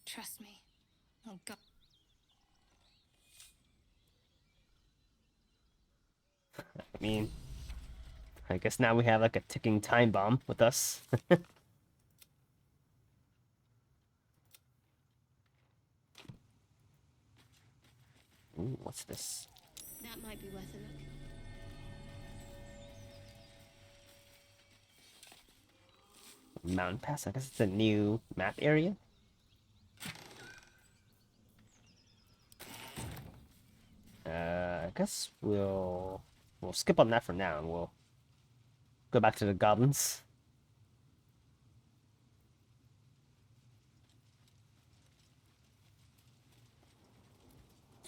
Trust me. I'll go. I mean, I guess now we have like a ticking time bomb with us. Ooh, what's this? That might be worth a look. Mountain Pass. I guess it's a new map area. I guess we'll skip on that for now, and we'll go back to the goblins.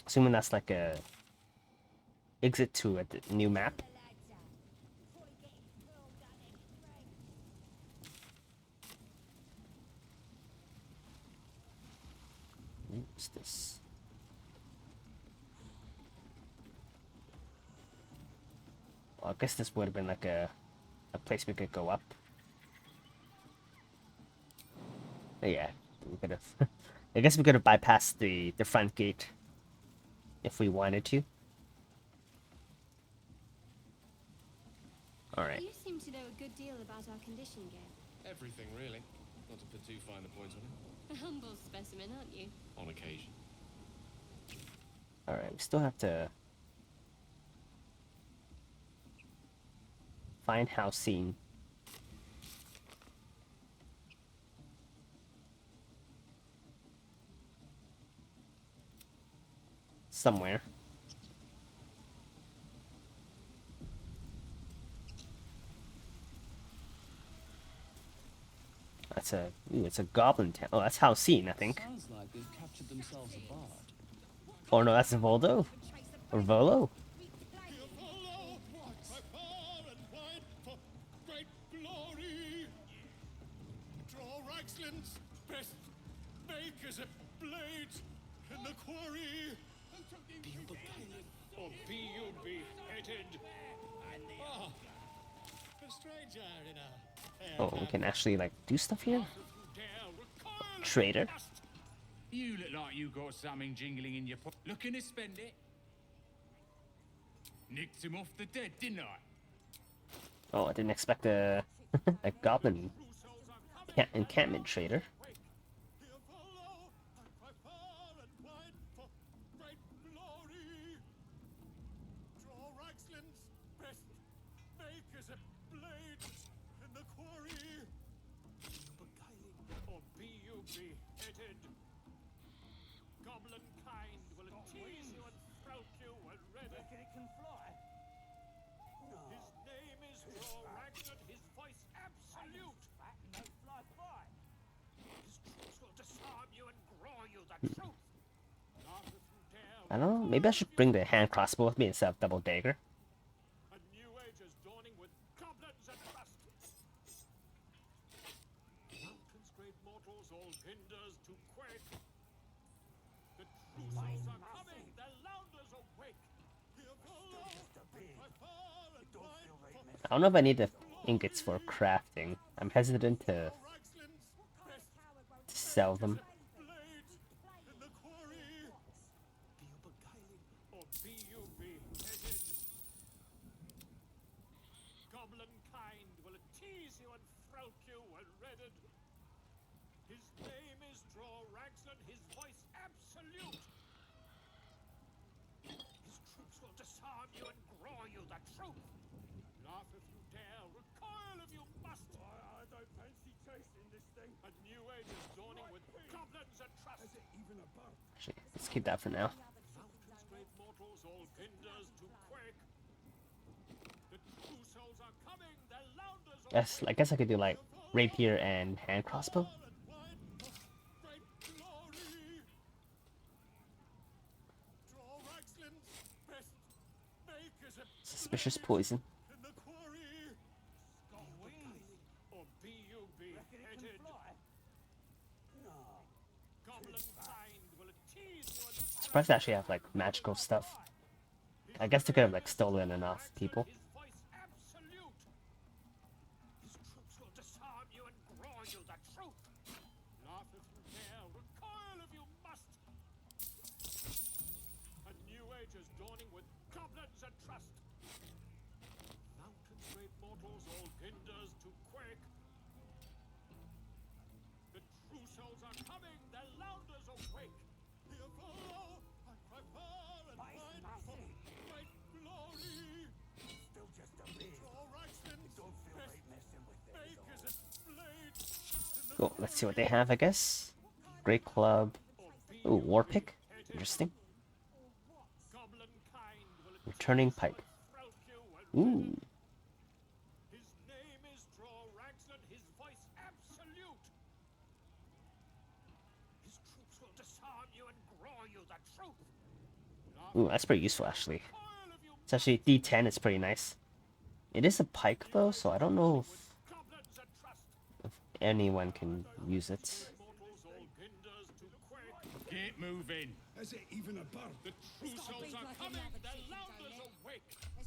Assuming that's like a exit to a new map. What's this? Well, I guess this would have been like a place we could go up. But yeah, we could have. I guess we could have bypassed the front gate if we wanted to. All right. You seem to know a good deal about our condition game. Everything, really. Not to put too fine a point on it. A humble specimen, aren't you? On occasion. All right, we still have to find house scene. Somewhere. That's it's a goblin town. Oh, that's house scene, I think. Sounds like they've captured themselves a bard. Oh no, that's Voldo. Or Volo. Makers of blades in the quarry. Or be you beheaded. Oh, a stranger in a Oh, we can actually like do stuff here. Trader. You look like you got something jingling in your pocket. Looking to spend it? Nicked him off the dead, didn't I? Oh, I didn't expect a a goblin encampment trader. Goblin kind will tease you and throat you and ready. Reckon it can fly? No. His name is Ragnar, his voice absolute. No fly fly. His troops will disarm you and grow you the truth. Not if you dare. I don't know. Maybe I should bring the hand crossbow with me instead of double dagger. A new age is dawning with goblins and rust. Mountains, great mortals, all hinders to quake. The Crusoes are coming, the Lounders awake. I don't know if I need the ingots for crafting. I'm hesitant to sell them. Goblin kind will tease you and throat you and redden. His name is Ragnar, his voice absolute. His troops will disarm you and grow you the truth. Laugh if you dare, recoil if you must. I don't fancy chasing this thing. A new age is dawning with goblins and trust. Is it even a bug? Actually, let's keep that for now. Mountains, great mortals, all hinders to quake. The Crusoes are coming, the Lounders awake. Yes, I guess I could do like rapier and hand crossbow. Suspicious poison. Surprised they actually have like magical stuff. I guess they could have like stolen enough people. Cool. Let's see what they have, I guess. Great club. Ooh, war pick. Interesting. Returning pike. Ooh. His name is Draw Ragsland, his voice absolute. His troops will disarm you and grow you the truth. Ooh, that's pretty useful actually. It's actually D10, it's pretty nice. It is a pike though, so I don't know if anyone can use it. Get moving. Is it even a bird? The true souls are coming, the Lounders awake.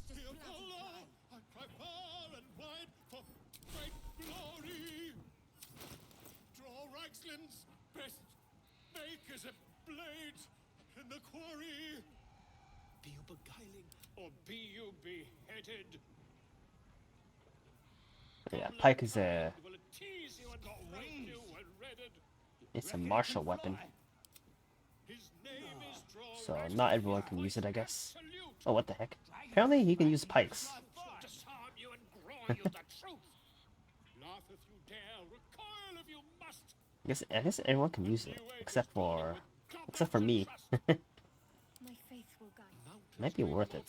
Hear follow, I cry far and wide for great glory. Draw Ragsland's best, make as a blade in the quarry. Be you beguiling, or be you beheaded? Yeah, pike is a... It's a martial weapon. So not everyone can use it, I guess. Oh, what the heck? Apparently he can use pikes. I guess everyone can use it, except for me. Might be worth it.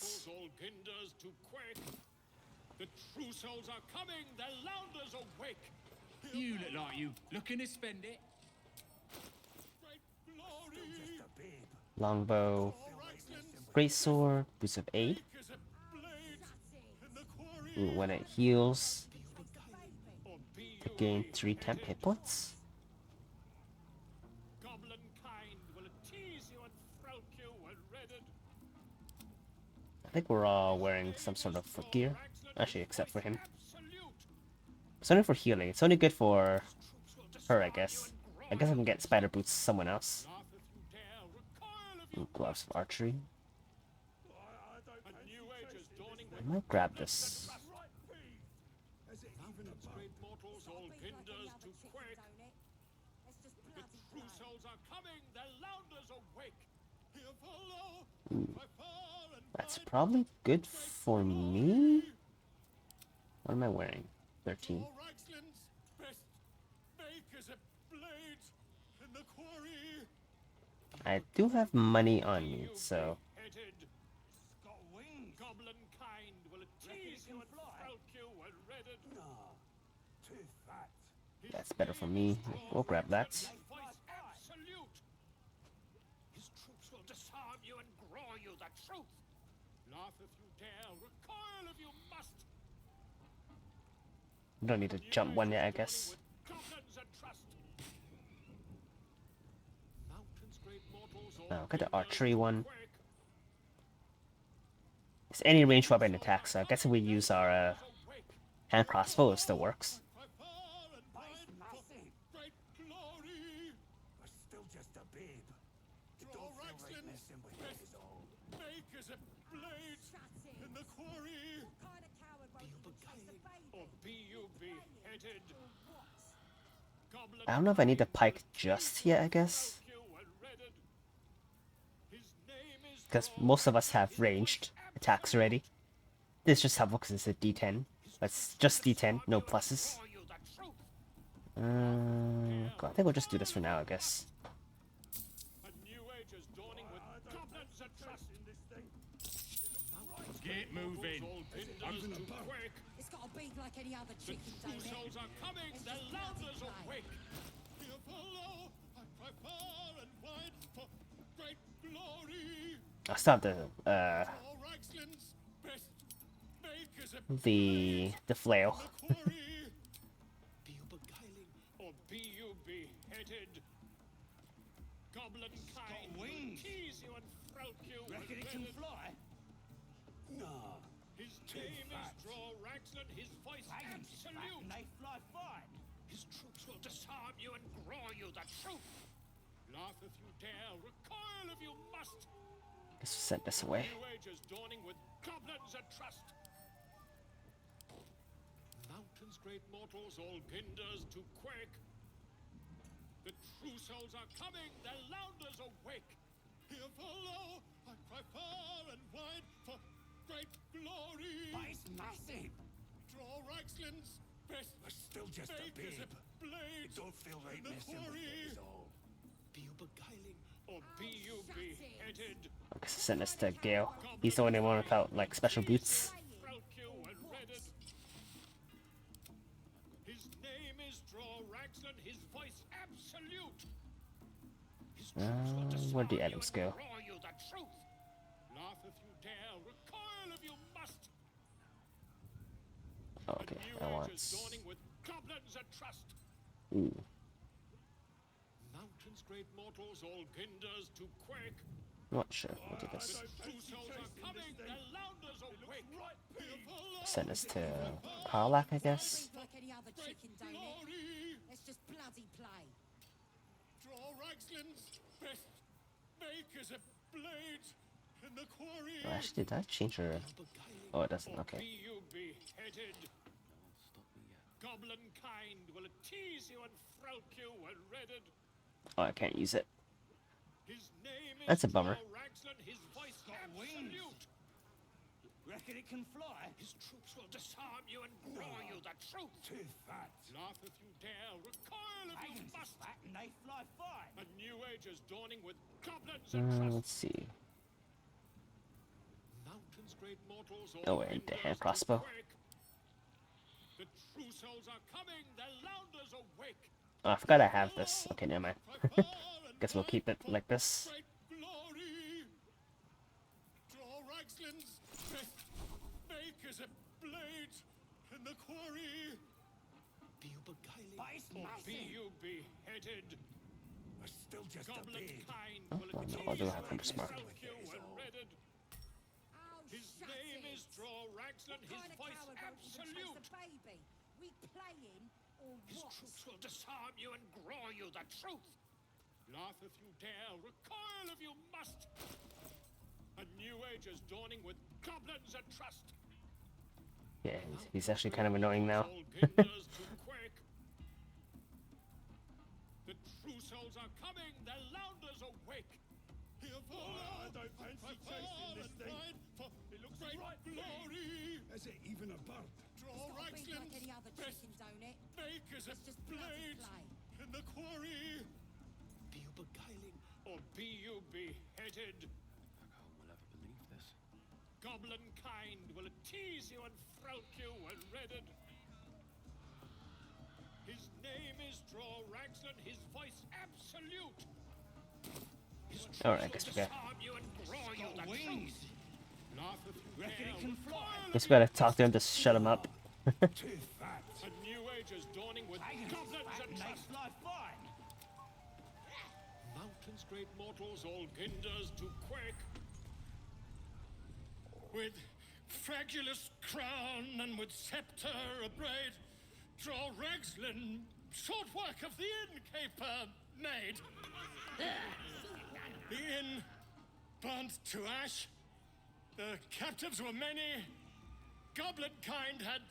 The true souls are coming, the Lounders awake. You look like you looking to spend it. Longbow, great sword, boost of 8. Ooh, when it heals, to gain 3 temp hit points. I think we're all wearing some sort of gear, actually, except for him. It's only for healing. It's only good for her, I guess. I guess I can get spider boots someone else. Ooh, gloves of archery. I might grab this. Ooh. That's probably good for me. What am I wearing? 13. I do have money on me, so... That's better for me. We'll grab that. His troops will disarm you and grow you the truth. Laugh if you dare, recoil if you must. Don't need to jump one yet, I guess. I'll get the archery one. It's any ranged weapon attack, so I guess if we use our hand crossbow, it still works. I don't know if I need the pike just yet, I guess. Because most of us have ranged attacks already. This is just helpful because it's a D10. That's just D10, no pluses. I think we'll just do this for now, I guess. Get moving. It's got a beat like any other chicken, don't it? Souls are coming, the Lounders awake. Hear follow, I cry far and wide for great glory. I'll stop the flail. Be you beguiling or be you beheaded? Goblin kind will tease you and throat you. Reckon it can fly? No. His name is Draw Ragsland, his voice absolute. And they fly fine. His troops will disarm you and grow you the truth. Laugh if you dare, recoil if you must. Let's set this away. New age is dawning with goblins and trust. Mountains, great mortals, all ginders to quake. The true souls are coming, the Lounders awake. Here follow, I cry far and wide for great glory. But it's massive. Draw Ragsland's best. We're still just a babe. blades. Don't feel right in the messing with quarry. it is all. Be you beguiling, or be you beheaded. Send this to Gale. He's the only one without like special boots. His name is Draw Raglan, his voice absolute. Where'd the items go? Draw you the truth. Laugh if you dare, recoil if you must. Oh, okay, I want. Dawning with goblins and trust. Ooh. Mountains, great mortals, all ginders to quake. Not sure. We'll do this. True souls are coming, the lounders awake. Send this to Karlak, I guess. Like any other chicken, don't it? Let's just bloody play. Draw Raglan's best makers of blades in the quarry. Oh, actually, did I change her? Oh, it doesn't. Okay. Be you beheaded. Goblin kind will tease you and frowk you when redded. Oh, I can't use it. His name is That's a bummer. Raglan, his voice absolute. Reckon it can fly? His troops will disarm you and draw you the truth. Too fat. Laugh if you dare, recoil if you must. Fat and they fly fine. A new age is dawning with goblins and trust. Let's see. Mountains, great mortals, Oh, wait, the hand crossbow. The true souls are coming, the lounders awake. Oh, I forgot I have this. Okay, never mind. Guess we'll keep it like this. Glory. Draw Raglan's best makers of blades in the quarry. Be you beguiling, or be you beheaded. We're still just Goblin a big. kind Oh, will no, I'll do have under smart. His name is Draw Raglan, his voice absolute. Baby, we playing or His what? troops will disarm you and draw you the truth. Laugh if you dare, recoil if you must. A new age is dawning with goblins and trust. Yeah, he's actually kind of annoying now. All ginders to quake. The true souls are coming, the lounders awake. Here for I don't fancy chasing this thing. for it looks right glory. Is it even a bird? Draw It's not big like Raglan's any other best chicken, don't it? makers of Let's just bloody blades play. in the quarry. Be you beguiling, or be you beheaded? How will ever believe this? Goblin kind will tease you and frowk you when redded. His name is Draw Raglan, his voice absolute. Alright, I guess we got. Disarm you and draw you the truth. Laugh if you Reckon it dare, can fly? Guess we gotta talk to him to shut him up. Too fat. a new age is dawning with goblins Fat and and they trust. fly fine. Mountains, great mortals, all ginders to quake. With fragulous crown and with scepter abraid, Draw Raglan, short work of the innkeeper made. The inn burnt to ash. The captives were many. Goblin kind had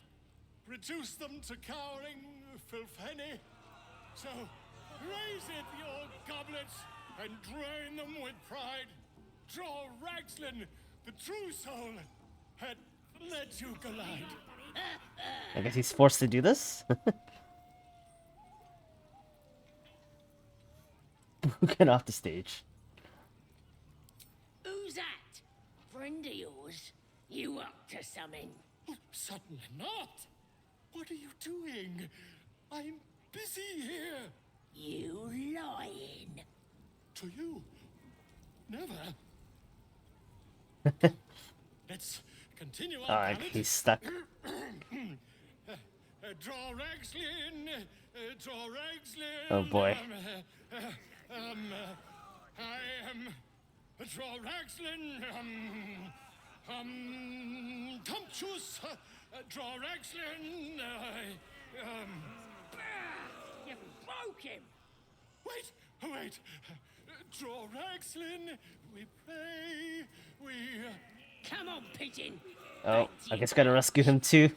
reduced them to cowering filfenny. So raise it, your goblets, and drain them with pride. Draw Raglan, the true soul, had let you collide. I guess he's forced to do this. Get off the stage. Who's that? Friend of yours? You up to something? Oh, certainly not. What are you doing? I'm busy here. You lying. To you? Never. Let's continue our Alright, ballad. he's stuck. Draw Raglan, draw Raglan. Oh boy. I am Draw Raglan. Tumptuous. Draw Raglan. You broke him. Wait, wait. Draw Raglan. We pray. We. Come on, pigeon. Oh, I guess gotta rescue him too.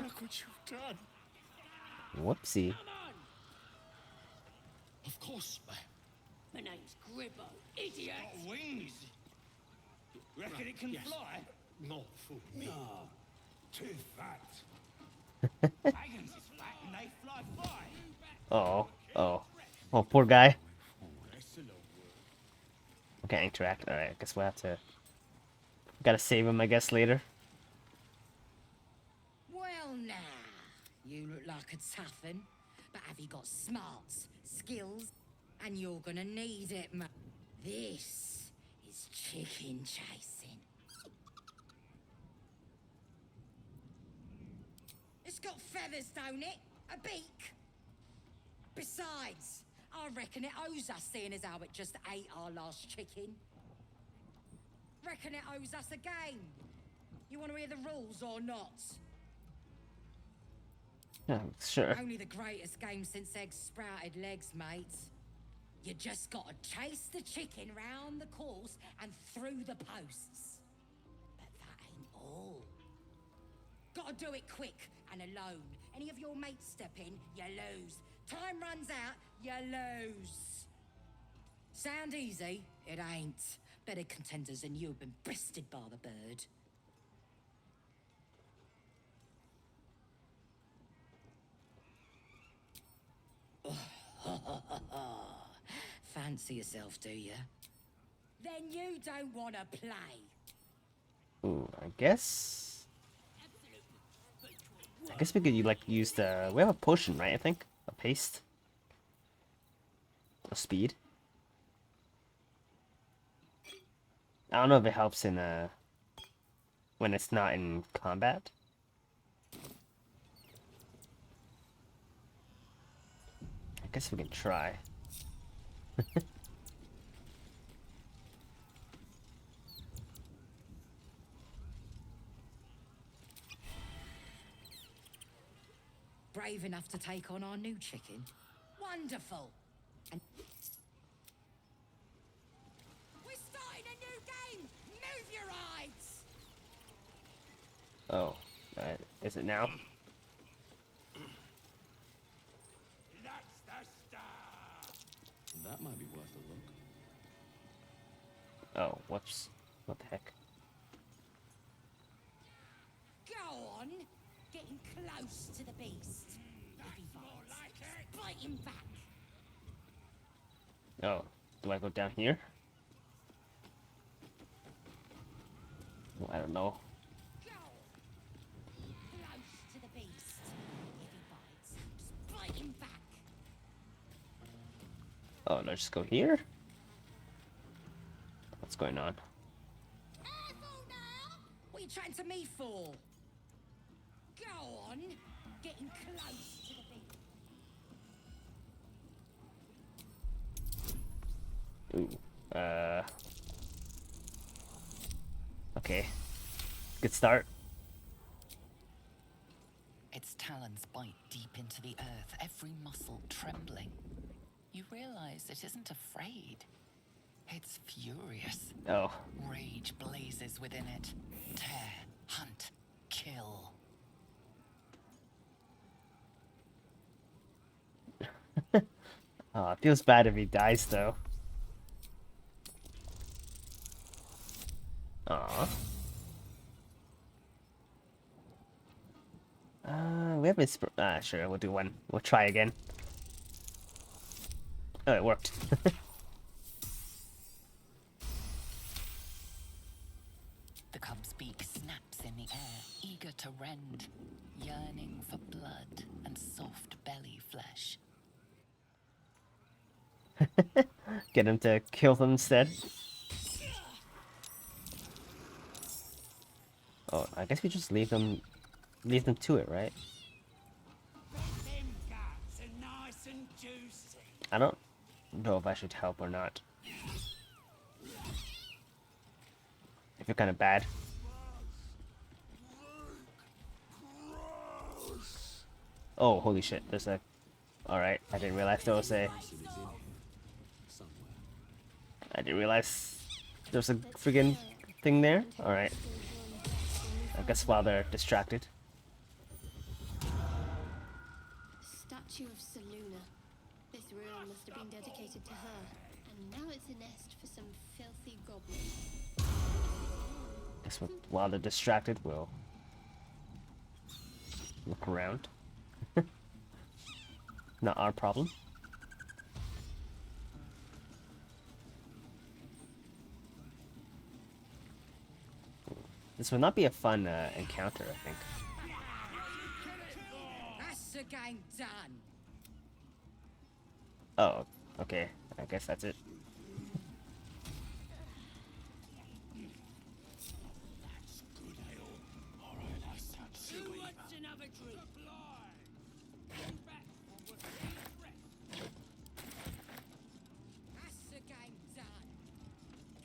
Look what you've done. Whoopsie. Of course, ma'am. My name's Gribbo, idiot. Got wings. Reckon it can Yes. fly? No, fool me. No. Too fat. Dragons is fat and they fly fine. Oh, oh, oh, poor guy. Okay, interact. All right, I guess we'll have to. Gotta save him, I guess, later. Well, now, you look like a toughen, but have you got smarts, skills? And you're gonna need it, man. This is chicken chasing. It's got feathers, don't it? A beak? Besides, I reckon it owes us, seeing as how it just ate our last chicken. Reckon it owes us a game. You want to hear the rules or not? Yeah, sure. Only the greatest game since eggs sprouted legs, mate. You just gotta chase the chicken round the course and through the posts. But that ain't all. Gotta do it quick and alone. Any of your mates step in, you lose. Time runs out, you lose. Sound easy? It ain't. Better contenders than you have been bested by the bird. Fancy yourself, do you? Then you don't want to play. Ooh, I guess we could like use the. We have a potion, right? I think a paste, a speed. I don't know if it helps in when it's not in combat. I guess we can try. Brave enough to take on our new chicken? Wonderful. And we're starting a new game. Move your eyes. Oh, is it now? That might be worth a look. Oh, whoops. What the heck? Go on. Getting close to the beast. If he bites, bite him back. Oh, do I go down here? Oh, I don't know. Close to the beast. If he bites, just bite him back. Oh, no, just go here? What's going on? Careful now. What are you chatting to me for? Go on. Getting close to the beast. Ooh, okay. Good start. Its talons bite deep into the earth, every muscle trembling. You realize it isn't afraid. It's furious. Oh. Rage blazes within it. Tear, hunt, kill. Oh, it feels bad if he dies, though. Aw. We have sure, we'll do one. We'll try again. Oh, it worked. The cub's beak snaps in the air, eager to rend, yearning for blood and soft belly flesh. Get him to kill them instead. Oh, I guess we just leave them to it, right? I don't know if I should help or not. I feel kind of bad. Oh, holy shit! There's a. All right, I didn't realize there was a. I didn't realize there's a friggin' thing there. All right. I guess while they're distracted. Statue of Seluna. This ruin must have been dedicated to her, and now it's a nest for some filthy goblin. Guess while they're distracted, we'll look around. Not our problem. This would not be a fun encounter, I think. That's the game done. Oh, okay. I guess that's it. Who wants another drink? That's the game done.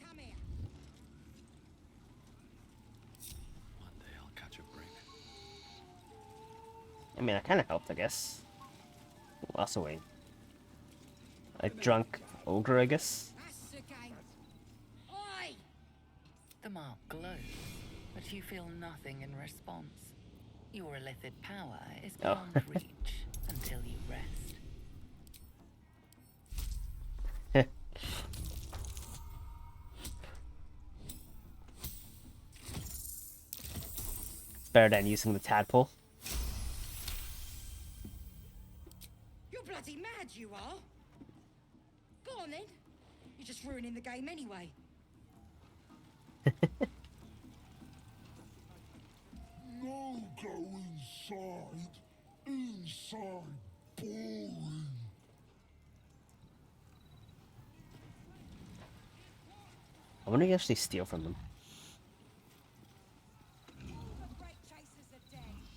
Come here. One day I'll catch a break. I mean, I kind of helped, I guess. Also a drunk ogre, I guess. That's the game. Oi! The mark glows, but you feel nothing in response. Your illithid power is beyond reach until you rest. It's better than using the tadpole. You're bloody mad, you are. Go on then. You're just ruining the game anyway. No, go inside. Inside. Boring. I wonder if you actually steal from them.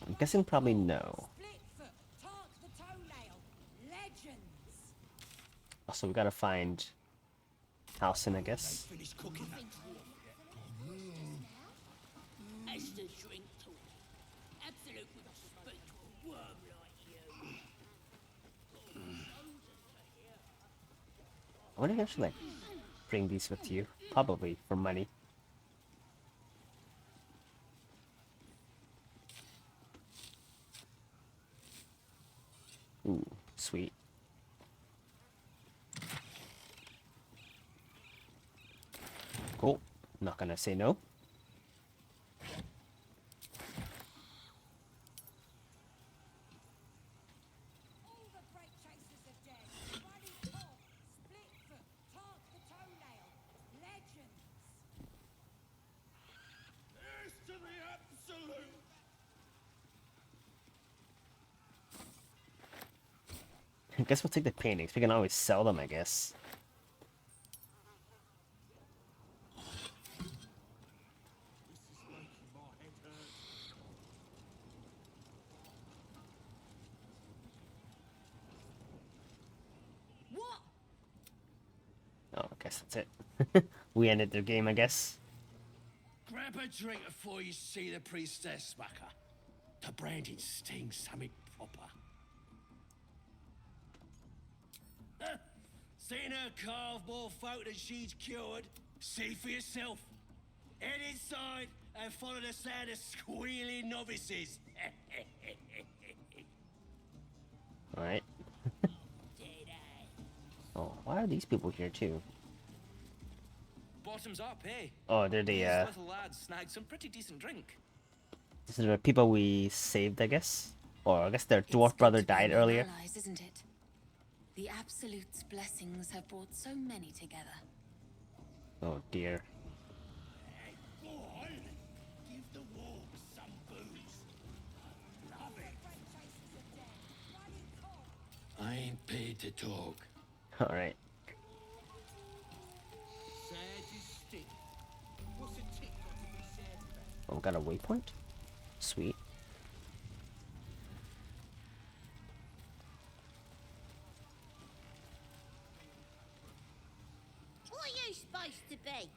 I'm guessing probably no. Also, we gotta find Halcyon, I guess. Esther's drink talk. Absolute with a speak to a worm like you. I wonder if you actually like bring these with you. Probably for money. Ooh, sweet. Cool. Not gonna say no. To the absolute. I guess we'll take the paintings. We can always sell them, I guess. What? Oh, I guess that's it. We ended the game, I guess. Grab a drink before you see the priestess, Smacker. The branding stings something proper. Huh? Seen her carve more folk than she's cured? See for yourself. Head inside and follow the sound of squealing novices. Alright. Oh, why are these people here too? Bottoms up, hey? Oh, they're These the little lads snagged some pretty decent drink. these are the people we saved, I guess. Or I guess their dwarf brother died earlier. Allies, isn't it? The Absolute's blessings have brought so many together. Oh dear. Go on, give the wolves some booze. Love it. I ain't paid to talk. Alright. Sad is stick. What's a tick got to be sad about? Oh, got a waypoint? Sweet. What are you supposed to be?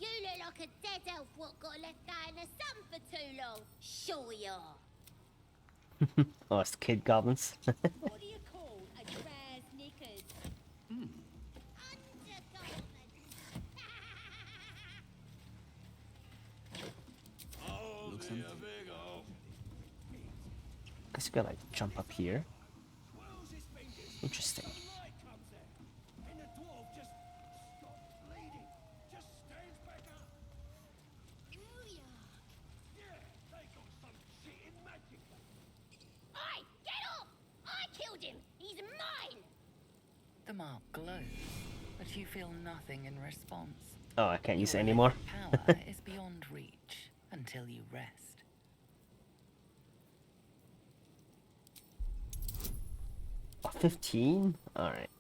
You look like a dead elf what got left out in the sun for too long. Sure you are. Oh, it's kid goblins. What do you call a dress knickers? Oh, Looks be in. a big ol'. Guess you gotta like jump up here. Interesting. And the dwarf just stops bleeding. Just stands back up. Yeah, they got some shit in magic. Oi, get off! I killed him. He's The mark glows, but you feel nothing in response. Oh, I can't use it Your anymore. illicit power is beyond reach until you rest. Oh, 15? Alright.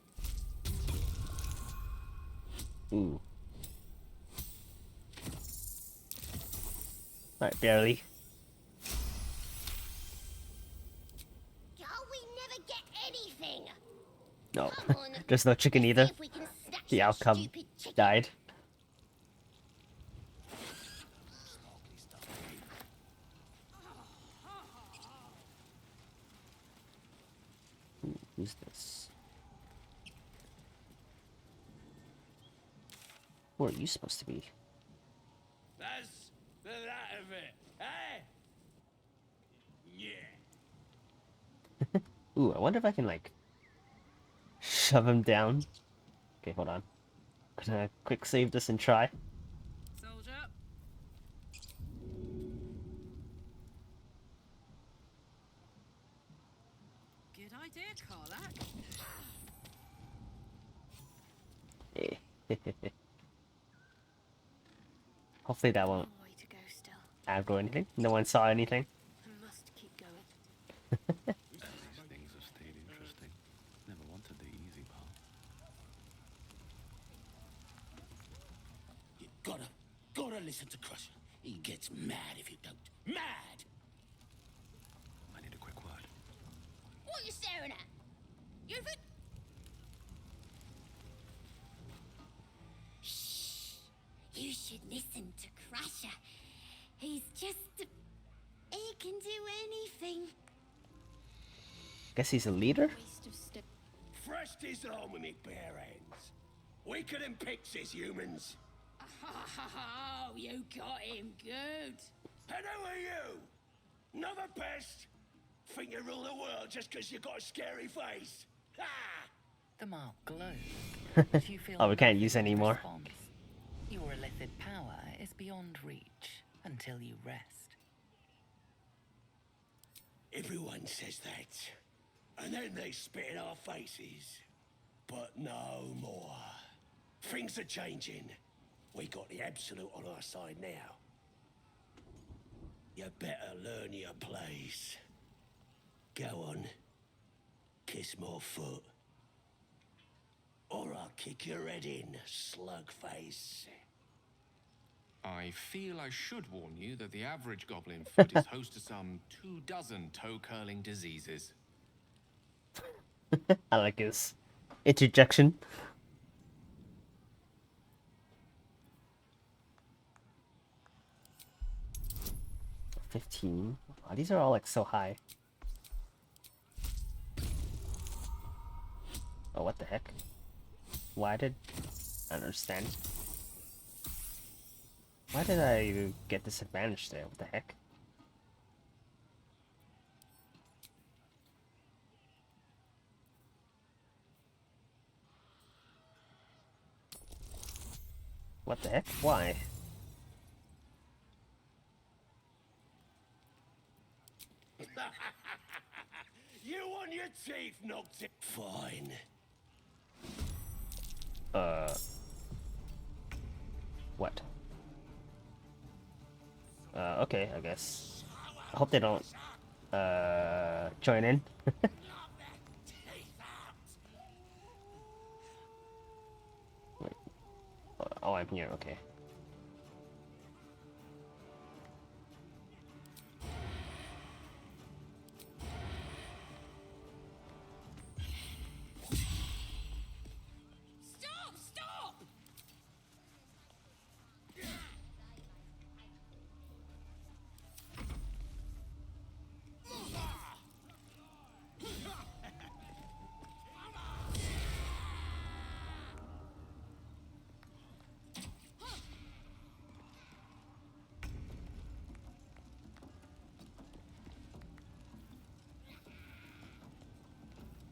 Ooh. Alright, barely. Oh, we never get anything. No. Come on. There's no chicken Let's see either. if we can snatch The that outcome stupid chicken. died. Who's this? Where are you supposed to be? That's the that of it, eh? Yeah. Ooh, I wonder if I can, like, shove him down. Okay, hold on. Gonna quick save this and try. Soldier. Good idea, Karlak. Hopefully that won't Long way to go still. aggro anything. No one saw anything. I must keep going. These things have stayed interesting. Never wanted the easy part. You gotta listen to Crusher. He gets mad if you don't. Mad! I need a quick word. What are you staring at? You Shh. You should listen to Crusher. He's just... He can do anything. Guess he's a leader? Thrust his arm with me bare hands. Weaker than pixies, humans. Oh, you got him good. And who are you? Another pest? Think you rule the world just because you got a scary face? Ah! The mark glows, but you feel Oh, we can't nothing use in anymore. response. Your illicit power is beyond reach until you rest. Everyone says that. And then they spit in our faces. But no more. Things are changing. We got the Absolute on our side now. You better learn your place. Go on. Kiss my foot. Or I'll kick your head in, slug face. I feel I should warn you that the average goblin foot is host to some 24 toe-curling diseases. I like his interjection. $15. Wow, these are all like so high. Oh, what the heck? Why did... I don't understand. Why did I get disadvantage there? What the heck? What the heck? Why? You want your teeth knocked in? Fine. What? Okay, I guess. I hope they don't, join in. Wait. Oh, I'm here, okay. Stop! Stop!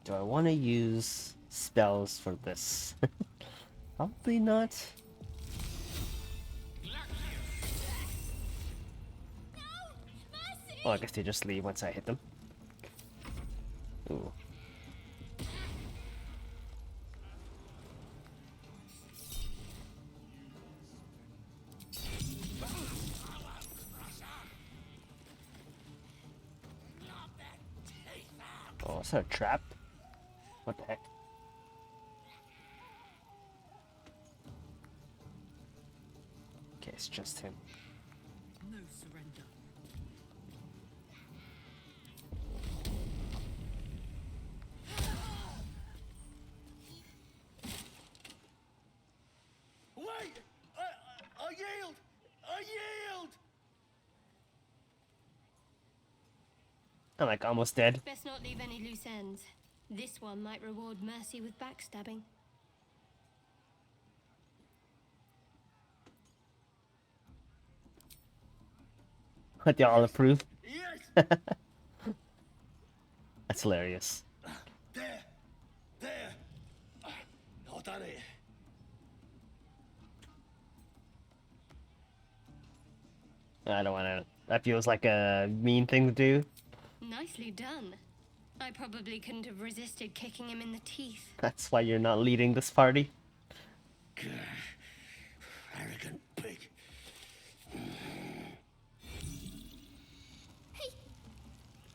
Do I want to use spells for this? Probably not. Oh, I guess they just leave once I hit them. Ooh. Was that a trap? What the heck? Okay, it's just him. No surrender. Wait! I yield! I yield! I'm like almost dead. Best not leave any loose ends. This one might reward mercy with backstabbing. What, y'all approve? Yes! That's hilarious. There! There! I done it. I don't want to. That feels like a mean thing to do. Nicely done. I probably couldn't have resisted kicking him in the teeth. That's why you're not leading this party. Arrogant pig.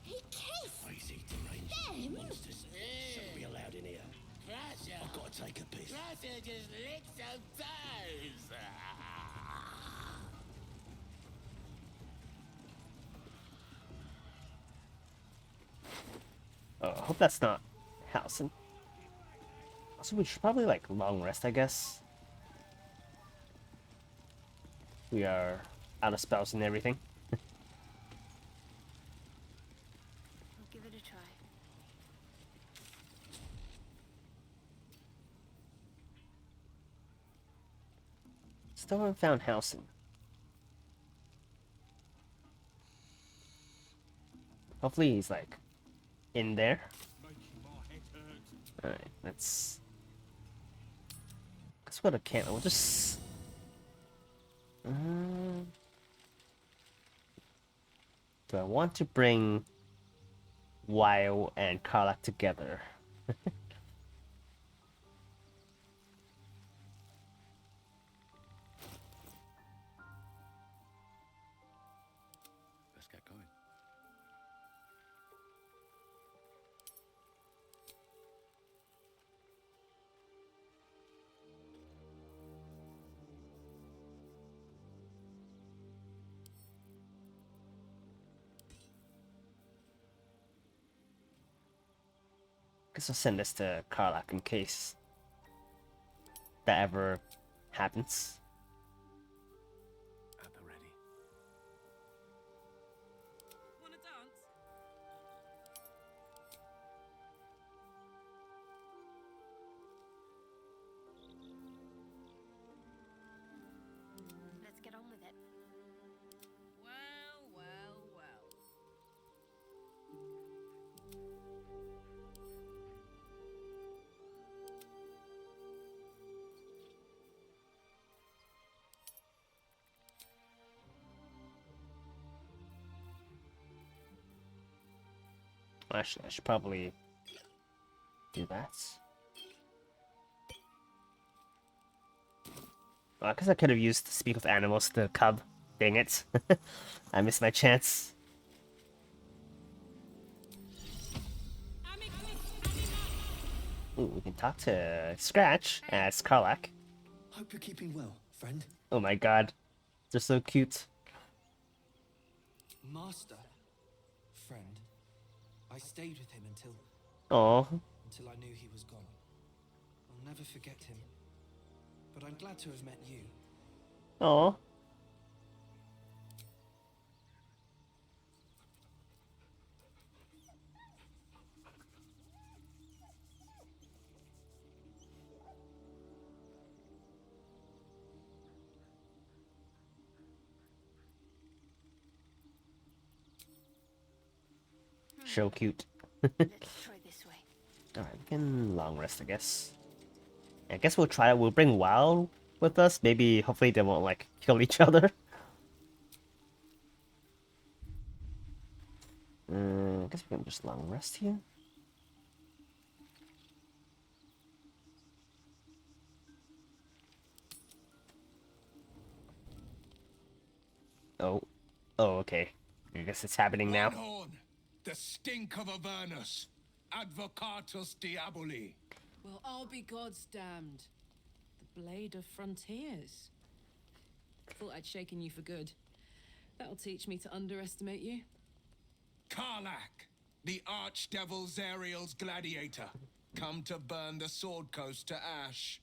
He kissed I see deranged them. monsters. Shouldn't be allowed in here. I've got to take a piss. just lick some toes. Oh, I hope that's not Housen. Also, we should probably like long rest, I guess. We are out of spells and everything. I'll give it a try. Still haven't found Housen. Hopefully he's like in there. Alright, let's go to camp. We'll just do I want to bring Weil and Karlak together? Let's get going. Guess I'll send this to Karlak in case that ever happens. At the ready. Wanna dance? Let's get on with it. Well, well, well. Actually, I should probably do that. Well, I guess I could have used Speak with Animals to cub. Dang it. I missed my chance. Ooh, we can talk to Scratch as Karlak. Hope you're keeping well, friend. Oh my god. They're so cute. Master. Friend. I stayed with him until Oh, I knew he was gone. I'll never forget him. But I'm glad to have met you. oh. So cute. Let's try this way. Alright, we can long rest, I guess. I guess we'll try. We'll bring Wild with us. Maybe, hopefully, they won't like kill each other. I guess we can just long rest here. Oh, oh, okay. I guess it's happening now. Horn, the stink of Avernus. advocatus diaboli. Well, I'll be God's damned. The Blade of Frontiers. Thought I'd shaken you for good. That'll teach me to underestimate you. Karlach, the archdevil Zariel's gladiator, come to burn the Sword Coast to ash.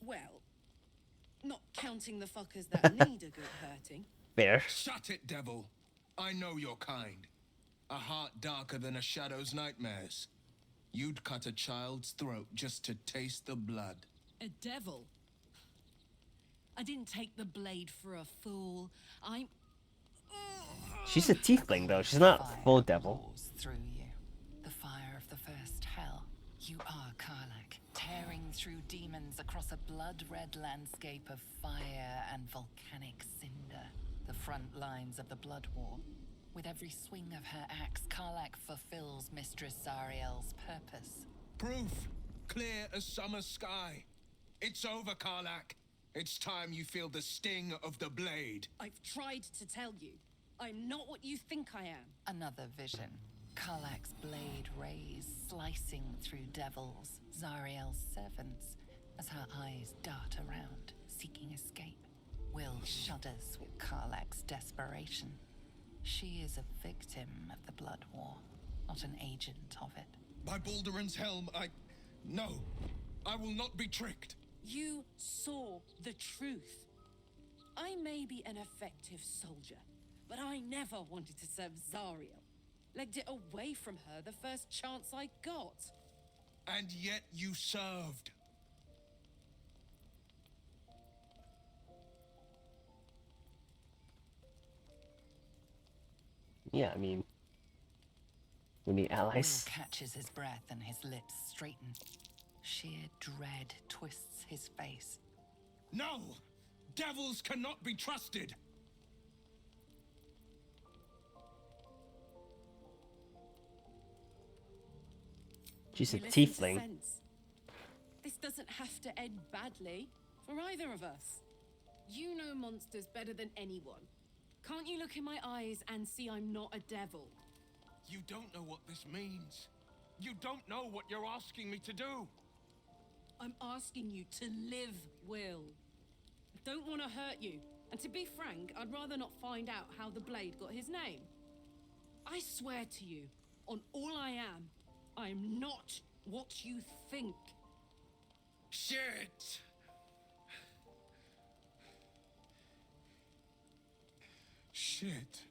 Well, not counting the fuckers that need a good hurting. Fair. Shut it, devil. I know your kind. A heart darker than a shadow's nightmares. You'd cut a child's throat just to taste the blood. A devil? I didn't take the blade for a fool. I'm... She's a tiefling, though. She's not full devil. Pours through you. The fire of the first hell. You are Karlach, tearing through demons across a blood-red landscape of fire and volcanic cinder. The front lines of the blood war. With every swing of her axe, Karlach fulfills Mistress Zariel's purpose. Proof, clear as summer sky. It's over, Karlach. It's time you feel the sting of the blade. I've tried to tell you. I'm not what you think I am. Another vision. Karlach's blade rays slicing through devils, Zariel's servants, as her eyes dart around, seeking escape. Will shudders with Karlach's desperation. She is a victim of the blood war, not an agent of it. By Balduran's helm, No, I will not be tricked. You saw the truth. I may be an effective soldier, but I never wanted to serve Zariel. Legged it away from her the first chance I got. And yet you served. Yeah, I mean, we need allies. Will catches his breath and his lips straighten. Sheer dread twists his face. No! Devils cannot be trusted! She's a You listen to tiefling. sense. This doesn't have to end badly for either of us. You know monsters better than anyone. Can't you look in my eyes and see I'm not a devil? You don't know what this means. You don't know what you're asking me to do. I'm asking you to live, Will. I don't want to hurt you. And to be frank, I'd rather not find out how the blade got his name. I swear to you, on all I am, I'm not what you think. Shit! Shit.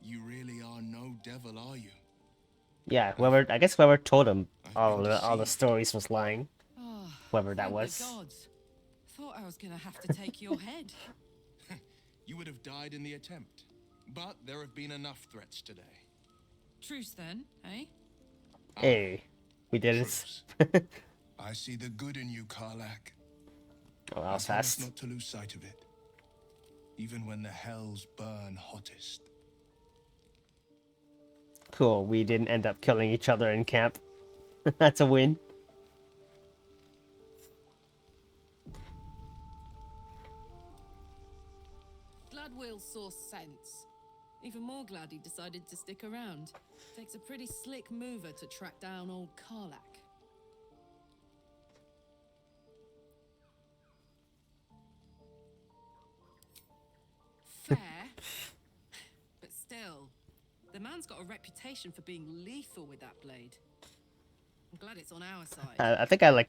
You really are no devil, are you? Yeah, I guess whoever told him all the stories was lying. Whoever that Thank was. the gods. Thought I was gonna have to take your head. You would have died in the attempt. But there have been enough threats today. Truce then, eh? Hey, we did it. I see the good in you, Karlach. Oh, that was I promise fast. not to lose sight of it. Even when the hells burn hottest. Cool, we didn't end up killing each other in camp. That's a win. Glad Will saw sense. Even more glad he decided to stick around. Takes a pretty slick mover to track down old Karlach. Fair. But still, the man's got a reputation for being lethal with that blade. I'm glad it's on our side. I think I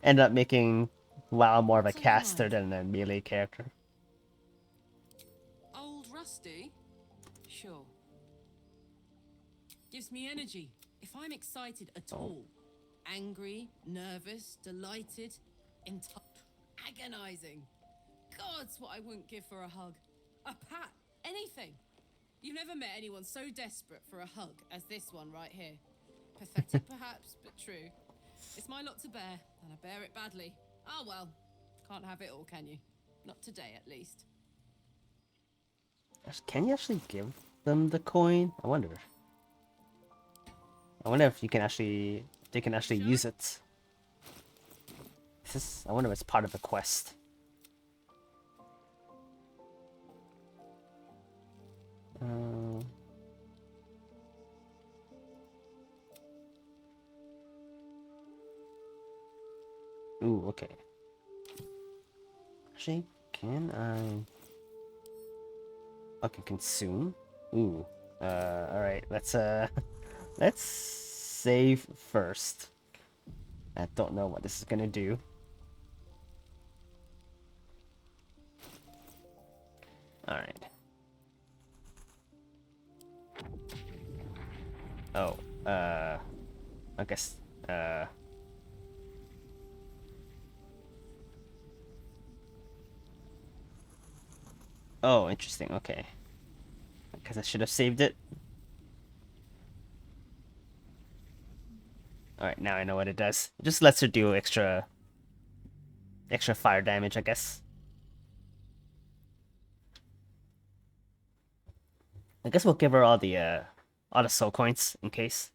ended up making WoW more of a caster than a melee character. Old Rusty? Sure. Gives me energy. If I'm excited at all. Angry, nervous, delighted, agonizing. God's what I wouldn't give for a hug. A pat, anything. You've never met anyone so desperate for a hug as this one right here. Pathetic perhaps, but true. It's my lot to bear, and I bear it badly. Ah well, can't have it all, can you? Not today, at least. Can you actually give them the coin? I wonder. I wonder if you can actually, they can actually use it. I wonder if it's part of a quest. Ooh, okay. Actually, can I... Okay, consume. Ooh. Alright, let's let's save first. I don't know what this is gonna do. Alright. Oh, I guess, oh, interesting, okay. I guess I should have saved it. Alright, now I know what it does. It just lets her do extra fire damage, I guess. I guess we'll give her all the soul coins in case.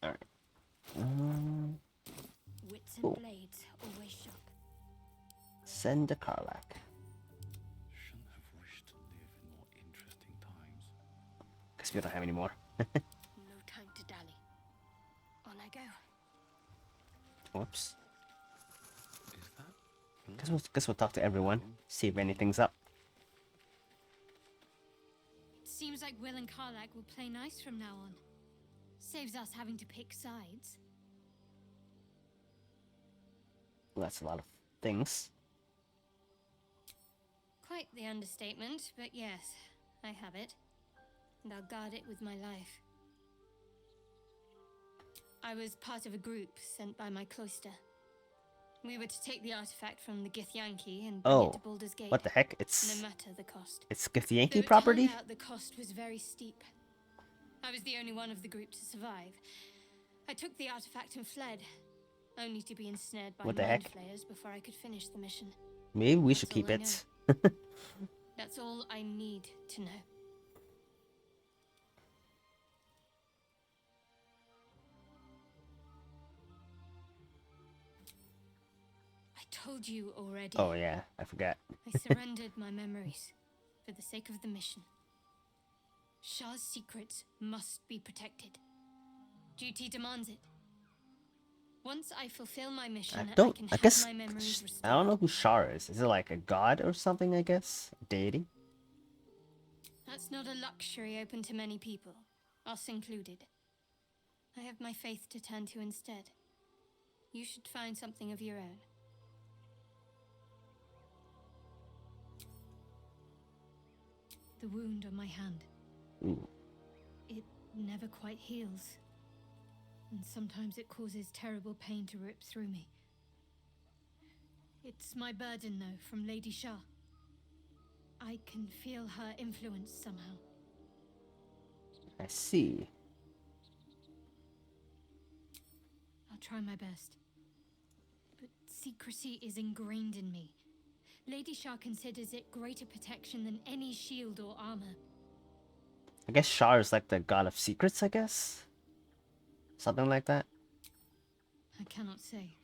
Alright. Wits and blades always sharp. Send the Karlach. Shouldn't have wished to live in more interesting times. Guess we don't have any more. No time to dally. On I go. Whoops. Guess we'll talk to everyone. See if anything's up. Seems like Will and Karlach will play nice from now on. Saves us having to pick sides. Well, that's a lot of things. Quite the understatement, but yes, I have it. And I'll guard it with my life. I was part of a group sent by my cloister. We were to take the artifact from the Githyanki and bring it to Baldur's Gate. What the heck? It's no matter the cost. It's Githyanki Though it property? turned out the cost was very steep. I was the only one of the group to survive. I took the artifact and fled, only to be ensnared by What the mind heck? flayers before I could finish the mission. Maybe we should That's all keep I it. That's all I need to know. I told you already. Oh yeah, I forgot. I surrendered my memories for the sake of the mission. Shah's secrets must be protected. Duty demands it. Once I fulfill my mission, I can have guess my memories restored. I don't know who Shar is. Is it like a god or something, I guess? A deity? That's not a luxury open to many people, us included. I have my faith to turn to instead. You should find something of your own. The wound on my hand. Ooh. It never quite heals. And sometimes it causes terrible pain to rip through me. It's my burden, though, from Lady Shah. I can feel her influence somehow. I see. I'll try my best. But secrecy is ingrained in me. Lady Shah considers it greater protection than any shield or armor. I guess Shar is like the god of secrets, I guess? Something like that? I cannot say.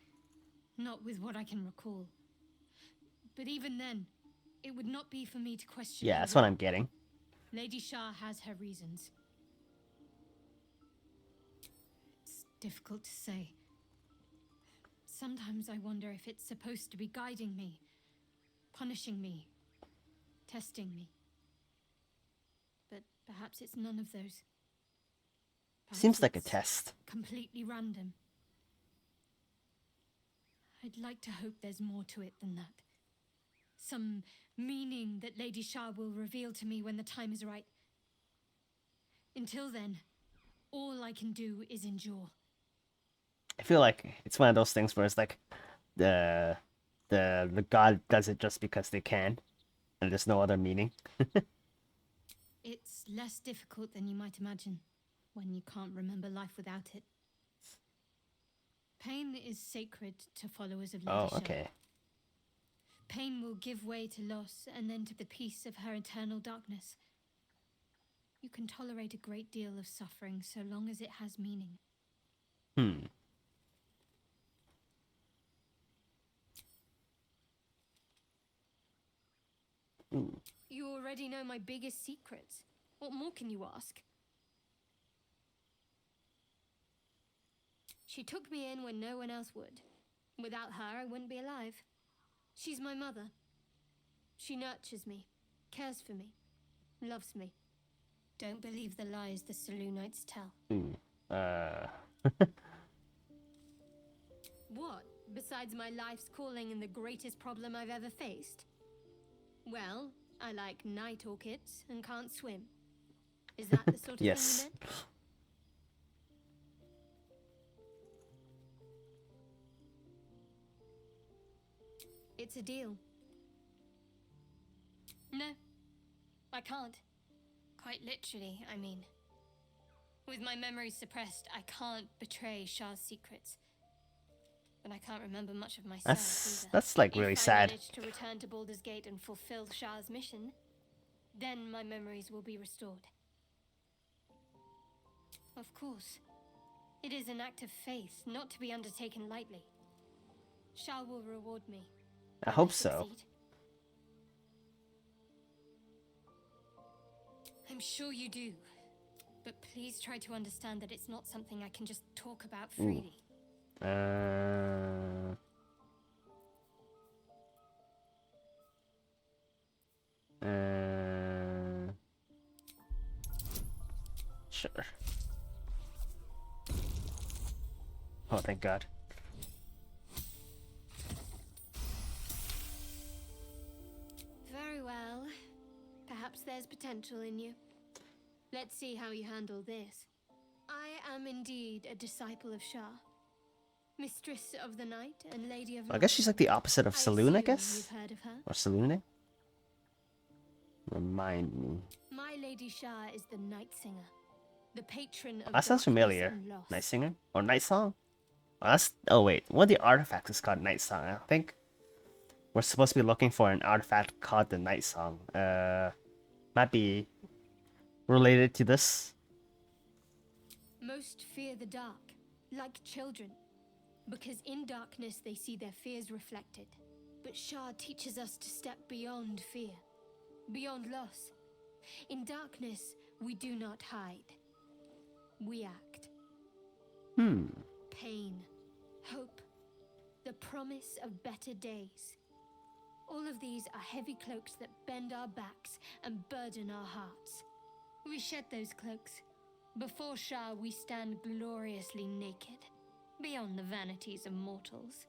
Not with what I can recall. But even then, it would not be for me to question. Yeah, her that's what will. I'm getting. Lady Shah has her reasons. It's difficult to say. Sometimes I wonder if it's supposed to be guiding me, punishing me, testing me. But perhaps it's none of those. Seems like a it's test. Completely random. I'd like to hope there's more to it than that. Some meaning that Lady Shah will reveal to me when the time is right. Until then, all I can do is endure. I feel like it's one of those things where it's like the god does it just because they can, and there's no other meaning. It's less difficult than you might imagine. when you can't remember life without it. Pain is sacred to followers of Lady Oh, Shah. okay. Pain will give way to loss and then to the peace of her eternal darkness. You can tolerate a great deal of suffering so long as it has meaning. Hmm. Ooh. You already know my biggest secrets. What more can you ask? She took me in when no one else would. Without her, I wouldn't be alive. She's my mother. She nurtures me, cares for me, loves me. Don't believe the lies the Selûnites tell. Ooh. What, besides my life's calling and the greatest problem I've ever faced? Well, I like night orchids and can't swim. Is that the sort of Yes. thing you meant? It's a deal. No, I can't. Quite literally, I mean. With my memory suppressed, I can't betray Shah's secrets. But I can't remember much of myself either. That's like really sad. If I manage to return to Baldur's Gate and fulfill Shah's mission, then my memories will be restored. Of course. It is an act of faith, not to be undertaken lightly. Shah will reward me. I hope so. Succeed. I'm sure you do. But please try to understand that it's not something I can just talk about freely. Sure. Oh, thank God. Very well. Perhaps there's potential in you. Let's see how you handle this. I am indeed a disciple of Shah. Mistress of the Night and Lady of Light. I guess she's like the opposite of Selûne, I guess? You've heard of her. Or Selûne? Remind me. My Lady Shah is the Night Singer. The patron of That sounds familiar. and loss. Night Singer? Or Night Song? Oh, oh wait, one of the artifacts is called Night Song. I think we're supposed to be looking for an artifact called the Night Song. Might be related to this. Most fear the dark, like children, because in darkness they see their fears reflected. But Shah teaches us to step beyond fear, beyond loss. In darkness, we do not hide. We act. Pain, hope, the promise of better days. All of these are heavy cloaks that bend our backs and burden our hearts. We shed those cloaks. Before Shah, we stand gloriously naked, beyond the vanities of mortals.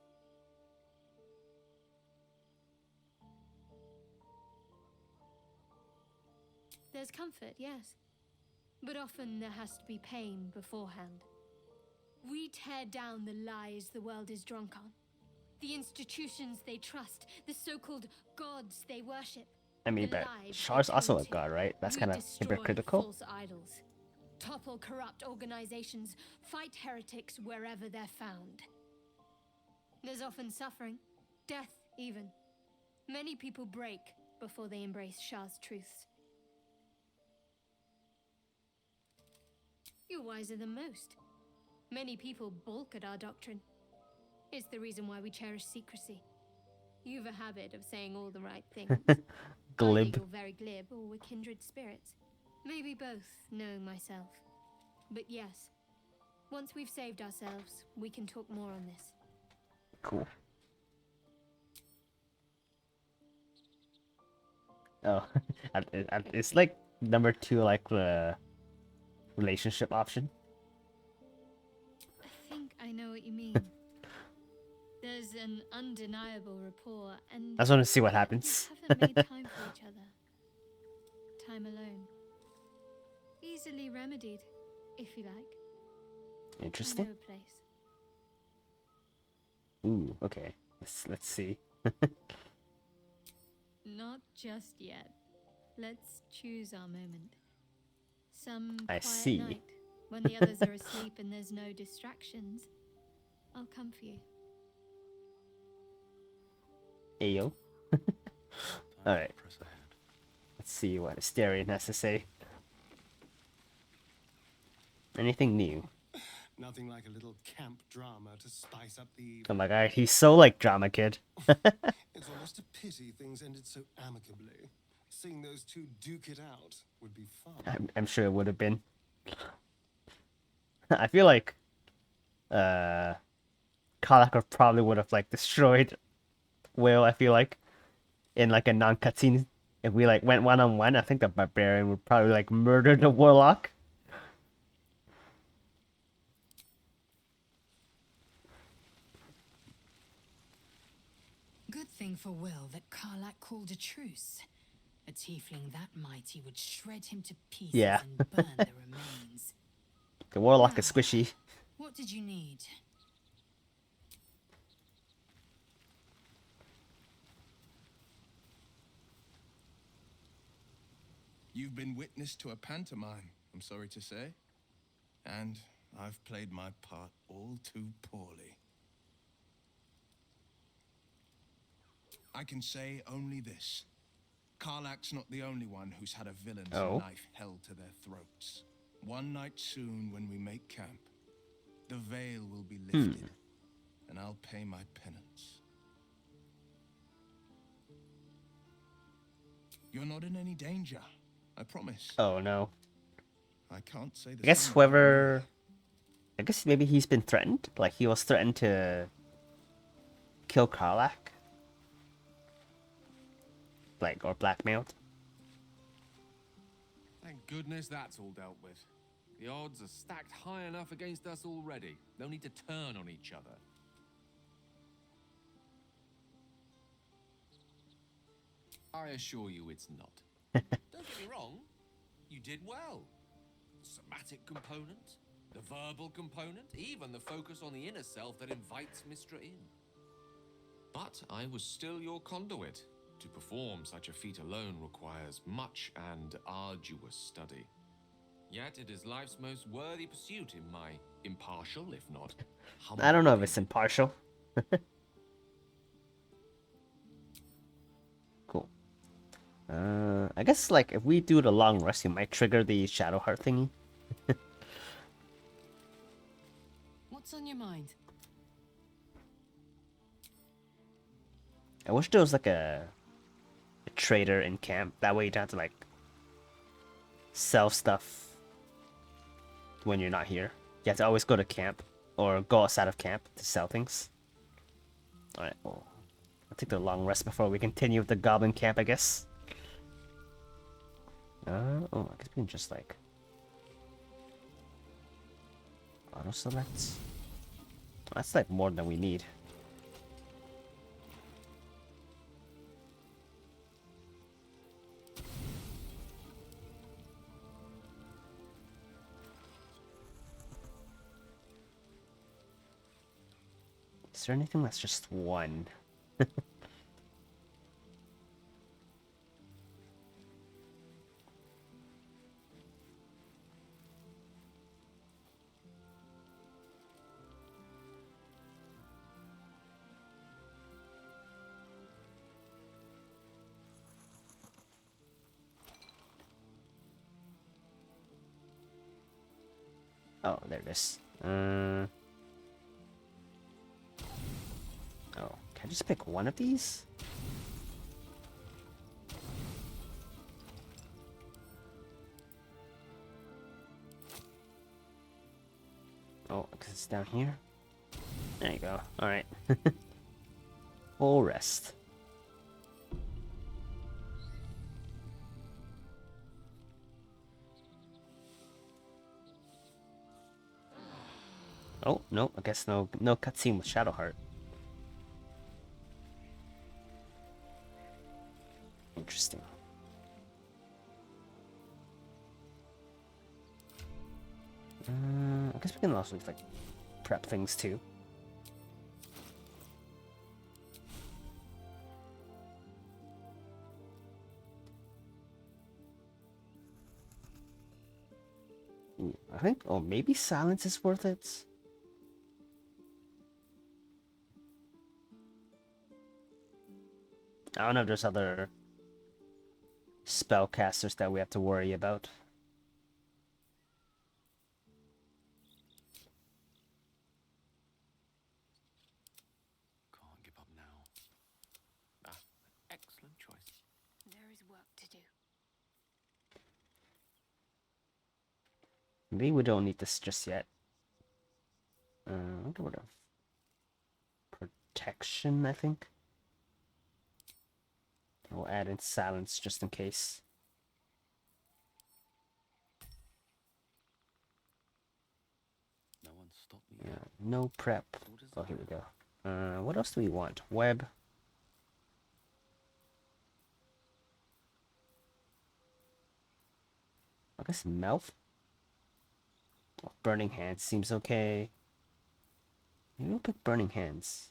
There's comfort, yes. But often there has to be pain beforehand. We tear down the lies the world is drunk on. The institutions they trust, the so-called gods they worship. I mean, but Shah's also a god, right? That's kind of hypocritical. False idols, topple corrupt organizations, fight heretics wherever they're found. There's often suffering, death even. Many people break before they embrace Shah's truths. You're wiser than most. Many people balk at our doctrine. It's the reason why we cherish secrecy. You've a habit of saying all the right things. Glib. Either you're very glib or we're kindred spirits. Maybe both, know myself. But yes, once we've saved ourselves, we can talk more on this. Cool. Oh, it's like number 2, like the relationship option. I think I know what you mean. There's an undeniable rapport, and I just want to see what happens. haven't made time for each other. Time alone. Easily remedied, if you like. Interesting. I know a place. Ooh, okay. Let's see. Not just yet. Let's choose our moment. Some I quiet see. night, When the others are asleep and there's no distractions, I'll come for you. Ayo. Alright. Let's see what Asterion has to say. Anything new? Nothing like a little camp drama to spice up the evening. Oh my god, he's so like drama kid. It's almost a pity things ended so amicably. Seeing those two duke it out would be fun. I'm sure it would have been. I feel like Karlach probably would have like destroyed Will, I feel like, in like a non-cutscene. If we like went one-on-one, I think the barbarian would probably like murder the warlock. Good thing for Will that Karlach called a truce. A tiefling that mighty would shred him to pieces Yeah. and burn the remains. The warlock is squishy. What did you need? You've been witness to a pantomime, I'm sorry to say. And I've played my part all too poorly. I can say only this. Karlach's not the only one who's had a villain's knife held to their throats. One night soon when we make camp, the veil will be lifted, and I'll pay my penance. You're not in any danger, I promise. Oh no. I can't say the I guess same whoever... I guess maybe he's been threatened. Like he was threatened to kill Karlach. Like, or blackmailed. Thank goodness that's all dealt with. The odds are stacked high enough against us already. They'll need to turn on each other. I assure you it's not. Don't get me wrong, you did well. The somatic component, the verbal component, even the focus on the inner self that invites Mystra in. But I was still your conduit. To perform such a feat alone requires much and arduous study. Yet it is life's most worthy pursuit in my impartial, if not humble I don't know if it's impartial. Cool. I guess like if we do the long rest, you might trigger the Shadow Heart thingy. What's on your mind? I wish there was like a trader in camp. That way you don't have to like sell stuff when you're not here. You have to always go to camp or go outside of camp to sell things. Alright, well, I'll take the long rest before we continue with the goblin camp, I guess. Oh, I guess we can just like auto select. That's like more than we need. Is there anything that's just one? Oh, there it is. Oh, can I just pick one of these? Oh, because it's down here? There you go. Alright. Full rest. Oh, no, I guess no cutscene with Shadowheart. Interesting. I guess we can also like prep things too. Ooh, think, oh, maybe silence is worth it. I don't know if there's other spellcasters that we have to worry about. Can't give up now. Ah, excellent choice. There is work to do. Maybe we don't need this just yet. I'll get rid of protection, I think. We'll add in silence just in case. No one stopped me. Yeah, no prep. Oh, here we go. What else do we want? Web. I guess mouth. Oh, burning hands seems okay. Maybe we'll pick burning hands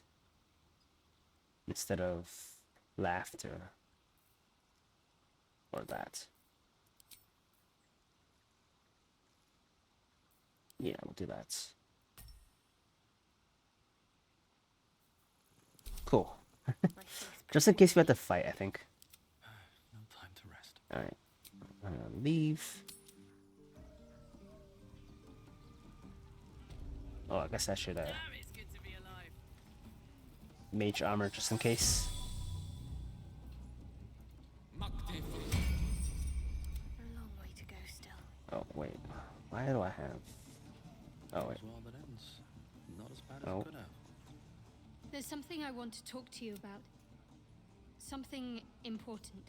instead of laughter or that. Yeah, we'll do that. Cool. Just in case we have to fight, I think. No time to rest. Alright. Leave. Oh, I guess I should mage armor just in case. A long way to go still. Oh, wait. Why do I have... Oh, wait. Well, that ends not as bad as Oh. it could have. There's something I want to talk to you about. Something important.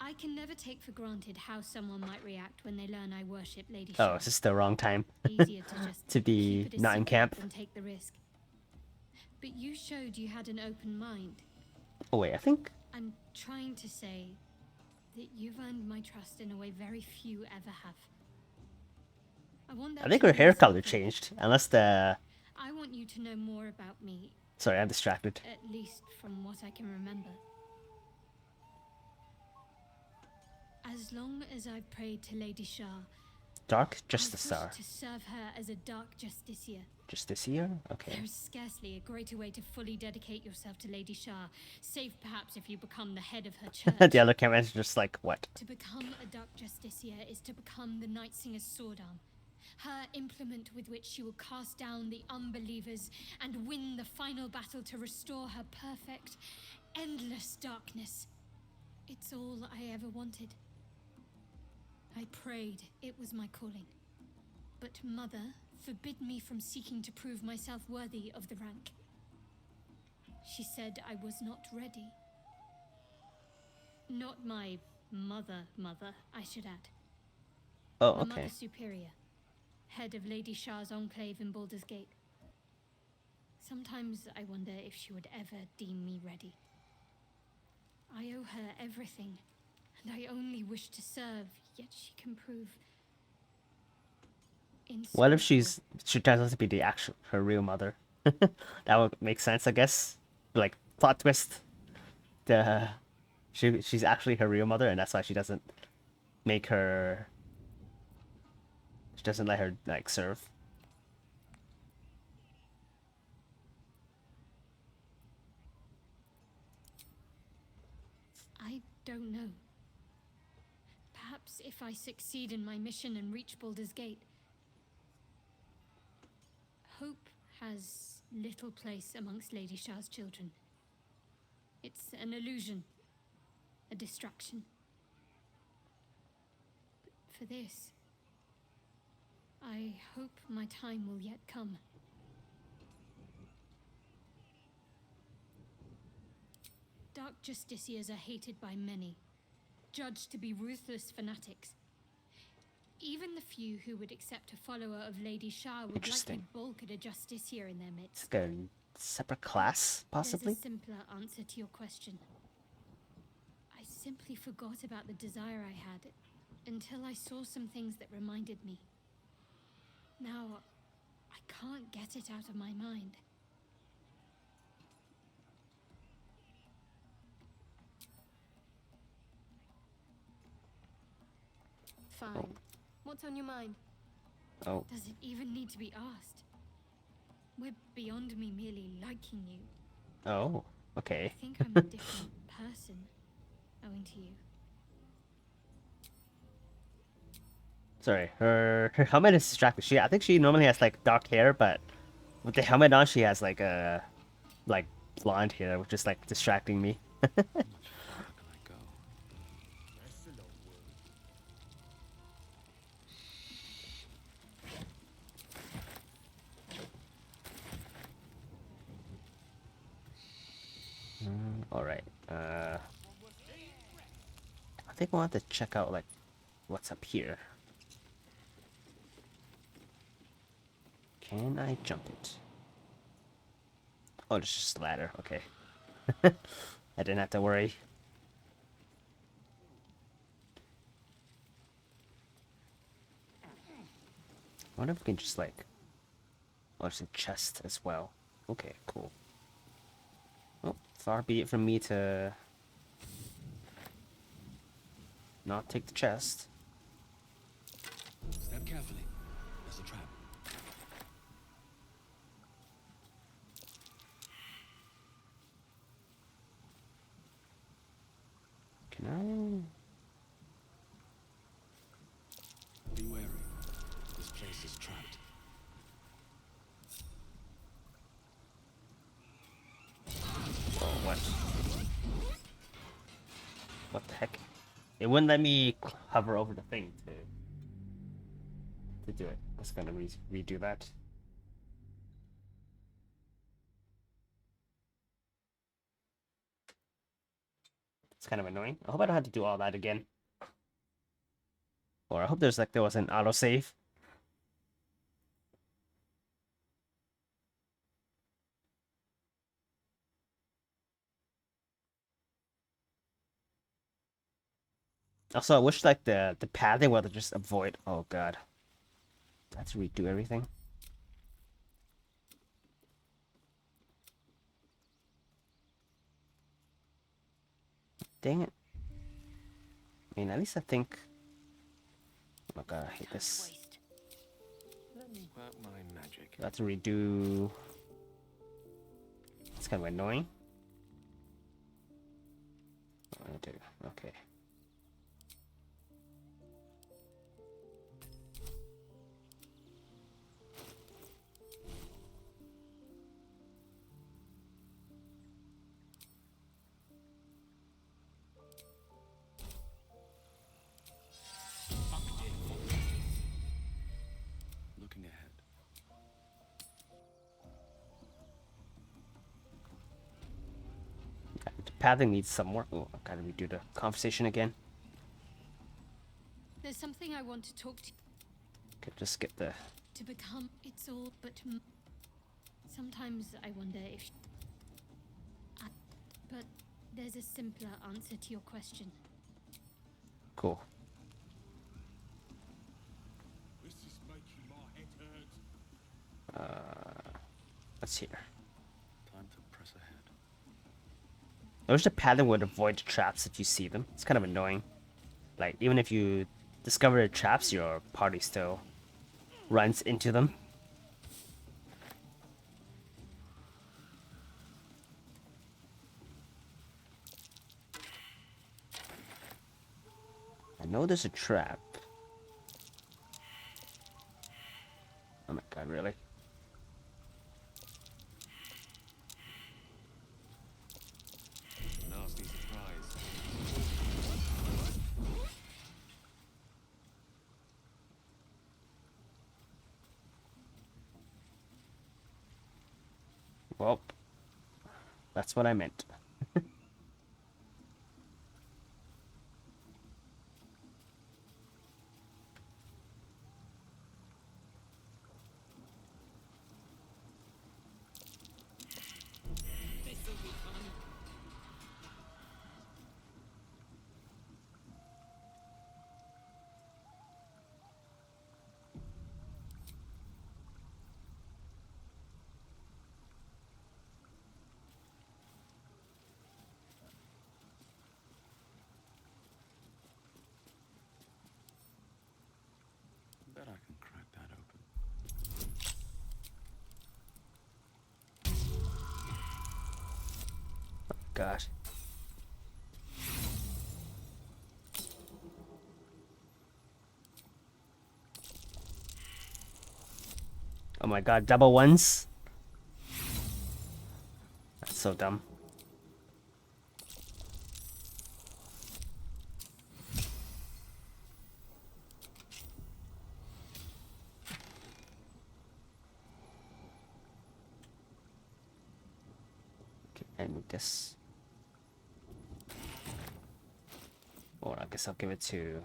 I can never take for granted how someone might react when they learn I worship Lady Oh, Shah. it's just the wrong time Easier to just to be keep it a not in secret camp. than take the risk. But you showed you had an open mind. Oh, wait, I think... I'm trying to say that you've earned my trust in a way very few ever have. I want that I think to her mean hair color something. changed. Unless the... I want you to know more about me, Sorry, I'm distracted. at least from what I can remember. As long as I've prayed to Lady Shah, Dark Justice I've Star. wished to serve her as a dark justiciar. Just this year? Okay. There is scarcely a greater way to fully dedicate yourself to Lady Shah, save perhaps if you become the head of her church. The other cameras are just like, what? To become a dark justiciar is to become the Night Singer's sword arm, her implement with which she will cast down the unbelievers and win the final battle to restore her perfect, endless darkness. It's all I ever wanted. I prayed it was my calling. But Mother forbid me from seeking to prove myself worthy of the rank. She said I was not ready. Not my mother, I should add. Oh, My okay. Mother Superior, head of Lady Shah's enclave in Baldur's Gate. Sometimes I wonder if she would ever deem me ready. I owe her everything, and I only wish to serve, yet she can prove... What if she turns out to be the actual, her real mother? That would make sense, I guess. Like, plot twist. She's actually her real mother, and that's why she doesn't make her... She doesn't let her, like, serve. I don't know. Perhaps if I succeed in my mission and reach Baldur's Gate, hope has little place amongst Lady Shah's children. It's an illusion, a distraction. But for this, I hope my time will yet come. Dark justiciars are hated by many, judged to be ruthless fanatics. Even the few who would accept a follower of Lady Shah would likely Interesting. balk at a justiciar in their midst. It's like a separate class, possibly? There's a simpler answer to your question. I simply forgot about the desire I had until I saw some things that reminded me. Now, I can't get it out of my mind. Oh. Fine. What's on your mind? Oh. Does it even need to be asked? We're beyond me merely liking you. Oh, okay. I think I'm a different person, owing to you. Sorry, her helmet is distracting. I think she normally has like dark hair, but with the helmet on, she has like a like blonde hair, which is like distracting me. All right. I think I want to check out like what's up here. Can I jump it? Oh, it's just a ladder. Okay. I didn't have to worry. I wonder if we can just like... Oh, there's a chest as well. Okay, cool. Oh, far be it from me to... not take the chest. Step carefully. There's a trap. Can I... Be wary. This place is trapped. Oh, what? What the heck? It wouldn't let me hover over the thing to do it. I was gonna redo that. It's kind of annoying. I hope I don't have to do all that again. Or I hope there was an autosave. Also, I wish like the pathing were to just avoid. Oh god, I have to redo everything. Dang it. I mean, at least I think. Oh god, I hate this. Let me work my magic. I have to redo. It's kind of annoying. I do. Okay. Looking ahead. The pathing needs some more. Oh, I gotta redo the conversation again. There's something I want to talk to you. Okay, just skip the. To become, it's all but. Sometimes I wonder if. But there's a simpler answer to your question. Cool. This is making my head hurt. Let's hear. Time to press ahead. I wish the pattern would avoid traps if you see them. It's kind of annoying. Like, even if you discover the traps, your party still runs into them. I know there's a trap. Oh my god, really? Nasty surprise. Well, that's what I meant. This'll be fun. god. Oh my god, double ones? That's so dumb. Okay, and this. Or I guess I'll give it to...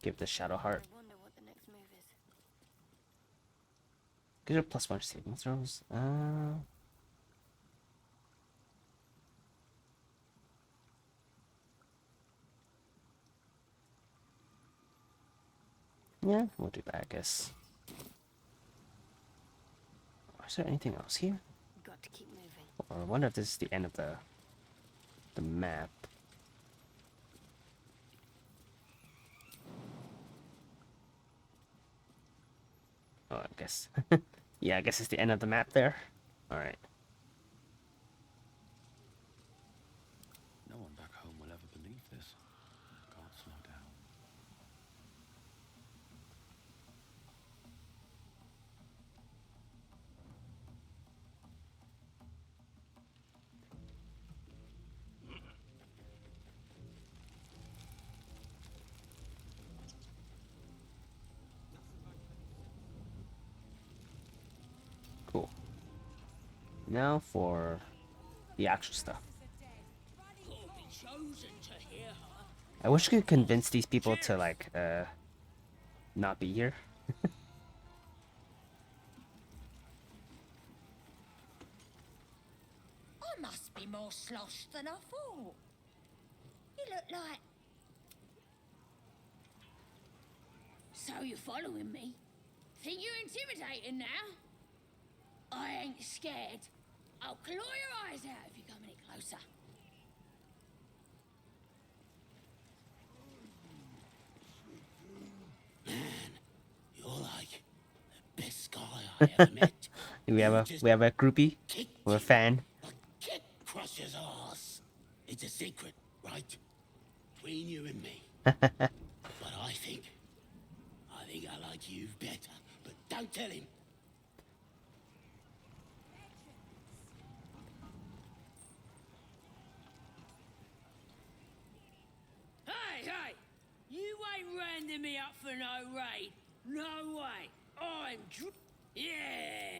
Give the Shadow Heart. Get a +1 saving throws. Yeah, we'll do that, I guess. Is there anything else here? Got to keep moving. Or I wonder if this is the end of the map. Oh, I guess. Yeah, I guess it's the end of the map there. Alright. No one back home will ever believe this. God, slow down. Cool. Now for the actual stuff. I wish I could convince these people to, like, not be here. I must be more sloshed than I thought. You look like... So you're following me? Think you're intimidating now? I ain't scared. I'll claw your eyes out if you come any closer. Man, you're like the best guy I ever met. we have a groupie. We're a fan. Kick Crusher's ass. It's a secret, right? Between you and me. But I think I like you better. But don't tell him. Hey! You ain't rounding me up for no raid. No way. I'm yeah.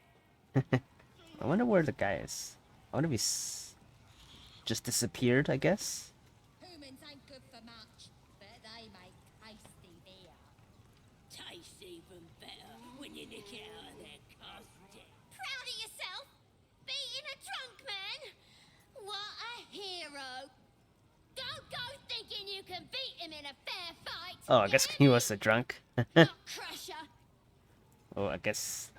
I wonder where the guy is. I wonder if he's just disappeared, I guess. Humans ain't good for much, but they make tasty beer. Tastes even better when you nick it out of their custard. Proud of yourself? Beating a drunk man? What a hero. Don't go thinking you can beat him in a fair fight. Oh, I guess he was a drunk. Crusher. Oh, I guess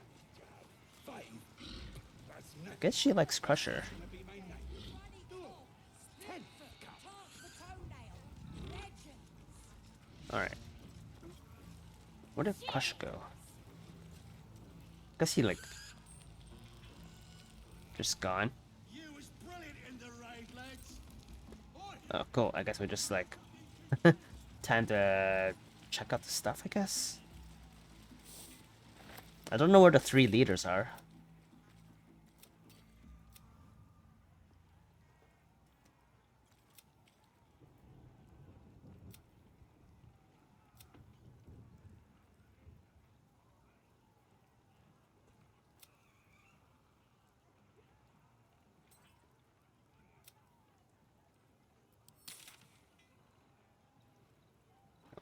she likes Crusher. Alright. Where did Crusher go? Guess he, like, just gone. Oh, cool. I guess we're just, like, time to check out the stuff, I guess. I don't know where the 3 leaders are.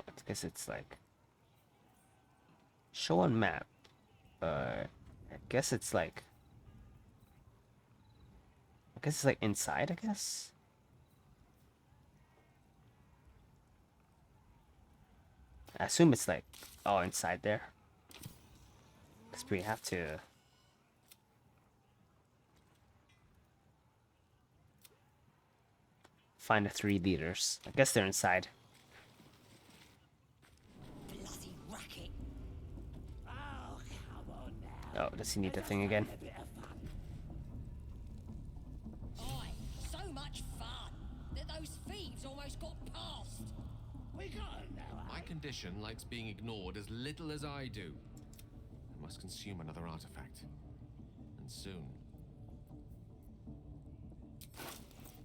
I guess it's like show on map. I guess it's like inside, I guess. I assume it's like all inside there. Because we have to find the 3 leaders. I guess they're inside. Bloody racket. Oh, come on now. Oh, does he need the thing again? My condition likes being ignored as little as I do. I must consume another artifact. And soon.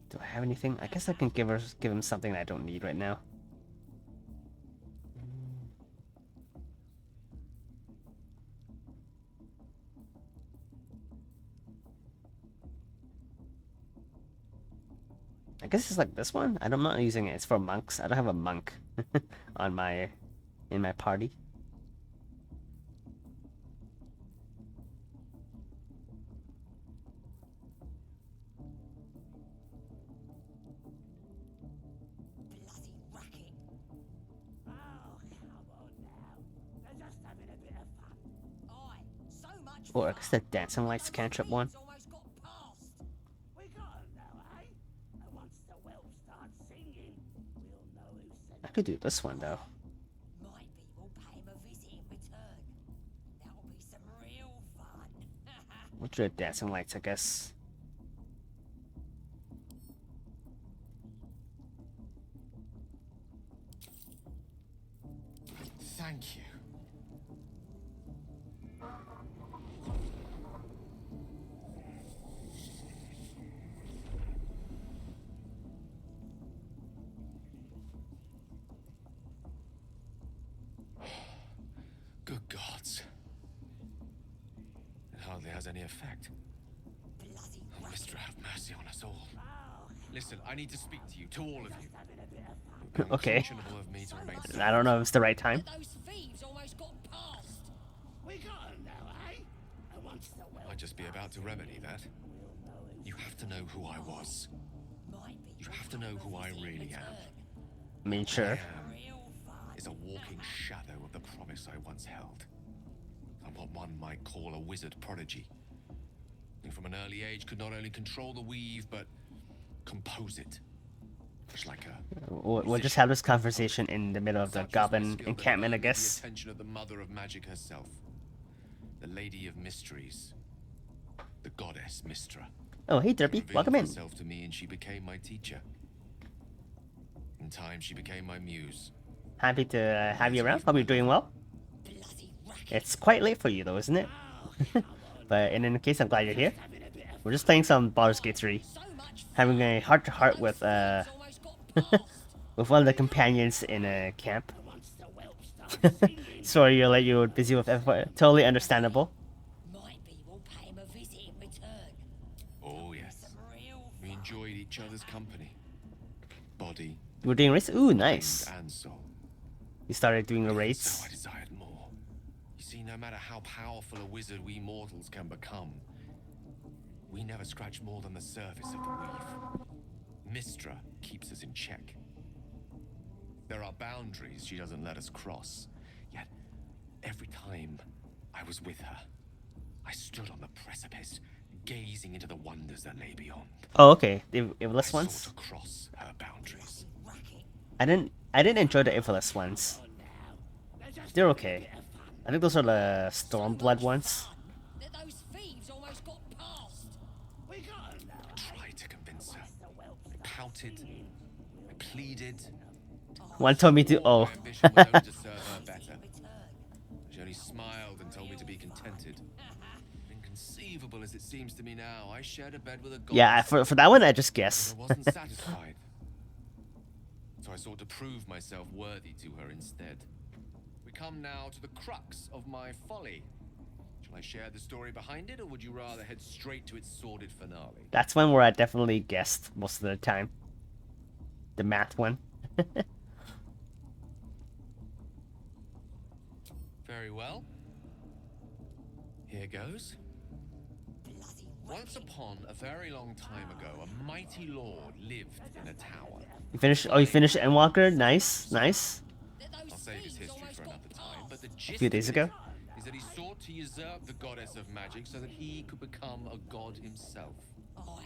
Do I have anything? I guess I can give him something I don't need right now. I guess it's like this one. I'm not using it. It's for monks. I don't have a monk on in my party. Or I guess the dancing lights cantrip one. I could do this one though. We'll do the dancing lights, I guess. Thank you. Good gods. It hardly has any effect. Oh, Mister, have mercy on us all. Listen, I need to speak to you, to all of you. Okay. Of me to remain I don't know if it's the right time. I'd just be about to remedy that. You have to know who I was. You have to know who I really am. I mean, sure. Is a walking shadow of the promise I once held. I'm what one might call a wizard prodigy, who from an early age could not only control the weave, but compose it. Much like a We'll just have this conversation in the middle of the goblin encampment, I guess. The attention of the mother of magic herself, the lady of mysteries, the goddess Mystra. Oh, hey Derpy, welcome in. Herself to me, and she became my teacher. In time, she became my muse. Happy to have you around. Hope you're doing well. It's quite late for you though, isn't it? But in any case, I'm glad you're here. We're just playing some Baldur's Gate 3. Having a heart-to-heart with with one of the companions in a camp. Sorry, you're busy with effort. Totally understandable. Oh yes, we enjoyed each other's company. Body. We're doing raids. Ooh, nice. And soul. You started doing the So raids. I desired more. You see, no matter how powerful a wizard we mortals can become, we never scratch more than the surface of the weave. Mystra keeps us in check. There are boundaries she doesn't let us cross. Yet, every time I was with her, I stood on the precipice, gazing into the wonders that lay beyond. Oh, okay. The Evilist ones. To cross her boundaries. I didn't enjoy the Evilist ones. They're okay. I think those are the Stormblood ones. I tried to convince her. I pouted. I pleaded. One told me to. Oh. My ambition was only to serve her better. She only smiled and told me to be contented. Inconceivable as it seems to me now, I shared a bed with a goddess. Yeah, for that one, I just guess. I wasn't satisfied. So I sought to prove myself worthy to her instead. We come now to the crux of my folly. Shall I share the story behind it, or would you rather head straight to its sordid finale? That's one where I definitely guessed most of the time. The math one. Very well. Here goes. Once upon a very long time ago, a mighty lord lived in a tower. You finished? Oh, you finished Endwalker? Nice, nice. I'll save his history for another time, but the gist A few days ago. is that he sought to usurp the goddess of magic so that he could become a god himself.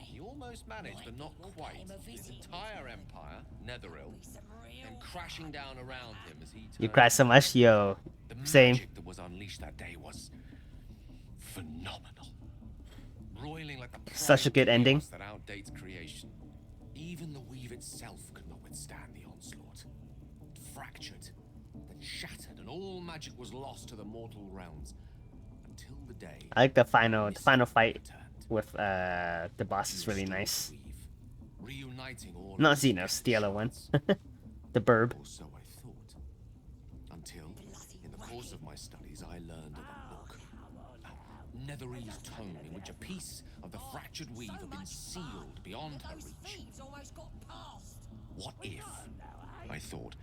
He almost managed, but not quite. His entire empire, Netheril, came crashing down around him as he You cried so much, yo. Same. The magic that was unleashed that day was phenomenal. Roiling like the Such a good ending. that outdates creation. Even the weave itself could not withstand the onslaught. It fractured, then shattered, and all magic was lost to the mortal realms. Until the day I like the final fight with the boss is really nice. reuniting all Not Xenos, the other one. The Burb. Or so I thought. Until, in the course of my studies, I learned of a book. A Netherese tome in which a piece of the fractured weave had been sealed beyond her reach. What if, I thought,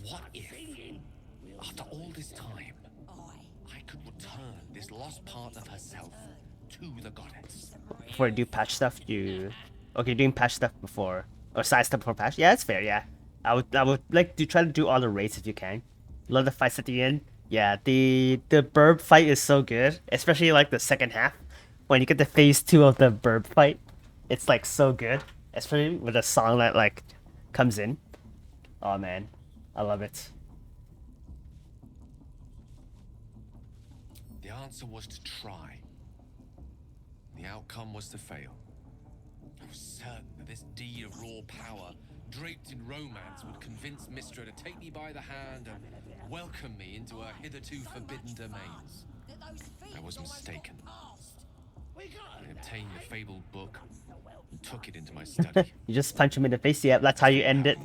what if, after all this time, I could return this lost part of herself to the goddess? Before you do patch stuff, you... Okay, doing patch stuff before... Or side stuff before patch? Yeah, that's fair, yeah. I would like to try to do all the raids if you can. Love the fights at the end. Yeah, the Burb fight is so good. Especially like the second half. When you get the phase 2 of the Burb fight. It's like so good. Especially with a song that like comes in. Oh man. I love it. The answer was to try. The outcome was to fail. I was certain that this deed of raw power, draped in romance, would convince Mistra to take me by the hand and welcome me into her hitherto forbidden domains. I was mistaken. I obtained the fabled book and took it into my study. You just punch him in the face, yeah, that's how you end it.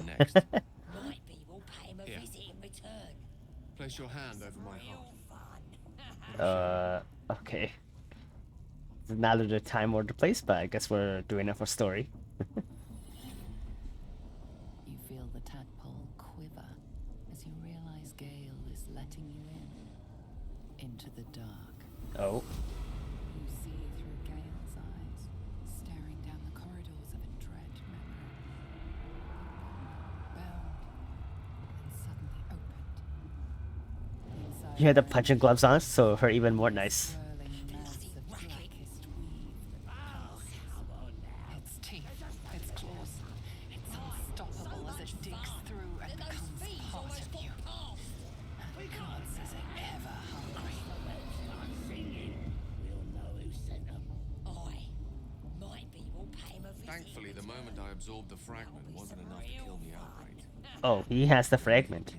Here. Place your hand over my heart. Okay. It's not the time or the place, but I guess we're doing it for story. You feel the tadpole quiver as you realize Gale is letting you into the dark. Oh. You see through Gale's eyes, staring down the corridors of a dread memory. Bound and suddenly opened. Inside You had the punching gloves on, so her even more nice. its teeth, its claws, it's unstoppable as it digs through and becomes part of you. And gods is it ever hungry. Thankfully, the moment I absorbed the fragment wasn't enough to kill me outright. Oh, he has the fragment.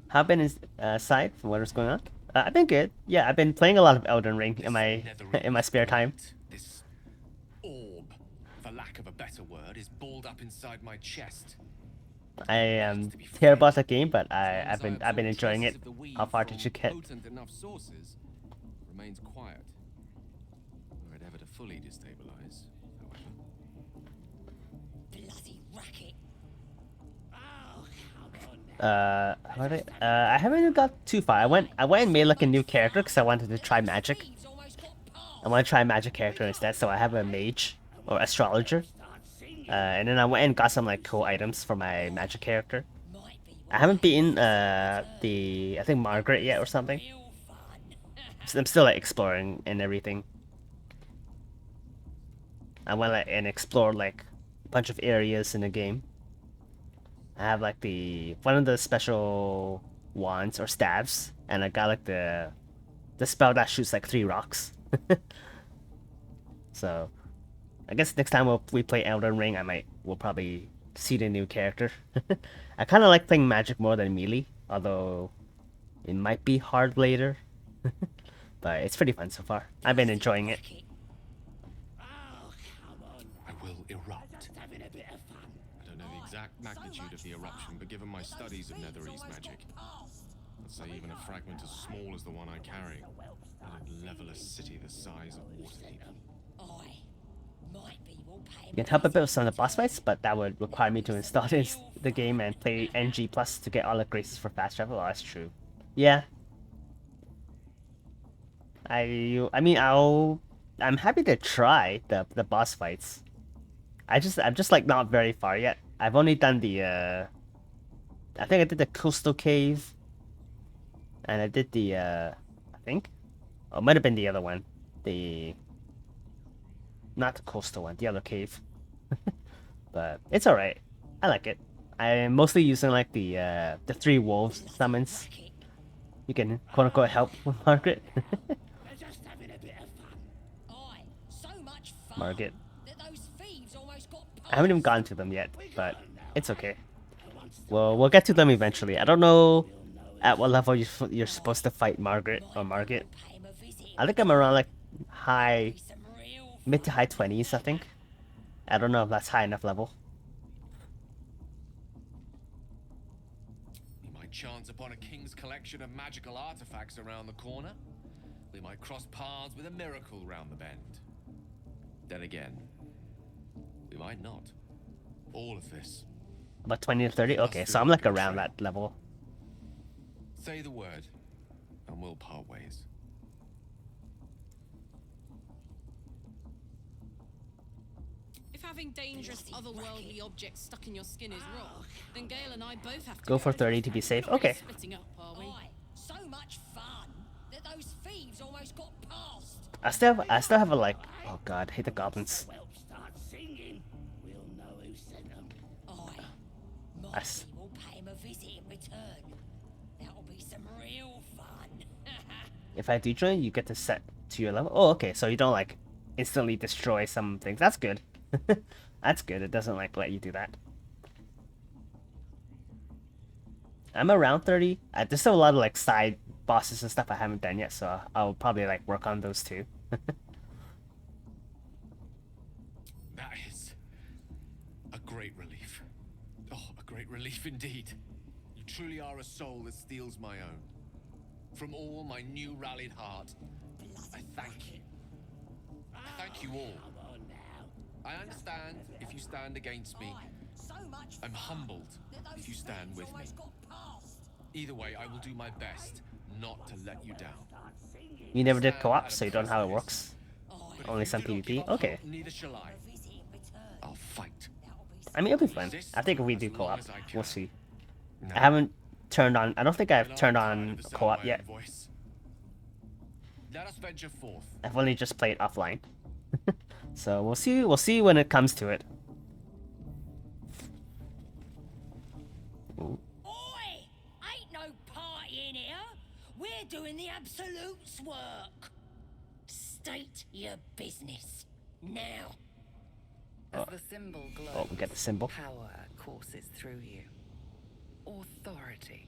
How been inside from what is going on? I've been good. Yeah, I've been playing a lot of Elden Ring in my spare time. This orb, for lack of a better word, is balled up inside my chest. I am terrible at the game, but I've been enjoying it. How far did you get? Potent enough sources remains quiet. Were it ever to fully destabilize, however. Bloody racket. How did I haven't got too far. I went and made like a new character because I wanted to try magic. I want to try a magic character instead, so I have a mage or astrologer. And then I went and got some like cool items for my magic character. I haven't beaten I think Margaret yet or something. So I'm still like exploring and everything. I went like and explored like a bunch of areas in the game. I have like one of the special wands or staves, and I got like the spell that shoots like 3 rocks. So I guess next time we play Elden Ring, we'll probably see the new character. I kind of like playing magic more than melee, although it might be hard later. But it's pretty fun so far. I've been enjoying it. I will erupt. I don't know the exact magnitude of the eruption, but given my studies of Netherese magic, I'd say even a fragment as small as the one I carry would level a city the size of Waterdeep. You can help a bit with some of the boss fights, but that would require me to install the game and play NG Plus to get all the graces for fast travel. Oh, that's true. Yeah. I'm happy to try the boss fights. I'm just like not very far yet. I've only done I think I did the coastal cave, and I did I think, or it might have been the other one, not the coastal one, the other cave. But it's alright. I like it. I'm mostly using like the 3 wolves summons. You can quote unquote help Margaret. Margaret. I haven't even gotten to them yet, but it's okay. We'll get to them eventually. I don't know at what level you're supposed to fight Margaret or Margit. I think I'm around like mid to high 20s, I think. I don't know if that's high enough level. We might chance upon a king's collection of magical artifacts around the corner. We might cross paths with a miracle round the bend. Then again, we might not. All of this. About 20 to 30? Okay, so I'm like around that level. Say the word, and we'll part ways. If having dangerous otherworldly objects stuck in your skin is wrong, then Gale and I both have to Go for 30 to be safe. Okay. splitting up, are we? So much fun that those thieves almost got past. I still have a like. Oh god, hate the goblins. Start singing. We'll know who sent them. We'll pay him a visit in return. That'll be some real fun. If I do join, you get to set to your level. Oh, okay, so you don't like instantly destroy some things. That's good. That's good. It doesn't like let you do that. I'm around 30. There's still a lot of like side bosses and stuff I haven't done yet, so I'll probably like work on those too. That is a great relief. Oh, a great relief indeed. You truly are a soul that steals my own. From all my new rallied heart, I thank you. I thank you all. I understand if you stand against me. I'm humbled if you stand with me. Either way, I will do my best not to let you down. You never did co-op, so you don't know how it works. Only some PvP? Okay. Neither shall I. I'll fight. I mean, it'll be fun. I think if we do co-op, we'll see. I haven't turned on... I don't think I've turned on co-op yet. Let us venture forth. I've only just played offline. So we'll see when it comes to it. Oi! Ain't no party in here. We're doing the Absolute's work. State your business now. As the symbol glows, Oh, we get the symbol. Power courses through you. Authority.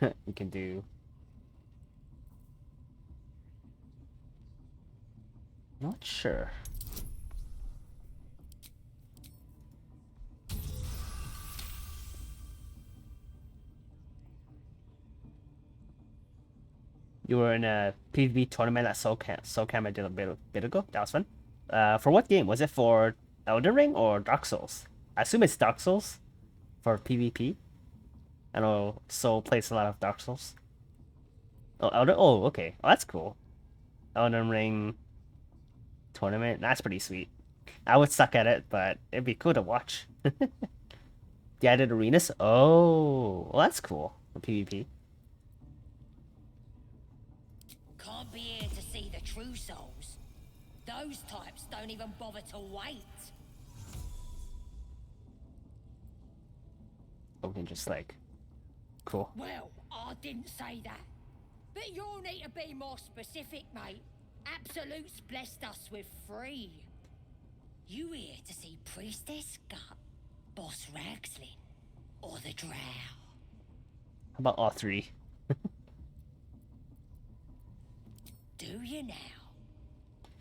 You can do... Not sure. You were in a PvP tournament at SoulCam I did a bit ago. That was fun. For what game? Was it for Elden Ring or Dark Souls? I assume it's Dark Souls for PvP. I know Soul plays a lot of Dark Souls. Oh, Oh, okay. Oh, that's cool. Elden Ring tournament. That's pretty sweet. I would suck at it, but it'd be cool to watch. The added arenas? Oh, well, that's cool for PvP. Can't be here to see the true souls. Those types don't even bother to wait. Oh, we can just like... Cool. Well, I didn't say that. But you'll need to be more specific, mate. Absolute's blessed us with 3. You here to see Priestess Gut, Boss Ragslin, or the Drow? How about all 3? Do you now?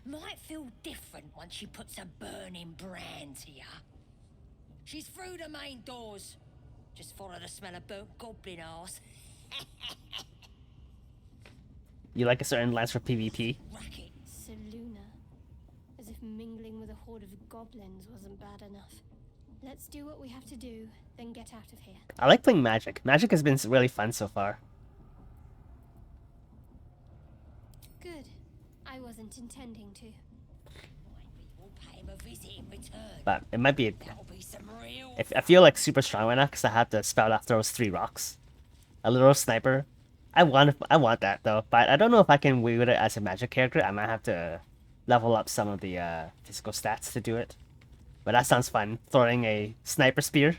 Might feel different once she puts a burning brand to ya. She's through the main doors. Just follow the smell of burnt goblin arse. You like a certain lance for PvP? Seluna. As if mingling with a horde of goblins wasn't bad enough. Let's do what we have to do, then get out of here. I like playing Magic. Magic has been really fun so far. Good. I wasn't intending to. But it might be... I feel like super strong right now because I have to spout off those 3 rocks. A little sniper. I want that though, but I don't know if I can wield it as a magic character. I might have to level up some of the physical stats to do it. But that sounds fun, throwing a sniper spear.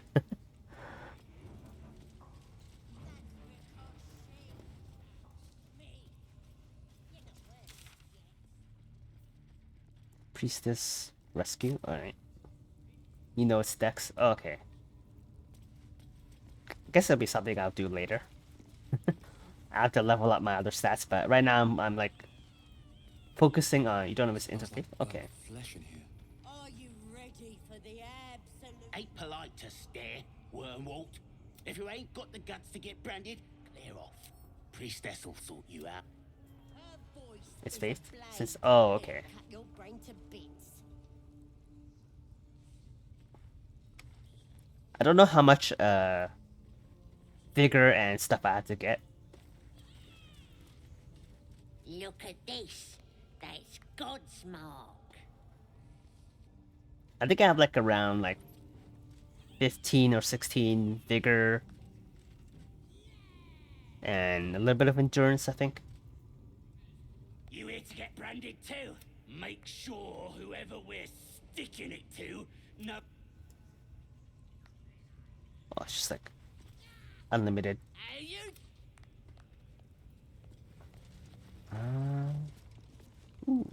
Priestess rescue. All right. You know it's Dex. Oh, okay. I guess it'll be something I'll do later. I have to level up my other stats, but right now I'm like focusing on. You don't know this interface. Okay. Flesh in here. Are you ready for the absolute? Ain't polite to stare, Wormwalt. If you ain't got the guts to get branded, clear off. Priestess will sort you out. Her voice It's is a faith? blade Since oh that'll okay. cut your brain to bits. I don't know how much vigor and stuff I have to get. Look at this. That's God's mark. I think I have like around like 15 or 16 vigor and a little bit of endurance, I think. You here to get branded too? Make sure whoever we're sticking it to, no. Oh, it's just like unlimited. Hey, you. None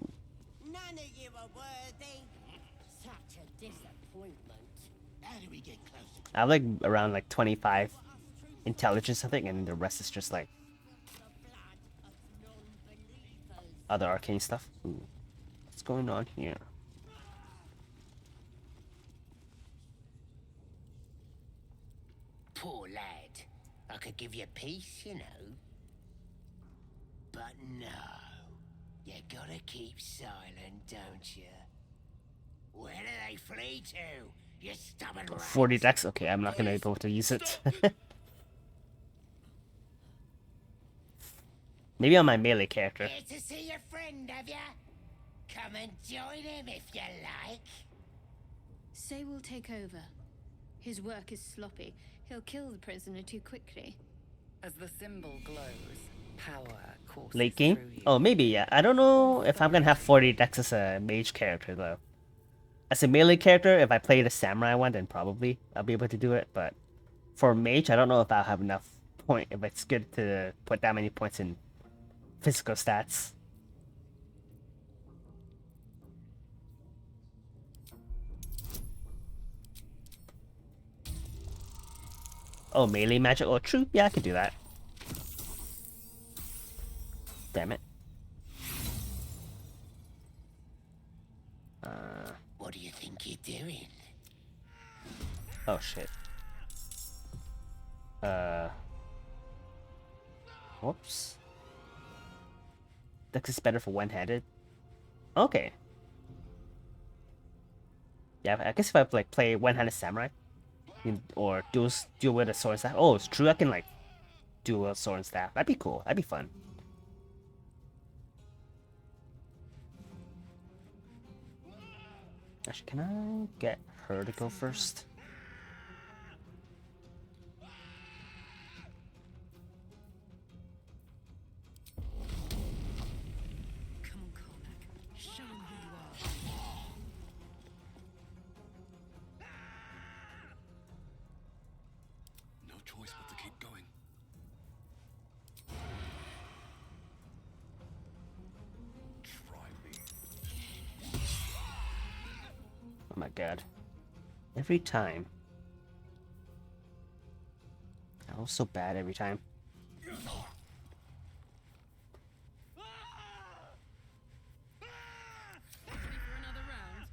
of you are worthy. Such a disappointment. How do we get closer? I have like around like 25 intelligence, I think, and the rest is just like other arcane stuff. Ooh. What's going on here? Poor lad. I could give you peace, you know. But no. You gotta keep silent, don't you? Where do they flee to? You stubborn rat. 40 dex? Okay, I'm not gonna be able to use it. Maybe on my melee character. Here to see your friend, have ya? Come and join him if you like. Say we'll take over. His work is sloppy. He'll kill the prisoner too quickly. As the symbol glows, power courses Late game? through you. Oh, maybe, yeah. I don't know if I'm gonna have 40 dex as a mage character, though. As a melee character, if I play the samurai one, then probably I'll be able to do it, but for mage, I don't know if I'll have enough point, if it's good to put that many points in physical stats. Oh, melee magic? Oh, true. Yeah, I could do that. Damn it. What do you think you're doing? Oh, shit. Whoops. Dex is better for one-handed. Okay. Yeah, I guess if I like play one-handed samurai, or dual with a sword and staff. Oh, it's true. I can like dual sword and staff. That'd be cool. That'd be fun. Actually, can I get her to go first? Come on, Karlach. Show him who you are. No choice but to keep going. Try me. Oh my god. Every time. I was so bad every time. Ready for another round?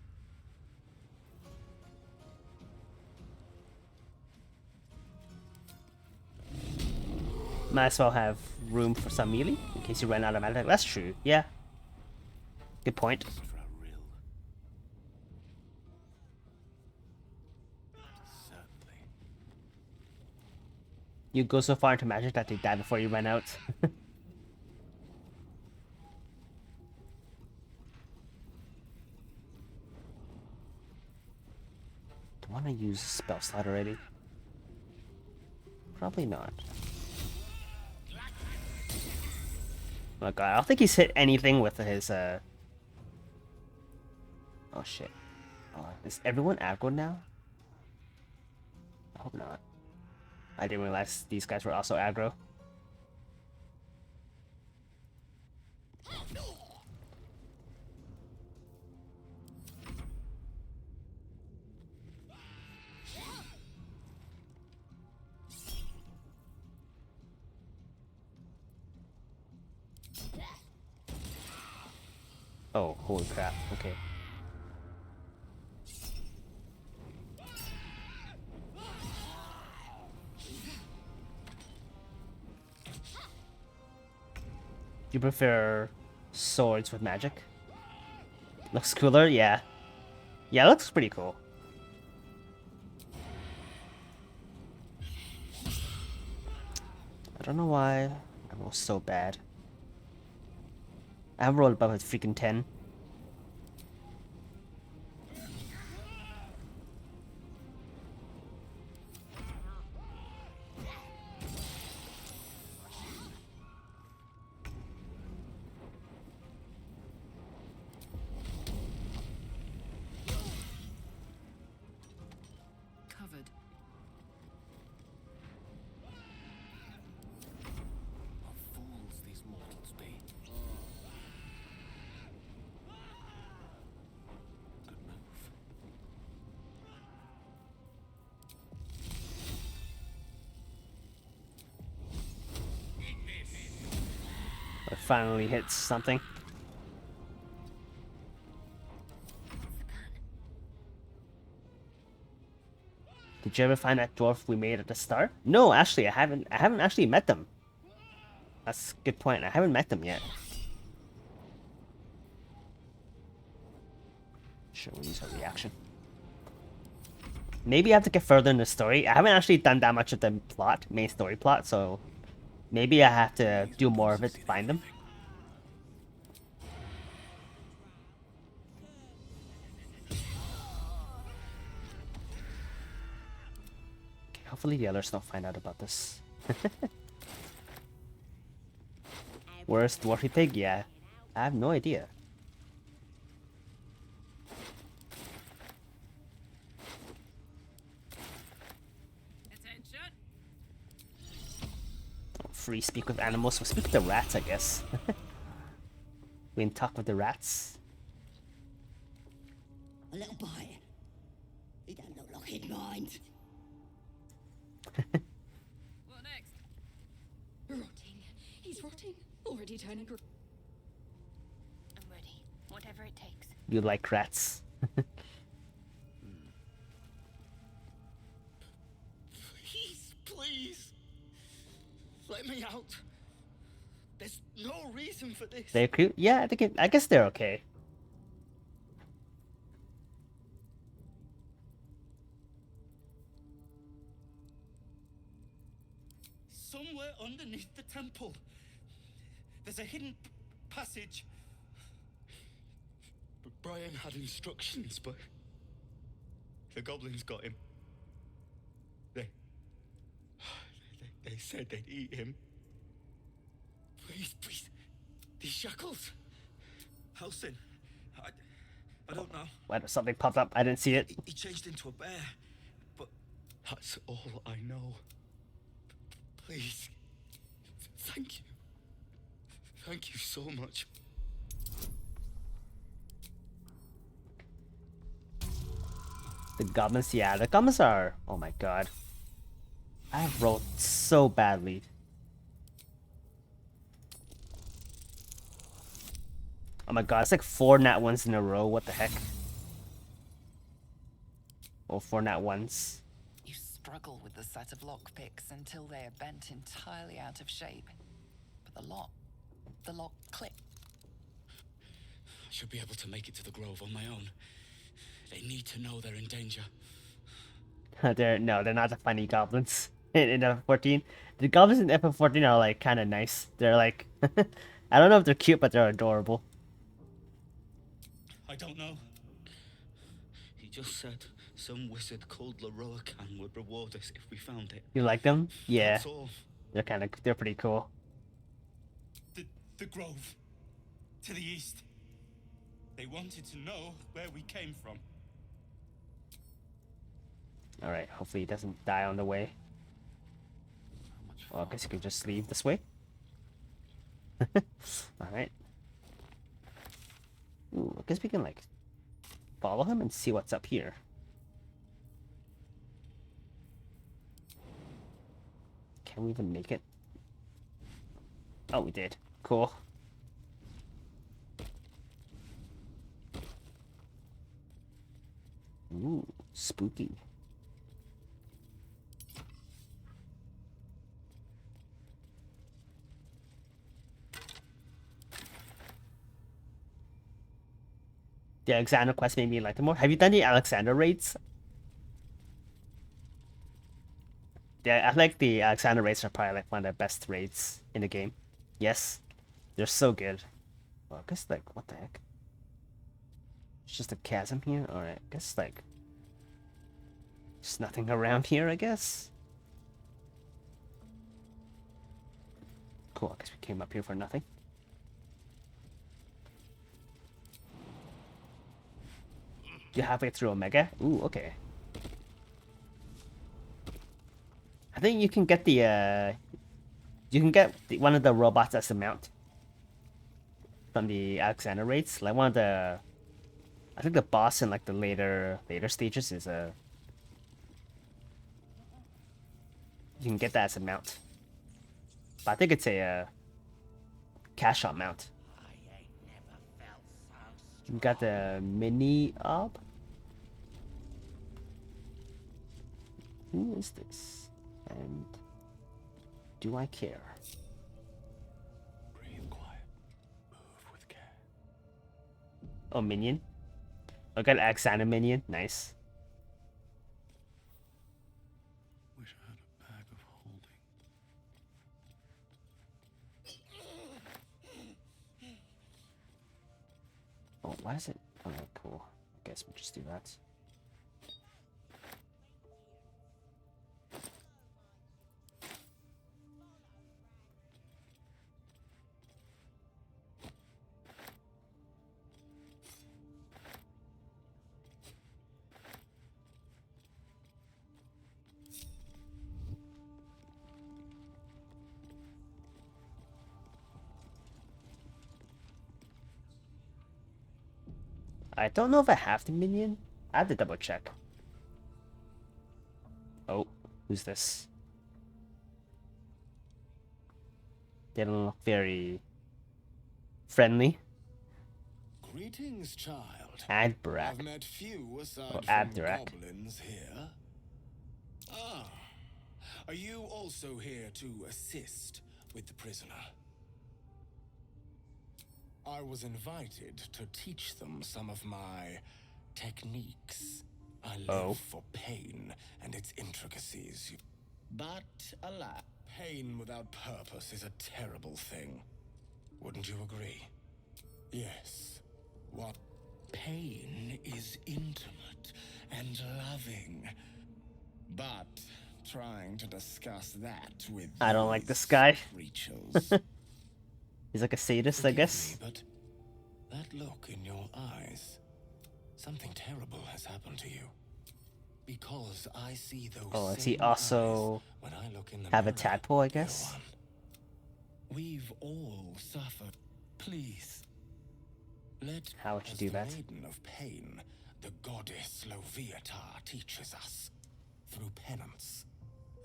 Might as well have room for some melee in case you run out of mana. That's true. Yeah. Good point. You go so far into magic that they die before you run out. Do I want to use a spell slot already? Probably not. Oh god, I don't think he's hit anything with his Oh shit. Oh, is everyone aggro now? I hope not. I didn't realize these guys were also aggro. Oh, holy crap. Okay. You prefer swords with magic? Looks cooler? Yeah. Yeah, it looks pretty cool. I don't know why I rolled so bad. I rolled above a freaking 10. Covered. What fools these mortals be. Good move. It finally hits something. Did you ever find that dwarf we made at the start? No, actually, I haven't actually met them. That's a good point. I haven't met them yet. Sure, we'll use our reaction. Maybe I have to get further in the story. I haven't actually done that much of the plot, main story plot, so maybe I have to do more of it to find them. Okay, hopefully the others don't find out about this. Where's Dwarfy Pig? Yeah, I have no idea. Free speak with animals. We'll speak with the rats, I guess. We can talk with the rats. A little bite. He don't look like he'd mind. What next? Rotting. He's rotting. Already turning green. I'm ready. Whatever it takes. You like rats? Please. Let me out. There's no reason for this. They're cute? Yeah, I guess they're okay. Somewhere underneath the temple, there's a hidden passage. Brian had instructions, but the goblins got him. They said they'd eat him. Please, these shackles. Halsin, I don't know. Why something popped up? I didn't see it. He changed into a bear, but that's all I know. Please, thank you. Thank you so much. The goblins, yeah, the goblins are... Oh my god. I rolled so badly. Oh my god, it's like 4 nat 1s in a row. What the heck? Oh, 4 nat 1s. You struggle with the set of lockpicks until they are bent entirely out of shape. But the lock clicks. I should be able to make it to the grove on my own. They need to know they're in danger. They're not the funny goblins in FF14. The goblins in FF14 are like kind of nice. They're like, I don't know if they're cute, but they're adorable. I don't know. He just said some wizard called Leroacan would reward us if we found it. You like them? Yeah. That's all. They're pretty cool. The grove. To the east. They wanted to know where we came from. Alright, hopefully he doesn't die on the way. Well, I guess you could just leave this way. Alright. Ooh, I guess we can like follow him and see what's up here. Can we even make it? Oh, we did. Cool. Ooh, spooky. The Alexander quest made me like them more. Have you done the Alexander raids? Yeah, I like the Alexander raids are probably like one of the best raids in the game. Yes, they're so good. Well, I guess like what the heck? It's just a chasm here. All right, I guess like there's nothing around here. I guess. Cool. I guess we came up here for nothing. You're halfway through Omega. Ooh, okay. I think you can get the one of the robots as a mount from the Alexander raids. Like one of the, I think the boss in like the later stages is a. You can get that as a mount. But I think it's a cash shot mount. You got the mini op. Who is this? And do I care? Breathe quiet. Move with care. Oh, minion. I got Alexander minion. Nice. Wish I had a bag of holding. Oh, why is it? Oh, cool. I guess we'll just do that. I don't know if I have the minion. I have to double check. Oh, who's this? They don't look very friendly. Greetings, child. Adbarak. I've met few aside Oh, from Abdurak. goblins here. Ah, are you also here to assist with the prisoner? I was invited to teach them some of my techniques. I live for pain and its intricacies. But alas, pain without purpose is a terrible thing. Wouldn't you agree? Yes. What? Pain is intimate and loving. But trying to discuss that with I don't like this guy. creatures. He's like a sadist, I guess. But that look in your eyes, something terrible has happened to you. Because I see those Oh, does he same also eyes when I look in the have a mirror, tadpole, I dear guess? one. We've all suffered. Please. How would you do that? The maiden of pain, the goddess Loviatar teaches us through penance.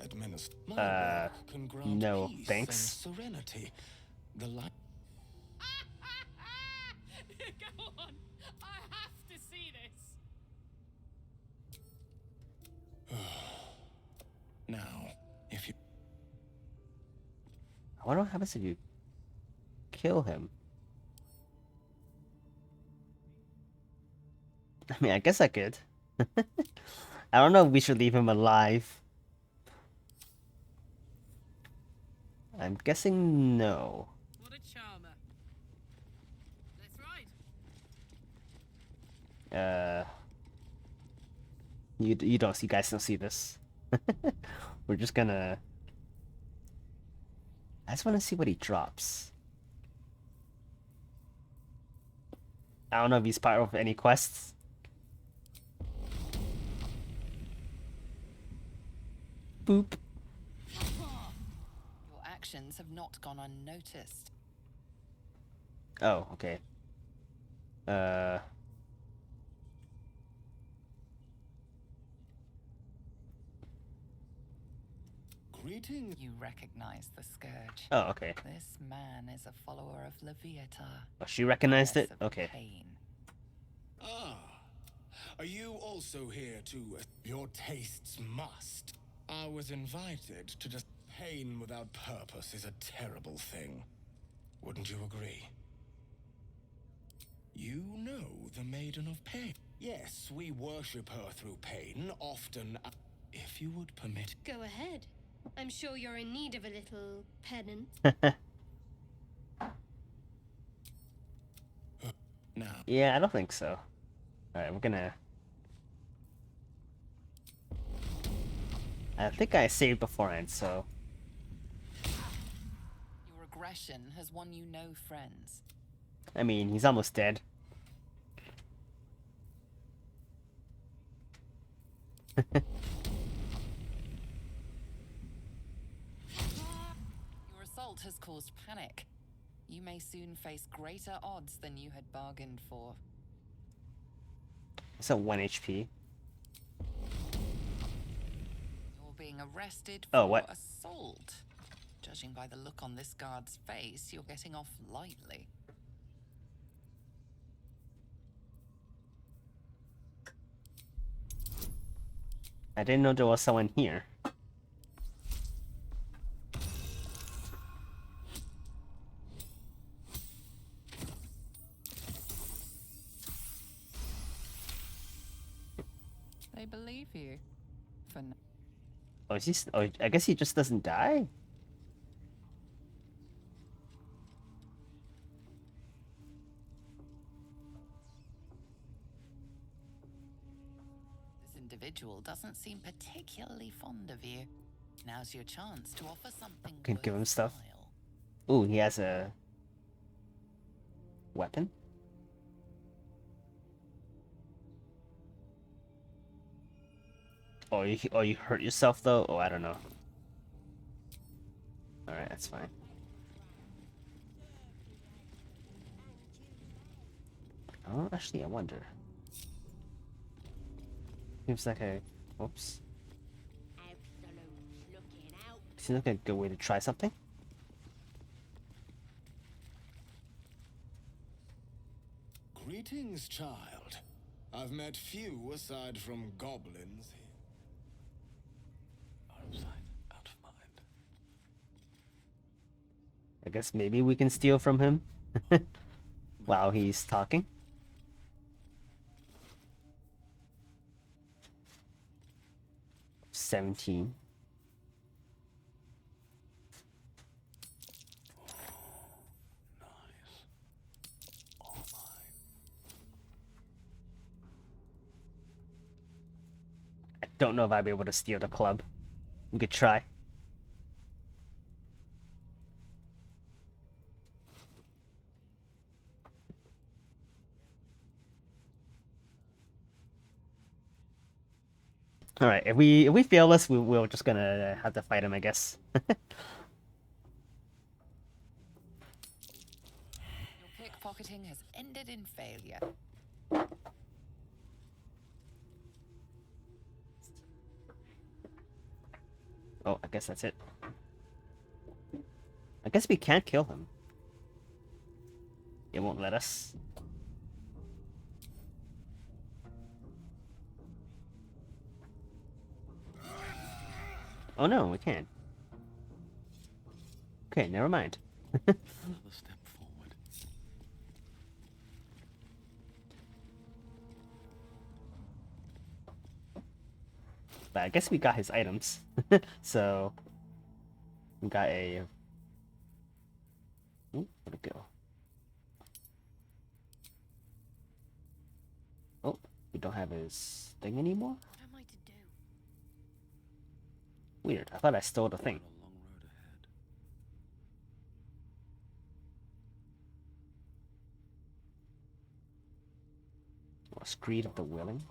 Administer my work can grant no, peace thanks. and serenity. The light. Go on. I have to see this. Now, if you I wonder what happens if you kill him. I mean, I guess I could. I don't know if we should leave him alive. I'm guessing no. What a charmer. Let's ride. You guys don't see this. We're just gonna. I just want to see what he drops. I don't know if he's part of any quests. Boop. Your actions have not gone unnoticed. Oh, okay. Greetings. You recognize the scourge. Oh, okay. This man is a follower of Leviatar. Oh, she recognized it? goddess of Okay. pain. Ah, Are you also here to... Your tastes must. I was invited to just... Pain without purpose is a terrible thing. Wouldn't you agree? You know the Maiden of Pain. Yes, we worship her through pain, often... If you would permit... Go ahead. I'm sure you're in need of a little penance. Now. Yeah, I don't think so. Alright, we're gonna... I think I saved beforehand, so... Your aggression has won you no friends. I mean, he's almost dead. Your assault has caused panic. You may soon face greater odds than you had bargained for. It's a 1 HP. You're being arrested Oh, for what? assault. Judging by the look on this guard's face, you're getting off lightly. I didn't know there was someone here. They believe you. For now. Oh, is he... Oh, I guess he just doesn't die? This individual doesn't seem particularly fond of you. Now's your chance to offer something. Can give him stuff. Ooh, he has a... weapon? Oh, you hurt yourself though? Oh, I don't know. Alright, that's fine. Oh, actually, I wonder. Seems like a... Whoops. Seems like a good way to try something. Greetings, child. I've met few aside from goblins. Out of sight, out of mind. I guess maybe we can steal from him while he's talking. $17. I don't know if I'd be able to steal the club. We could try. All right, if we fail this, we're just gonna have to fight him, I guess. Your pickpocketing has ended in failure. Oh, I guess that's it. I guess we can't kill him. It won't let us. Oh no, we can't. Okay, never mind. Another step forward. But I guess we got his items. So we got a... Ooh, where'd it go? Oh, we don't have his thing anymore? What am I to do? Weird, I thought I stole the thing. Oh, Screed of the Willing.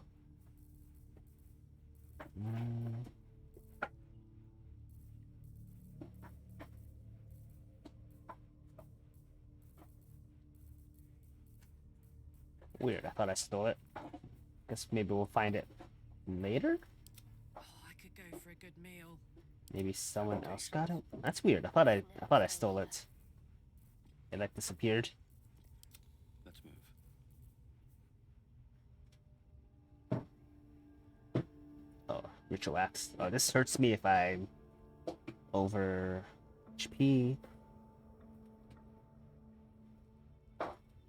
Weird, I thought I stole it. Guess maybe we'll find it later? Oh, I could go for a good meal. Maybe someone else got it? That's weird, I thought I stole it. It like disappeared. Let's move. Ritual Axe. Oh, this hurts me if I'm over HP.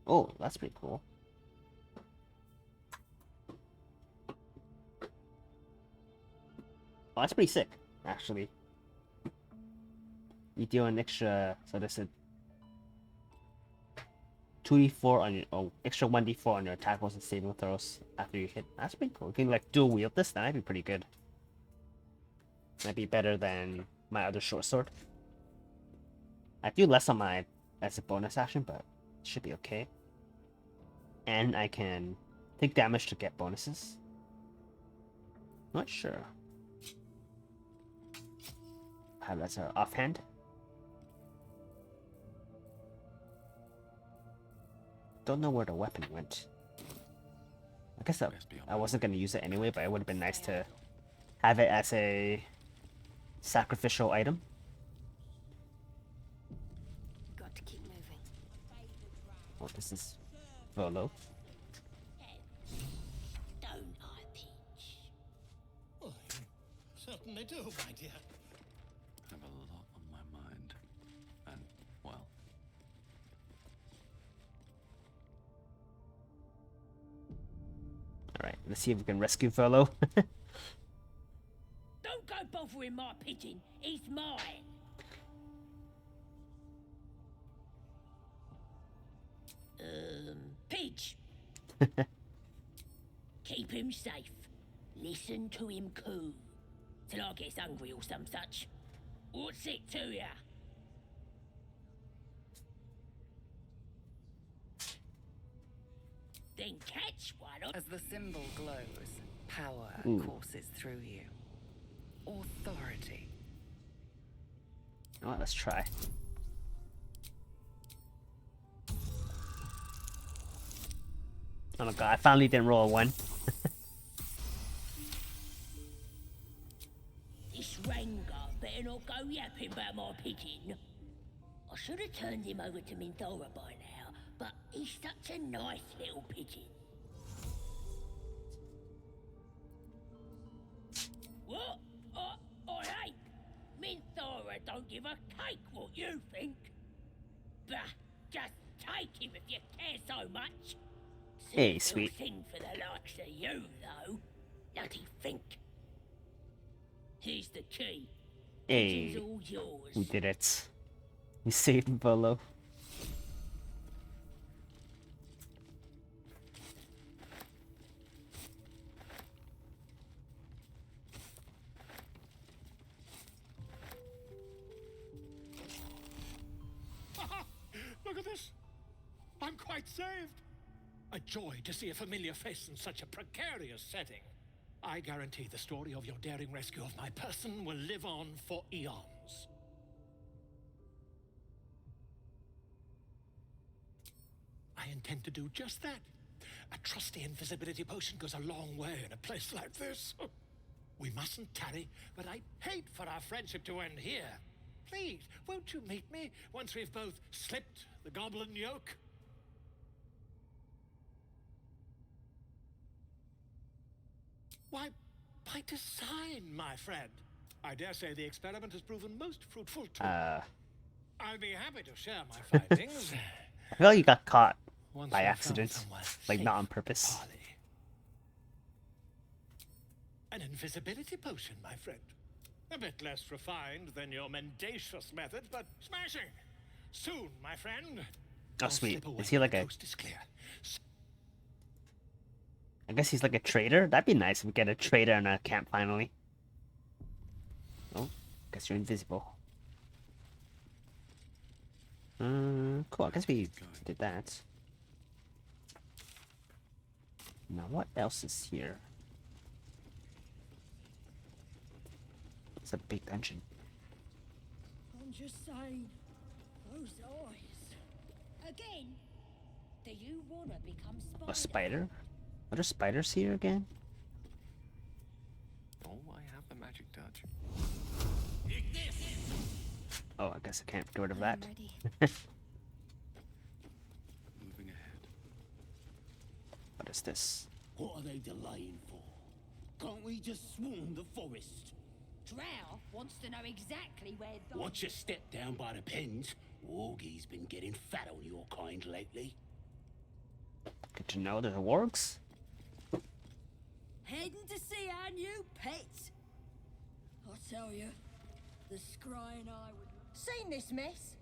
Oh, that's pretty cool. Oh, that's pretty sick, actually. You deal an extra, so this is 2d4 on your, extra 1d4 on your attack rolls and saving throws after you hit. That's pretty cool. You can like dual wield this, that might be pretty good. Might be better than my other short sword. I do less on my as a bonus action, but it should be okay. And I can take damage to get bonuses. Not sure. How that's our offhand. Don't know where the weapon went. I guess I wasn't going to use it anyway, but it would have been nice to have it as a sacrificial item. Got to keep moving. Oh, this is Volo. Don't I, Peach? Oh, certainly do, my dear. I have a lot on my mind. And, well... Alright, let's see if we can rescue Volo. Don't go bothering my pigeon. He's mine. Pidge. Keep him safe. Listen to him coo. Till I gets hungry or some such. What's it to ya? Then catch one. As the symbol glows, power courses through you. Authority. Alright, let's try. Oh my god, I finally didn't roll a 1. This Rengar better not go yapping about my pigeon. I should have turned him over to Minthora by now, but he's such a nice little pigeon. What? I ain't. Minthora don't give a cake what you think. Bah, just take him if you care so much. Hey, sweet. Thing for the likes of you, though. Bloody think. Here's the key. Hey, Pigeon's all yours. we did it. We saved Volo. Look at this. I'm quite saved. A joy to see a familiar face in such a precarious setting. I guarantee the story of your daring rescue of my person will live on for eons. I intend to do just that. A trusty invisibility potion goes a long way in a place like this. We mustn't tarry, but I'd hate for our friendship to end here. Please, won't you meet me once we've both slipped the goblin yoke? Why, by design, my friend. I dare say the experiment has proven most fruitful too. I'll be happy to share my findings. I feel like you got caught Once by we've accident. found somewhere Like, not on safe, purpose. Polly. An invisibility potion, my friend. A bit less refined than your mendacious methods, but smashing. Soon, my friend. Oh, sweet. Is he like a... Coast is clear. I guess he's like a trader? That'd be nice if we get a trader in our camp finally. Oh, guess you're invisible. Cool. I guess we did that. Now, what else is here? It's a big dungeon. I'm just saying, those eyes. Again? Do you wanna become A spider? Are there spiders here again? Oh, I have the magic touch. Oh, I guess I can't get rid of that. Moving ahead. What is this? What are they delaying for? Can't we just swarm the forest? Drow wants to know exactly where. Watch your step down by the pens. Wargie's been getting fat on your kind lately. Good to know there's wargs. Heading to see our new pet. I tell you, the scrying eye would. Seen this mess?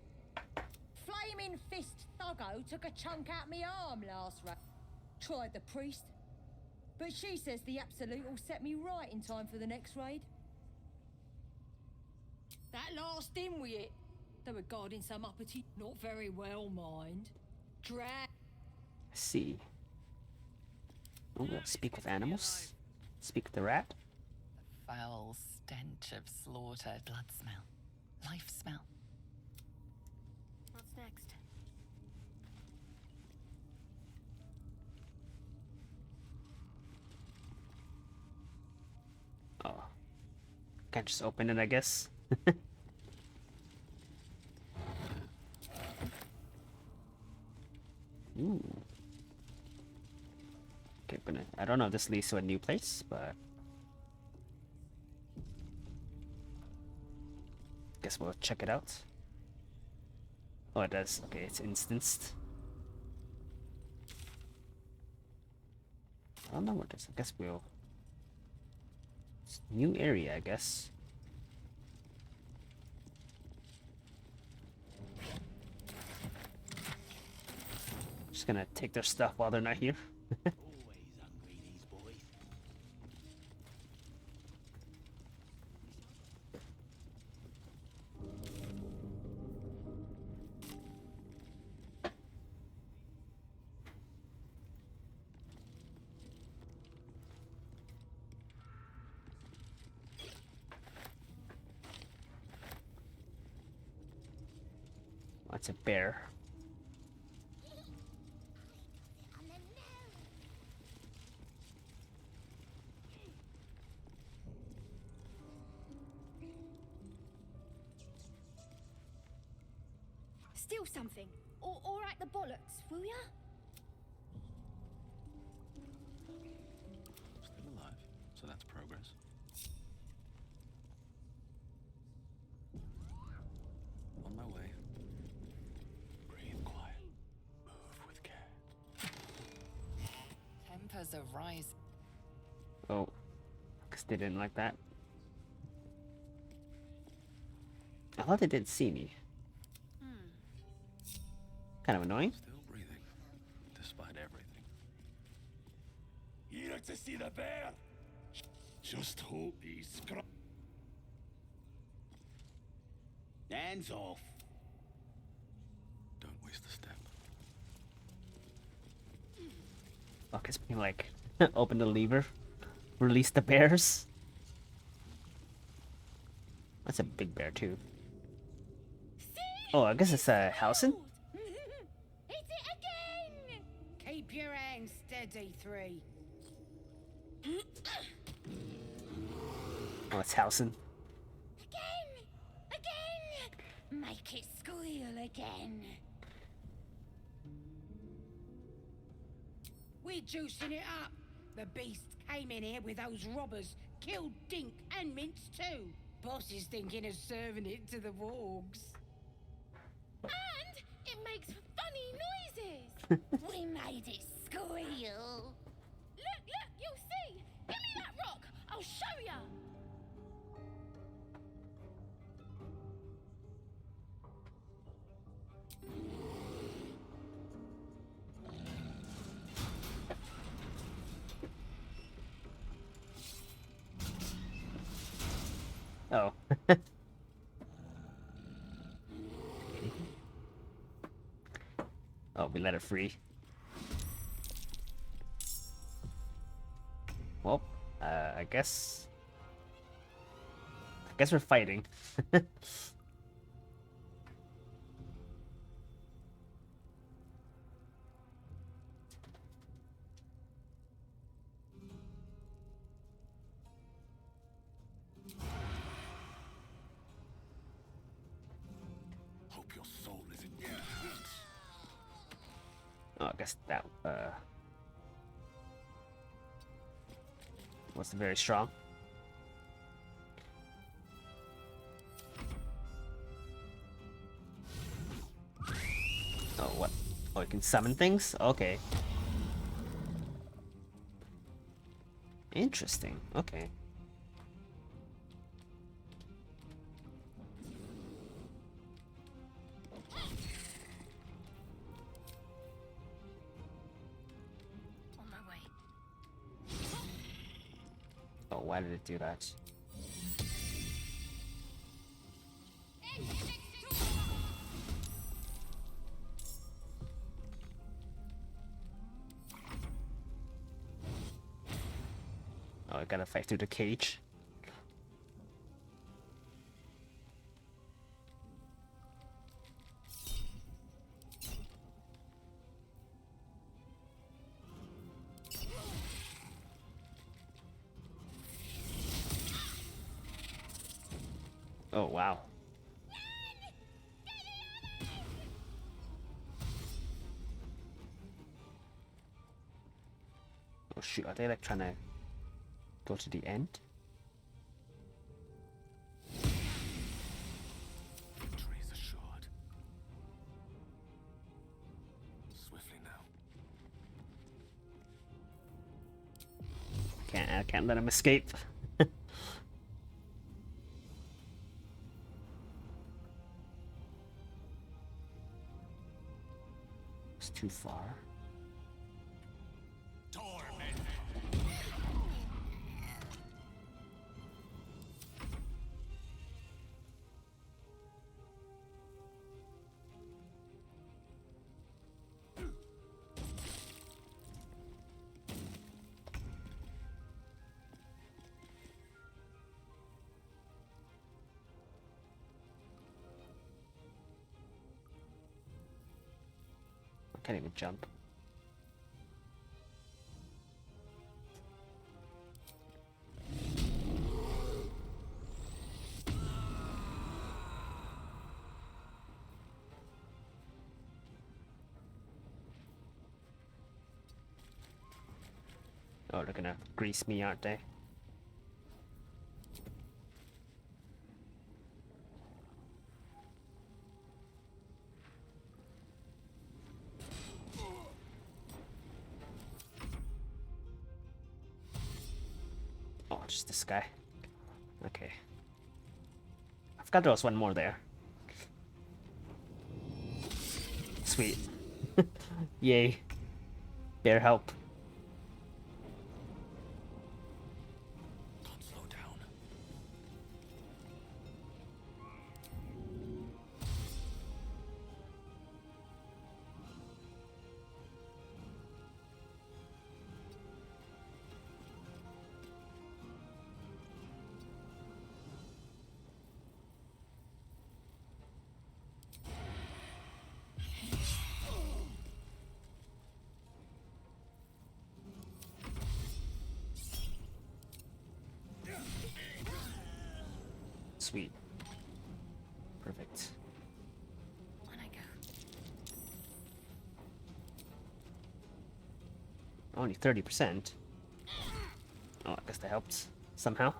Flaming Fist Thuggo took a chunk out me arm last raid. Tried the priest, but she says the Absolute will set me right in time for the next raid. That last in with it. They were guarding some uppity, not very well, mind. Drag. See. Oh, speak with animals. Speak with the rat. The foul stench of slaughtered blood smell. Life smell. What's next? Oh. Can't just open it, I guess. Ooh. Okay, I don't know if this leads to a new place, but guess we'll check it out. Oh, it does. Okay, it's instanced. I don't know what this. I guess we'll. It's a new area, I guess. Just gonna take their stuff while they're not here. That's a bear. Steal something, or act the bollocks, will ya? Still alive, so that's progress. On my way. Breathe quiet. Move with care. Tempers are rising. Oh, because they didn't like that. I thought they didn't see me. Kind of annoying. Still breathing, despite everything. Here to see the bear. Just hope these hands off. Don't waste a step. Oh, guess we can like open the lever, release the bears. That's a big bear too. Oh, I guess it's a Housen. Hit it again! Keep your hands steady, Three. Oh, it's Housen. Again! Make it squeal again. We're juicing it up. The beast came in here with those robbers, killed Dink and Mince too. Boss is thinking of serving it to the wargs. And it makes funny noises. We made it squeal. Look, you'll see. Give me that rock. I'll show ya. Oh. Oh, we let it free. Well, I guess we're fighting. Hope your soul is in your hands. Oh, I guess that Was very strong. Oh, what? Oh, you can summon things? Okay. Interesting. Okay. On my way. Oh, why did it do that? Oh, I gotta fight through the cage. Oh, wow. Oh shoot, are they like trying to go to the end? Victory is assured. Swiftly now. I can't let him escape. It's too far. I can't even jump. Oh, they're gonna grease me, aren't they? Oh, just this guy. Okay. I forgot there was one more there. Sweet. Yay. Bear help. Don't slow down. Sweet. Perfect. On I go. Only 30%. Oh, I guess that helped somehow.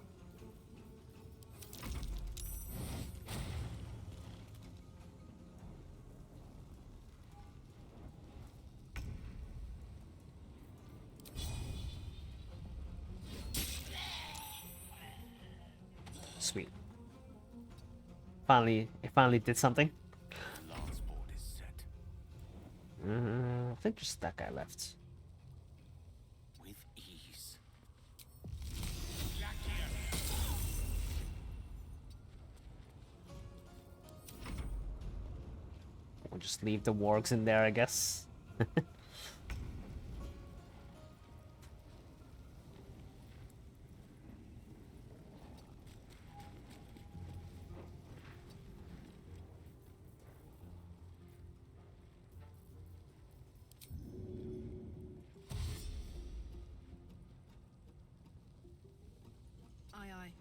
Sweet. It finally did something. Lance board is set. I think just that guy left. With ease. We'll just leave the wargs in there, I guess. Aye, aye.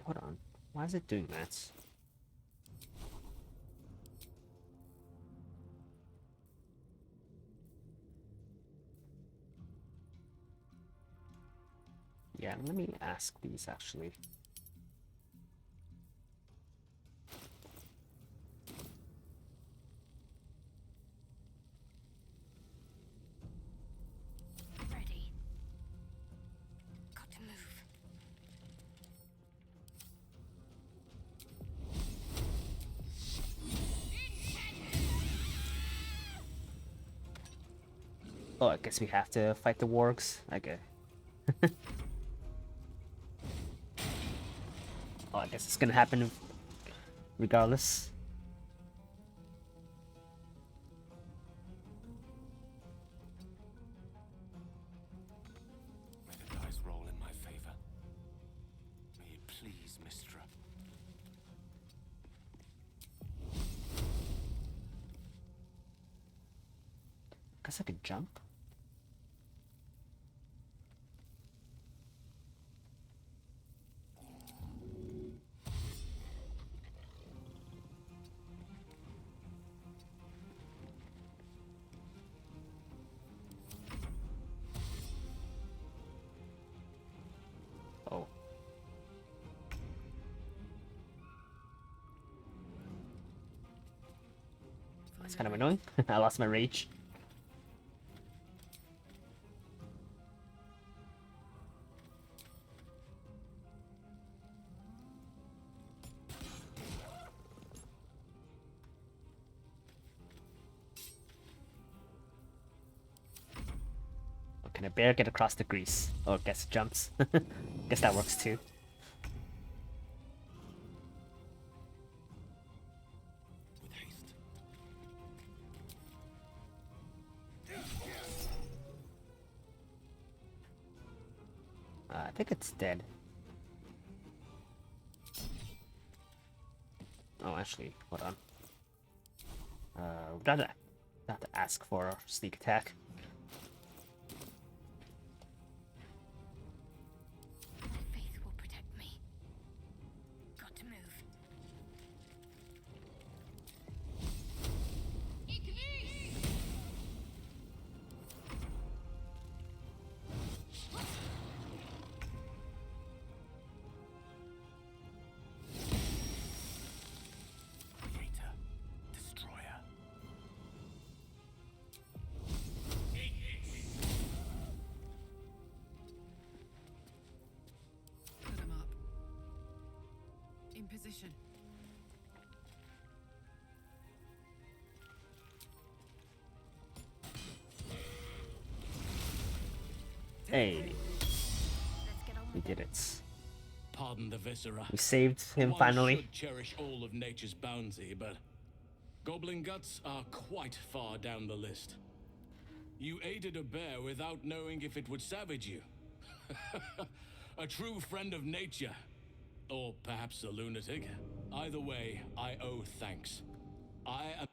hold on. Why is it doing that? Yeah, let me ask these actually. Ready. Got to move. Oh, I guess we have to fight the wargs. Okay. Oh, I guess it's gonna happen regardless. May the dice roll in my favor. May it please, Mistra. Guess I could jump. Oh. That's kind of annoying. I lost my rage. Oh, can a bear get across the grease? Oh, guess it jumps. Guess that works too. With haste. I think it's dead. Oh, actually, hold on. We gotta have to ask for a sneak attack. My faith will protect me. Got to move. Creator. Destroyer. Put 'em up. In position. Hey. We did it. Pardon the viscera. We saved him One finally. should cherish all of nature's bounty, but goblin guts are quite far down the list. You aided a bear without knowing if it would savage you. A true friend of nature. Or perhaps a lunatic. Either way, I owe thanks. I am...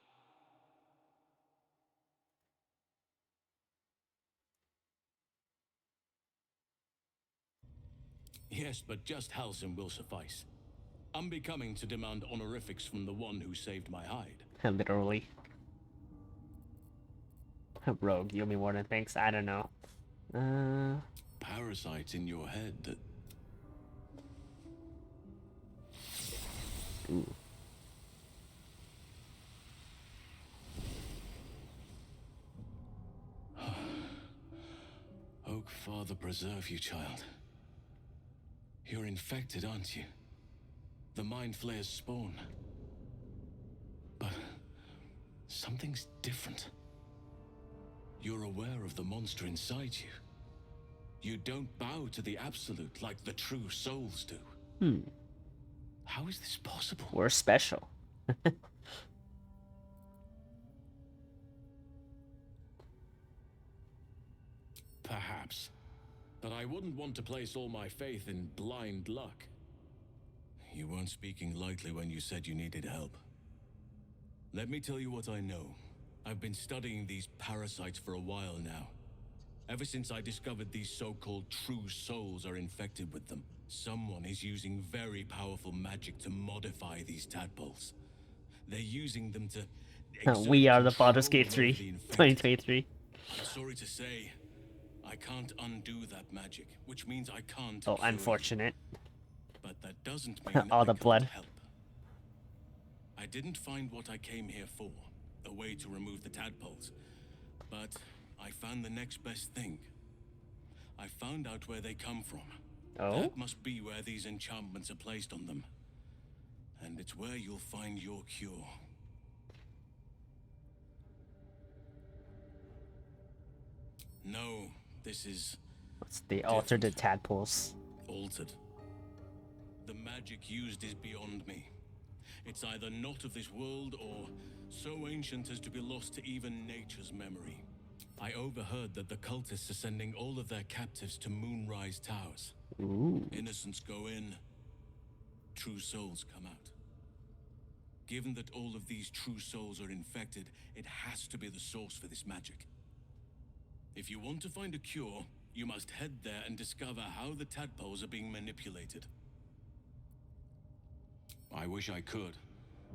Yes, but just Halcyon will suffice. Unbecoming to demand honorifics from the one who saved my hide. Literally. Rogue, you owe me more than thanks. I don't know. Parasites in your head that... Ooh. Oak Father preserve you, child. You're infected, aren't you? The Mind Flayer's spawn. But something's different. You're aware of the monster inside you. You don't bow to the Absolute like the true souls do. How is this possible? We're special. Perhaps. But I wouldn't want to place all my faith in blind luck. You weren't speaking lightly when you said you needed help. Let me tell you what I know. I've been studying these parasites for a while now. Ever since I discovered these so-called true souls are infected with them, someone is using very powerful magic to modify these tadpoles. They're using them to We are the exert Baldur's control Gate over 3, the infected. 2023. And sorry to say, I can't undo that magic, which means I can't Oh, cure you. unfortunate. But that doesn't mean All I the can't blood. help. I didn't find what I came here for, a way to remove the tadpoles, but I found the next best thing. I found out where they come from. Oh? That must be where these enchantments are placed on them. And it's where you'll find your cure. No, this is What's the altered tadpoles? altered. The magic used is beyond me. It's either not of this world or so ancient as to be lost to even nature's memory. I overheard that the cultists are sending all of their captives to Moonrise Towers. Ooh. Innocents go in, true souls come out. Given that all of these true souls are infected, it has to be the source for this magic. If you want to find a cure, you must head there and discover how the tadpoles are being manipulated. I wish I could,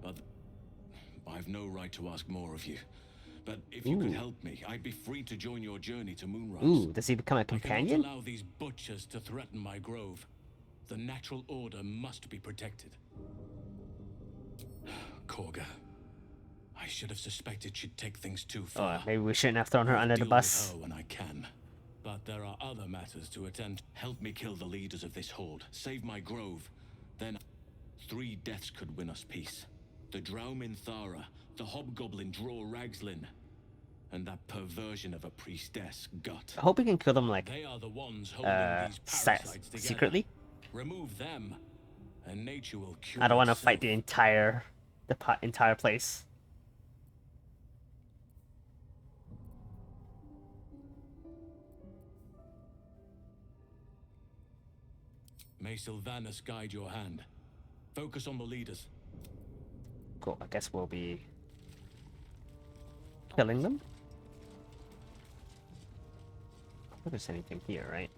but I've no right to ask more of you. But if you could help me, I'd be free to join your journey to Moonrise. Ooh, does he become a companion? I cannot allow these butchers to threaten my grove. The natural order must be protected. Korga. I should have suspected she'd take things too far. Oh, maybe we shouldn't have thrown her under the Deal bus. with her when I can. But there are other matters to attend. Help me kill the leaders of this horde. Save my grove. Then 3 deaths could win us peace. The Drowmin Thara, the Hobgoblin Draw Ragslin, and that perversion of a priestess, Gut. I hope we can kill them like They are the ones holding these parasites together. secretly. Remove them, and nature will cure I don't want to itself. fight the entire place. May Sylvanus guide your hand. Focus on the leaders. Cool. I guess we'll be killing them. I don't think there's anything here, right?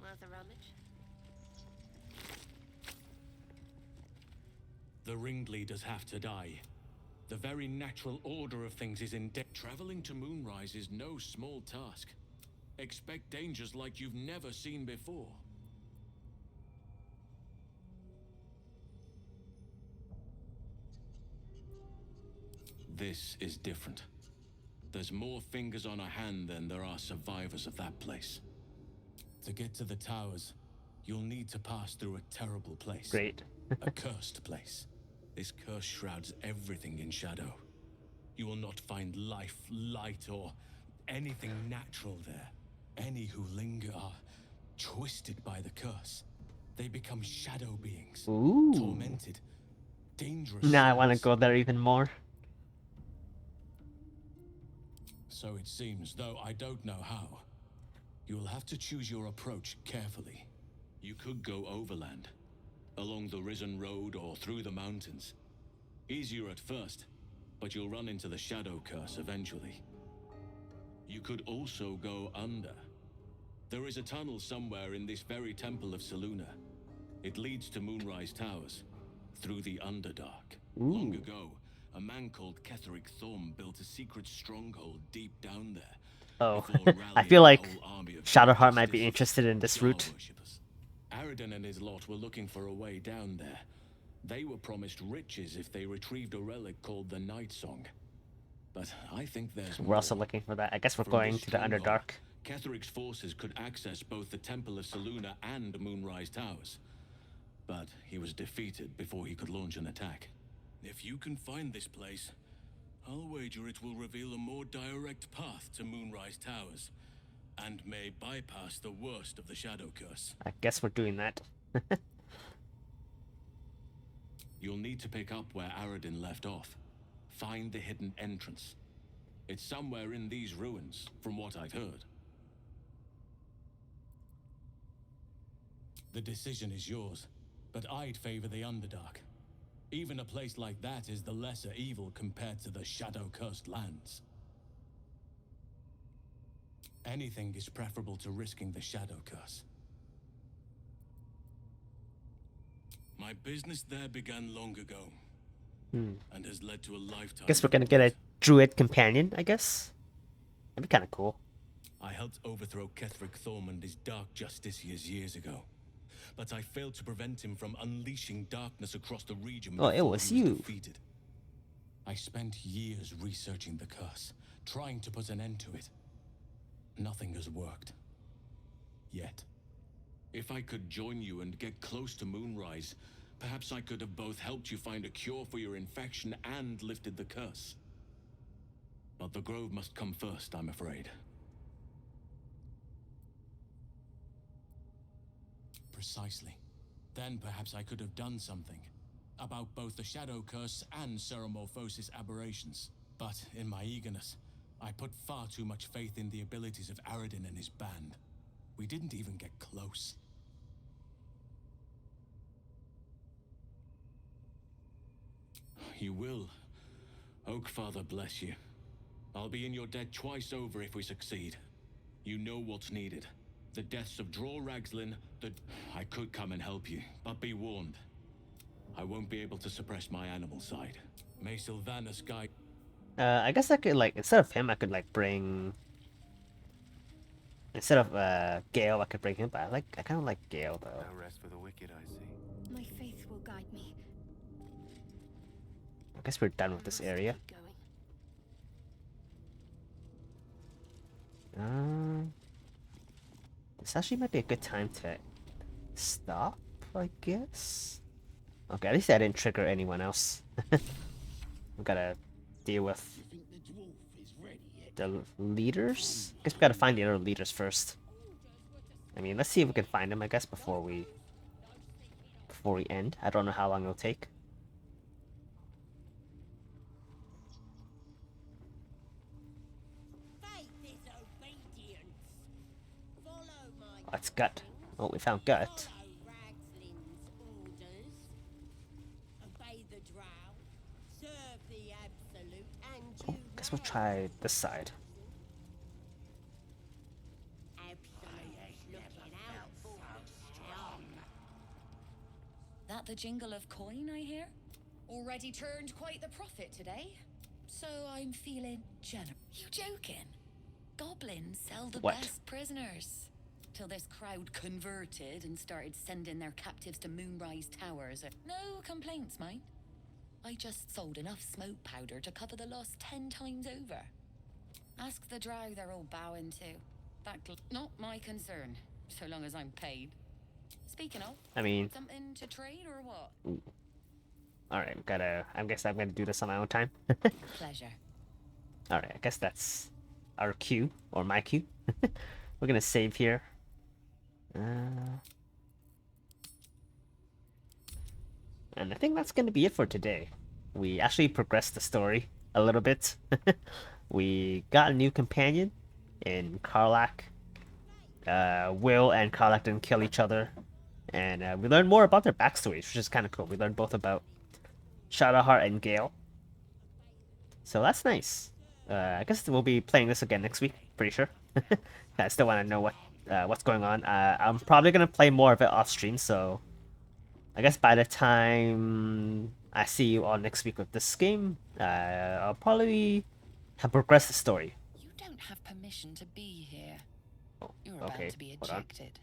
Worth a rummage? The ringleaders have to die. The very natural order of things is in debt. Traveling to Moonrise is no small task. Expect dangers like you've never seen before. This is different. There's more fingers on a hand than there are survivors of that place. To get to the towers, you'll need to pass through a terrible place. Great. A cursed place. This curse shrouds everything in shadow. You will not find life, light, or anything natural there. Any who linger are twisted by the curse. They become shadow beings. Ooh. Tormented, dangerous. Now I want to souls. go there even more. So it seems, though I don't know how. You will have to choose your approach carefully. You could go overland, along the Risen Road or through the mountains. Easier at first, but you'll run into the Shadow Curse eventually. You could also go under. There is a tunnel somewhere in this very temple of Selûne. It leads to Moonrise Towers, through the Underdark. Long ago, a man called Ketheric Thorm built a secret stronghold deep down there. Oh, before I rallying feel a like whole army of Shadowheart might be justice interested in this Jar route. worshippers. Aradin and his lot were looking for a way down there. They were promised riches if they retrieved a relic called the Night Song. But I think there's We're more. also looking for that. I guess we're From going this to the stronghold, Underdark. Ketheric's forces could access both the Temple of Selûne and Moonrise Towers. But he was defeated before he could launch an attack. If you can find this place, I'll wager it will reveal a more direct path to Moonrise Towers, and may bypass the worst of the Shadow Curse. I guess we're doing that. You'll need to pick up where Aradin left off. Find the hidden entrance. It's somewhere in these ruins, from what I've heard. The decision is yours, but I'd favor the Underdark. Even a place like that is the lesser evil compared to the shadow-cursed lands. Anything is preferable to risking the shadow curse. My business there began long ago, and has led to a lifetime. Guess we're gonna get a druid companion, I guess. That'd be kind of cool. I helped overthrow Ketheric Thorm and his dark justiciars years ago, but I failed to prevent him from unleashing darkness across the region Oh, before it was he was you. defeated. I spent years researching the curse, trying to put an end to it. Nothing has worked. Yet. If I could join you and get close to Moonrise, perhaps I could have both helped you find a cure for your infection and lifted the curse. But the grove must come first, I'm afraid. Precisely. Then perhaps I could have done something about both the Shadow Curse and Ceremorphosis aberrations. But in my eagerness, I put far too much faith in the abilities of Aradin and his band. We didn't even get close. You will. Oakfather bless you. I'll be in your debt twice over if we succeed. You know what's needed. The deaths of Draw Ragslin, I could come and help you, but be warned. I won't be able to suppress my animal side. May Sylvanas guide... I guess I could, like, instead of him, I could, like, bring... Instead of, Gale, I could bring him, but I kind of like Gale, though. No rest for the wicked, I see. My faith will guide me. I guess we're done with this area. This actually might be a good time to stop, I guess. Okay, at least I didn't trigger anyone else. We gotta deal with the leaders. I guess we gotta find the other leaders first. I mean, let's see if we can find them, I guess, before we end. I don't know how long it'll take. That's Gut. Oh, we found Gut. Oh, guess we'll try this side. That the jingle of coin I hear? Already turned quite the profit today. So I'm feeling generous. You joking? Goblins sell the What? best prisoners. Till this crowd converted and started sending their captives to Moonrise Towers. No complaints, mate. I just sold enough smoke powder to cover the loss 10 times over. Ask the drow they're all bowing to. Not my concern, so long as I'm paid. Speaking of, I mean, something to trade or what? alright, I guess I'm gonna do this on my own time. Pleasure. Alright, I guess that's our queue, or my queue. We're gonna save here. And I think that's gonna be it for today. We actually progressed the story a little bit. We got a new companion in Karlach. Will and Karlach didn't kill each other. And we learned more about their backstories, which is kind of cool. We learned both about Shadowheart and Gale. So that's nice. I guess we'll be playing this again next week, pretty sure. I still want to know what's going on. I'm probably going to play more of it off stream, so I guess by the time I see you all next week with this game, I'll probably have progressed the story. You don't have permission to be here. Oh, You're okay. about to be Hold on. ejected.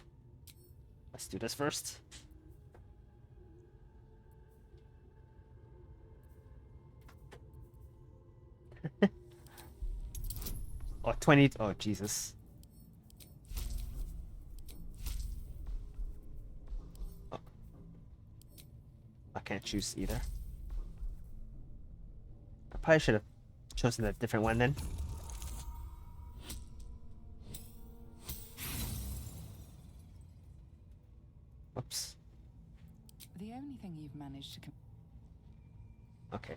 Let's do this first. Oh, 20. Oh, Jesus. Oh. I can't choose either. I probably should have chosen a different one then. Whoops. The only thing you've managed to... Okay.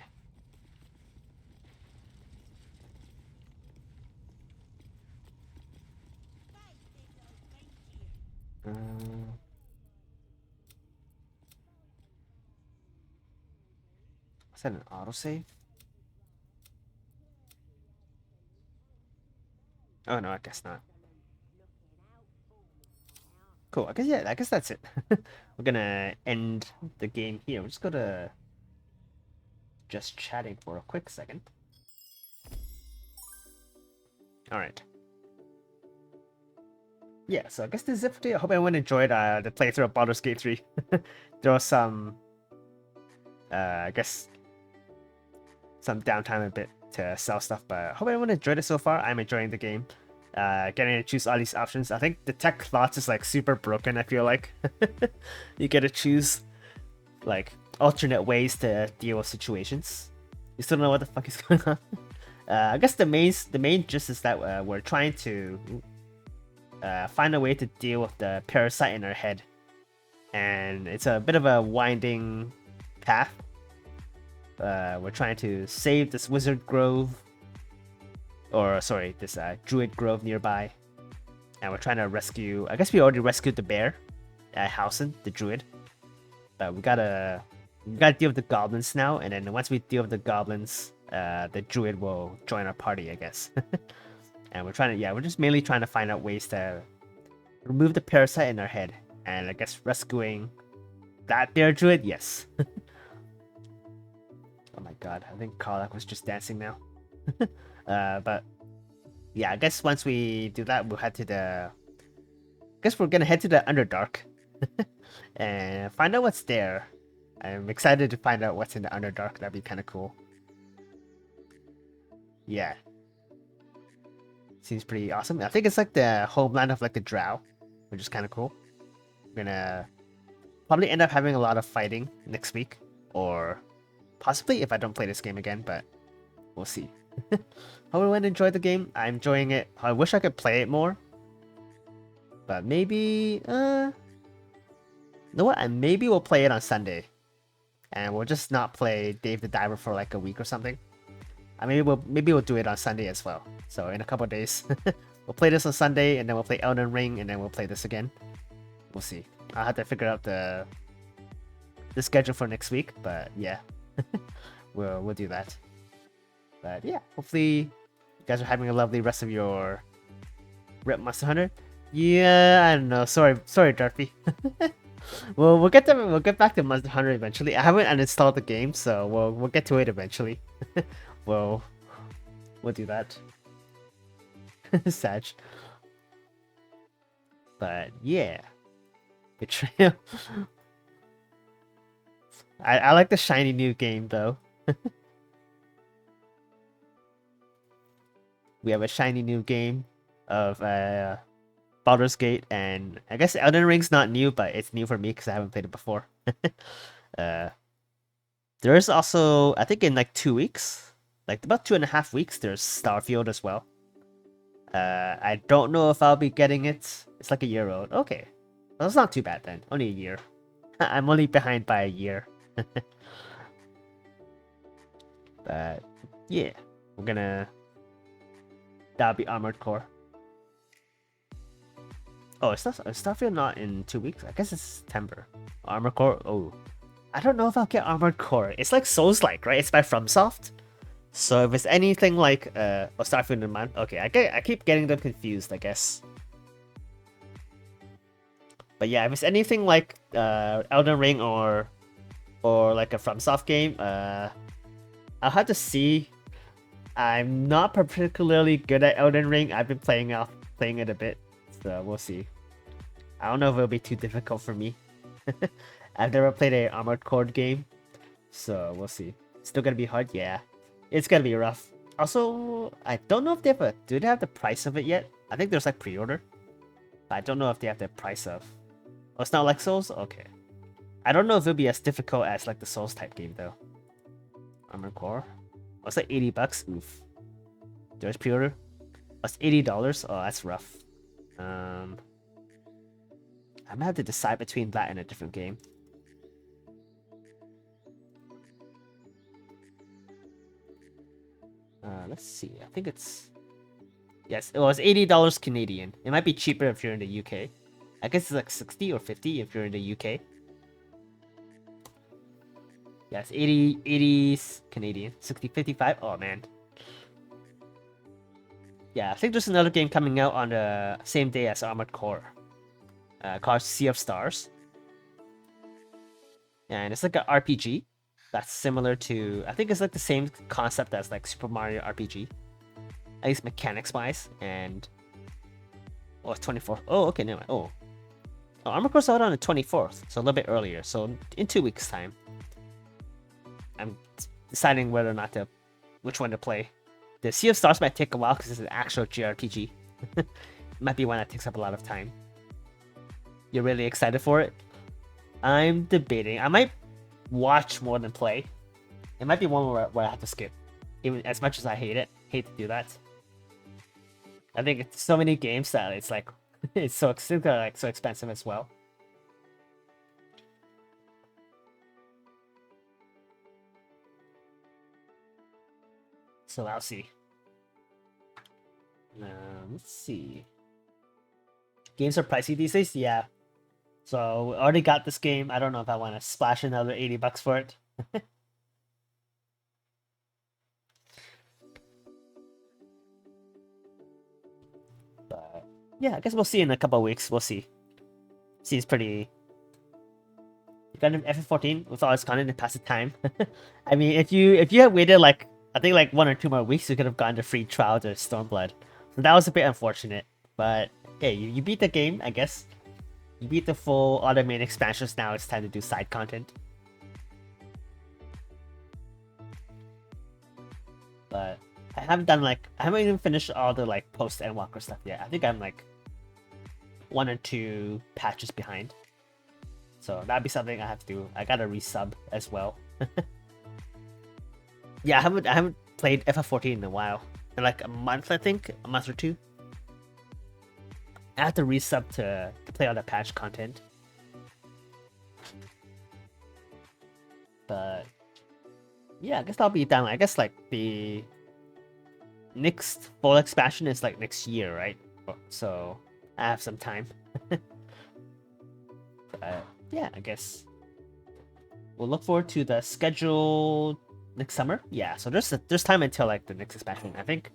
Is that an autosave? Oh no, I guess not. Cool. I guess that's it. We're gonna end the game here. We're just gonna just chatting for a quick second. All right. Yeah, so I guess this is it for today. I hope everyone enjoyed the playthrough of Baldur's Gate 3. There was some, I guess, some downtime a bit to sell stuff, but I hope everyone enjoyed it so far. I'm enjoying the game. Getting to choose all these options. I think the tech slots is like super broken, I feel like. You get to choose like alternate ways to deal with situations. You still don't know what the fuck is going on. I guess the main gist is that we're trying to find a way to deal with the parasite in our head, and it's a bit of a winding path. We're trying to save this wizard grove, or sorry, this druid grove nearby, and we're trying to rescue. I guess we already rescued the bear, Hausen, the druid, but we gotta deal with the goblins now, and then once we deal with the goblins, the druid will join our party, I guess. And we're just mainly trying to find out ways to remove the parasite in our head, and I guess rescuing that bear druid, yes. Oh my god, I think Karlak was just dancing now. But yeah, I guess once we do that, we'll head to the. I guess we're gonna head to the Underdark and find out what's there. I'm excited to find out what's in the Underdark. That'd be kind of cool. Yeah, seems pretty awesome. I think it's like the homeland of like the Drow, which is kind of cool. We're gonna probably end up having a lot of fighting next week, or possibly if I don't play this game again, but we'll see. Hope everyone enjoyed the game. I'm enjoying it. I wish I could play it more, but maybe you know what? And maybe we'll play it on Sunday, and we'll just not play Dave the Diver for like a week or something. Maybe we'll do it on Sunday as well. So in a couple of days, we'll play this on Sunday, and then we'll play Elden Ring, and then we'll play this again. We'll see. I'll have to figure out the schedule for next week, but yeah, we'll do that. But yeah, hopefully you guys are having a lovely rest of your Rip Monster Hunter. Yeah, I don't know. Sorry, Darby. We'll get back to Monster Hunter eventually. I haven't uninstalled the game, so we'll get to it eventually. we'll do that. Sag. But yeah, Betrayal. I like the shiny new game though. We have a shiny new game of Baldur's Gate, and I guess Elden Ring's not new, but it's new for me because I haven't played it before. There's also, I think in like 2 weeks, like about 2.5 weeks, there's Starfield as well. I don't know if I'll be getting it. It's like a year old. Okay, well, that's not too bad then. Only a year. I'm only behind by a year. But yeah, we're gonna. That'll be Armored Core. Oh, is Starfield not in 2 weeks? I guess it's September. Armored Core. Oh, I don't know if I'll get Armored Core. It's like Souls-like, right? It's by FromSoft. So if it's anything like Starfield in mind, okay, I keep getting them confused, I guess. But yeah, if it's anything like Elden Ring or like a FromSoft game, I'll have to see. I'm not particularly good at Elden Ring. I've been playing it a bit, so we'll see. I don't know if it'll be too difficult for me. I've never played a Armored Core game, so we'll see. It's still gonna be hard, yeah. It's gonna be rough. Also, I don't know if do they have the price of it yet? I think there's like pre-order, but I don't know if they have the price of. Oh, it's not like Souls? Okay. I don't know if it'll be as difficult as like the Souls type game though. Armored Core. Oh, it's like $80. Oof. There's pre-order. Oh, it's $80. Oh, that's rough. I'm gonna have to decide between that and a different game. Let's see. I think it's. Yes, it was $80 Canadian. It might be cheaper if you're in the UK. I guess it's like 60 or 50 if you're in the UK. Yes, 80 Canadian, 60, 55. Oh man. Yeah, I think there's another game coming out on the same day as Armored Core. Called Sea of Stars. And it's like an RPG that's similar to, I think it's like the same concept as like Super Mario RPG. At least mechanics wise. And oh, it's 24th. Oh, okay, never mind. Oh, Armored Core's out on the 24th, so a little bit earlier. So in 2 weeks' time, I'm deciding whether or not to, which one to play. The Sea of Stars might take a while because it's an actual JRPG. Might be one that takes up a lot of time. You're really excited for it? I'm debating. I might watch more than play. It might be one where I have to skip. Even as much as I hate to do that. I think it's so many games that it's like it's so expensive as well. So I'll see. Let's see. Games are pricey these days, yeah. So we already got this game. I don't know if I want to splash another $80 for it. But yeah, I guess we'll see in a couple of weeks. We'll see. Seems pretty. You got an FF14 with all its content to pass the time. I mean, if you had waited like I think like 1 or 2 more weeks, you could have gotten the free trial to Stormblood. So that was a bit unfortunate. But hey, you beat the game, I guess. You beat the full all the main expansions. Now it's time to do side content. But I haven't even finished all the like post Endwalker stuff yet. I think I'm like 1 or 2 patches behind. So that'd be something I have to do. I gotta resub as well. Yeah, I haven't played FF14 in a while. In like a month, I think, a month or 2. I have to resub to play all the patch content. But yeah, I guess I'll be done. I guess like the next full expansion is like next year, right? So I have some time. But yeah, I guess we'll look forward to the schedule next summer. Yeah, so there's time until like the next expansion. I think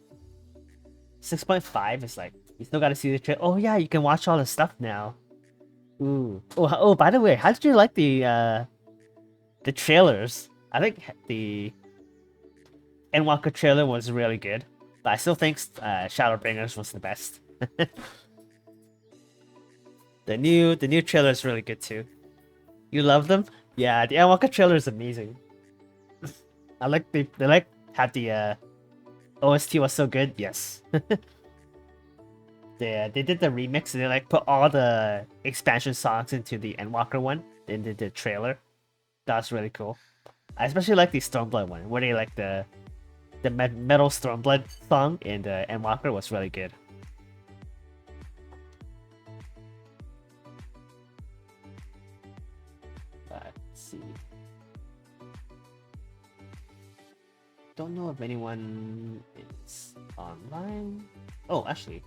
6.5 is like you still gotta see the trailer. Oh yeah, you can watch all the stuff now. Ooh. Oh, by the way, how did you like the trailers? I think the Endwalker trailer was really good, but I still think Shadowbringers was the best. The new trailer is really good too. You love them? Yeah, the Endwalker trailer is amazing. I like they like had the OST was so good. Yes. They did the remix and they like put all the expansion songs into the Endwalker one into the trailer. That's really cool. I especially like the Stormblood one, where they like the metal Stormblood song in the Endwalker was really good. Let's see. Don't know if anyone is online. Oh, actually.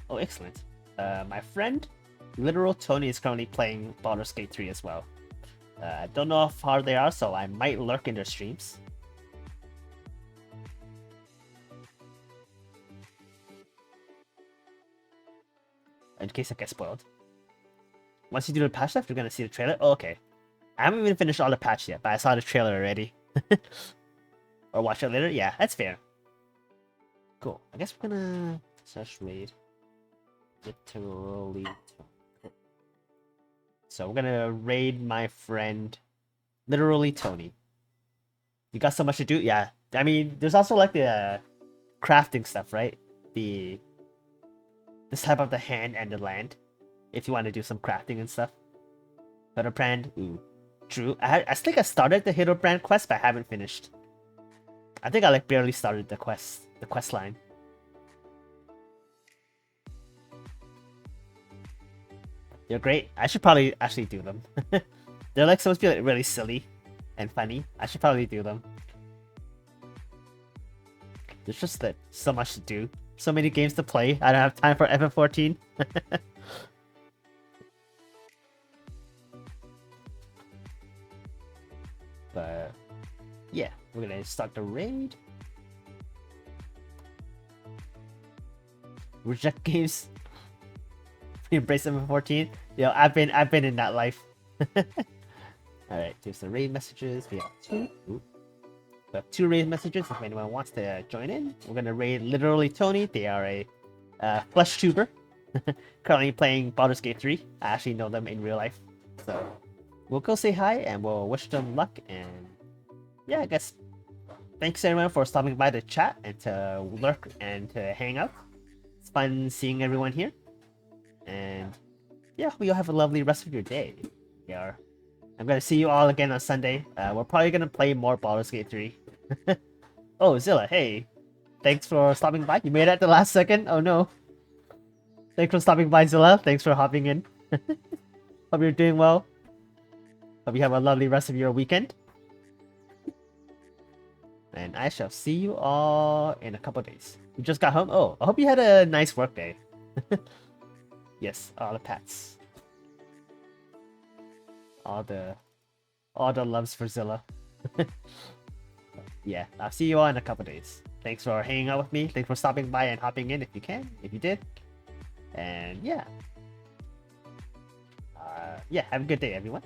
Oh, excellent. My friend, Literal Tony, is currently playing Baldur's Gate 3 as well. I don't know how far they are, so I might lurk in their streams. In case I get spoiled. Once you do the patch stuff, you're gonna see the trailer. Oh, okay. I haven't even finished all the patch yet, but I saw the trailer already. Or watch it later? Yeah, that's fair. Cool. I guess we're gonna search raid. Literally. So we're gonna raid my friend, Literally Tony. You got so much to do? Yeah. I mean, there's also like the crafting stuff, right? This type of the hand and the land. If you want to do some crafting and stuff. Brand, ooh. True. I think I started the Brand quest, but I haven't finished. I think I like barely started the quest line. They're great. I should probably actually do them. They're like supposed to be like really silly and funny. I should probably do them. There's just like so much to do. So many games to play. I don't have time for FF14. But we're gonna start the raid. Reject games. Embrace 714. Yo, I've been in that life. Alright, here's the raid messages. We have two. Ooh. We have two raid messages if anyone wants to join in. We're gonna raid literally Tony. They are a flesh tuber. Currently playing Baldur's Gate 3. I actually know them in real life. So we'll go say hi and we'll wish them luck, and yeah, I guess thanks everyone for stopping by to chat and to lurk and to hang out. It's fun seeing everyone here. And yeah, hope you all have a lovely rest of your day. Yeah. I'm gonna see you all again on Sunday. We're probably gonna play more Baldur's Gate 3. Oh, Zilla, hey. Thanks for stopping by. You made it at the last second? Oh no. Thanks for stopping by, Zilla. Thanks for hopping in. Hope you're doing well. Hope you have a lovely rest of your weekend. And I shall see you all in a couple days. You just got home? Oh, I hope you had a nice work day. Yes, all the pats. All the loves for Zilla. Yeah, I'll see you all in a couple days. Thanks for hanging out with me. Thanks for stopping by and hopping in if you can, if you did. And yeah. Yeah, have a good day, everyone.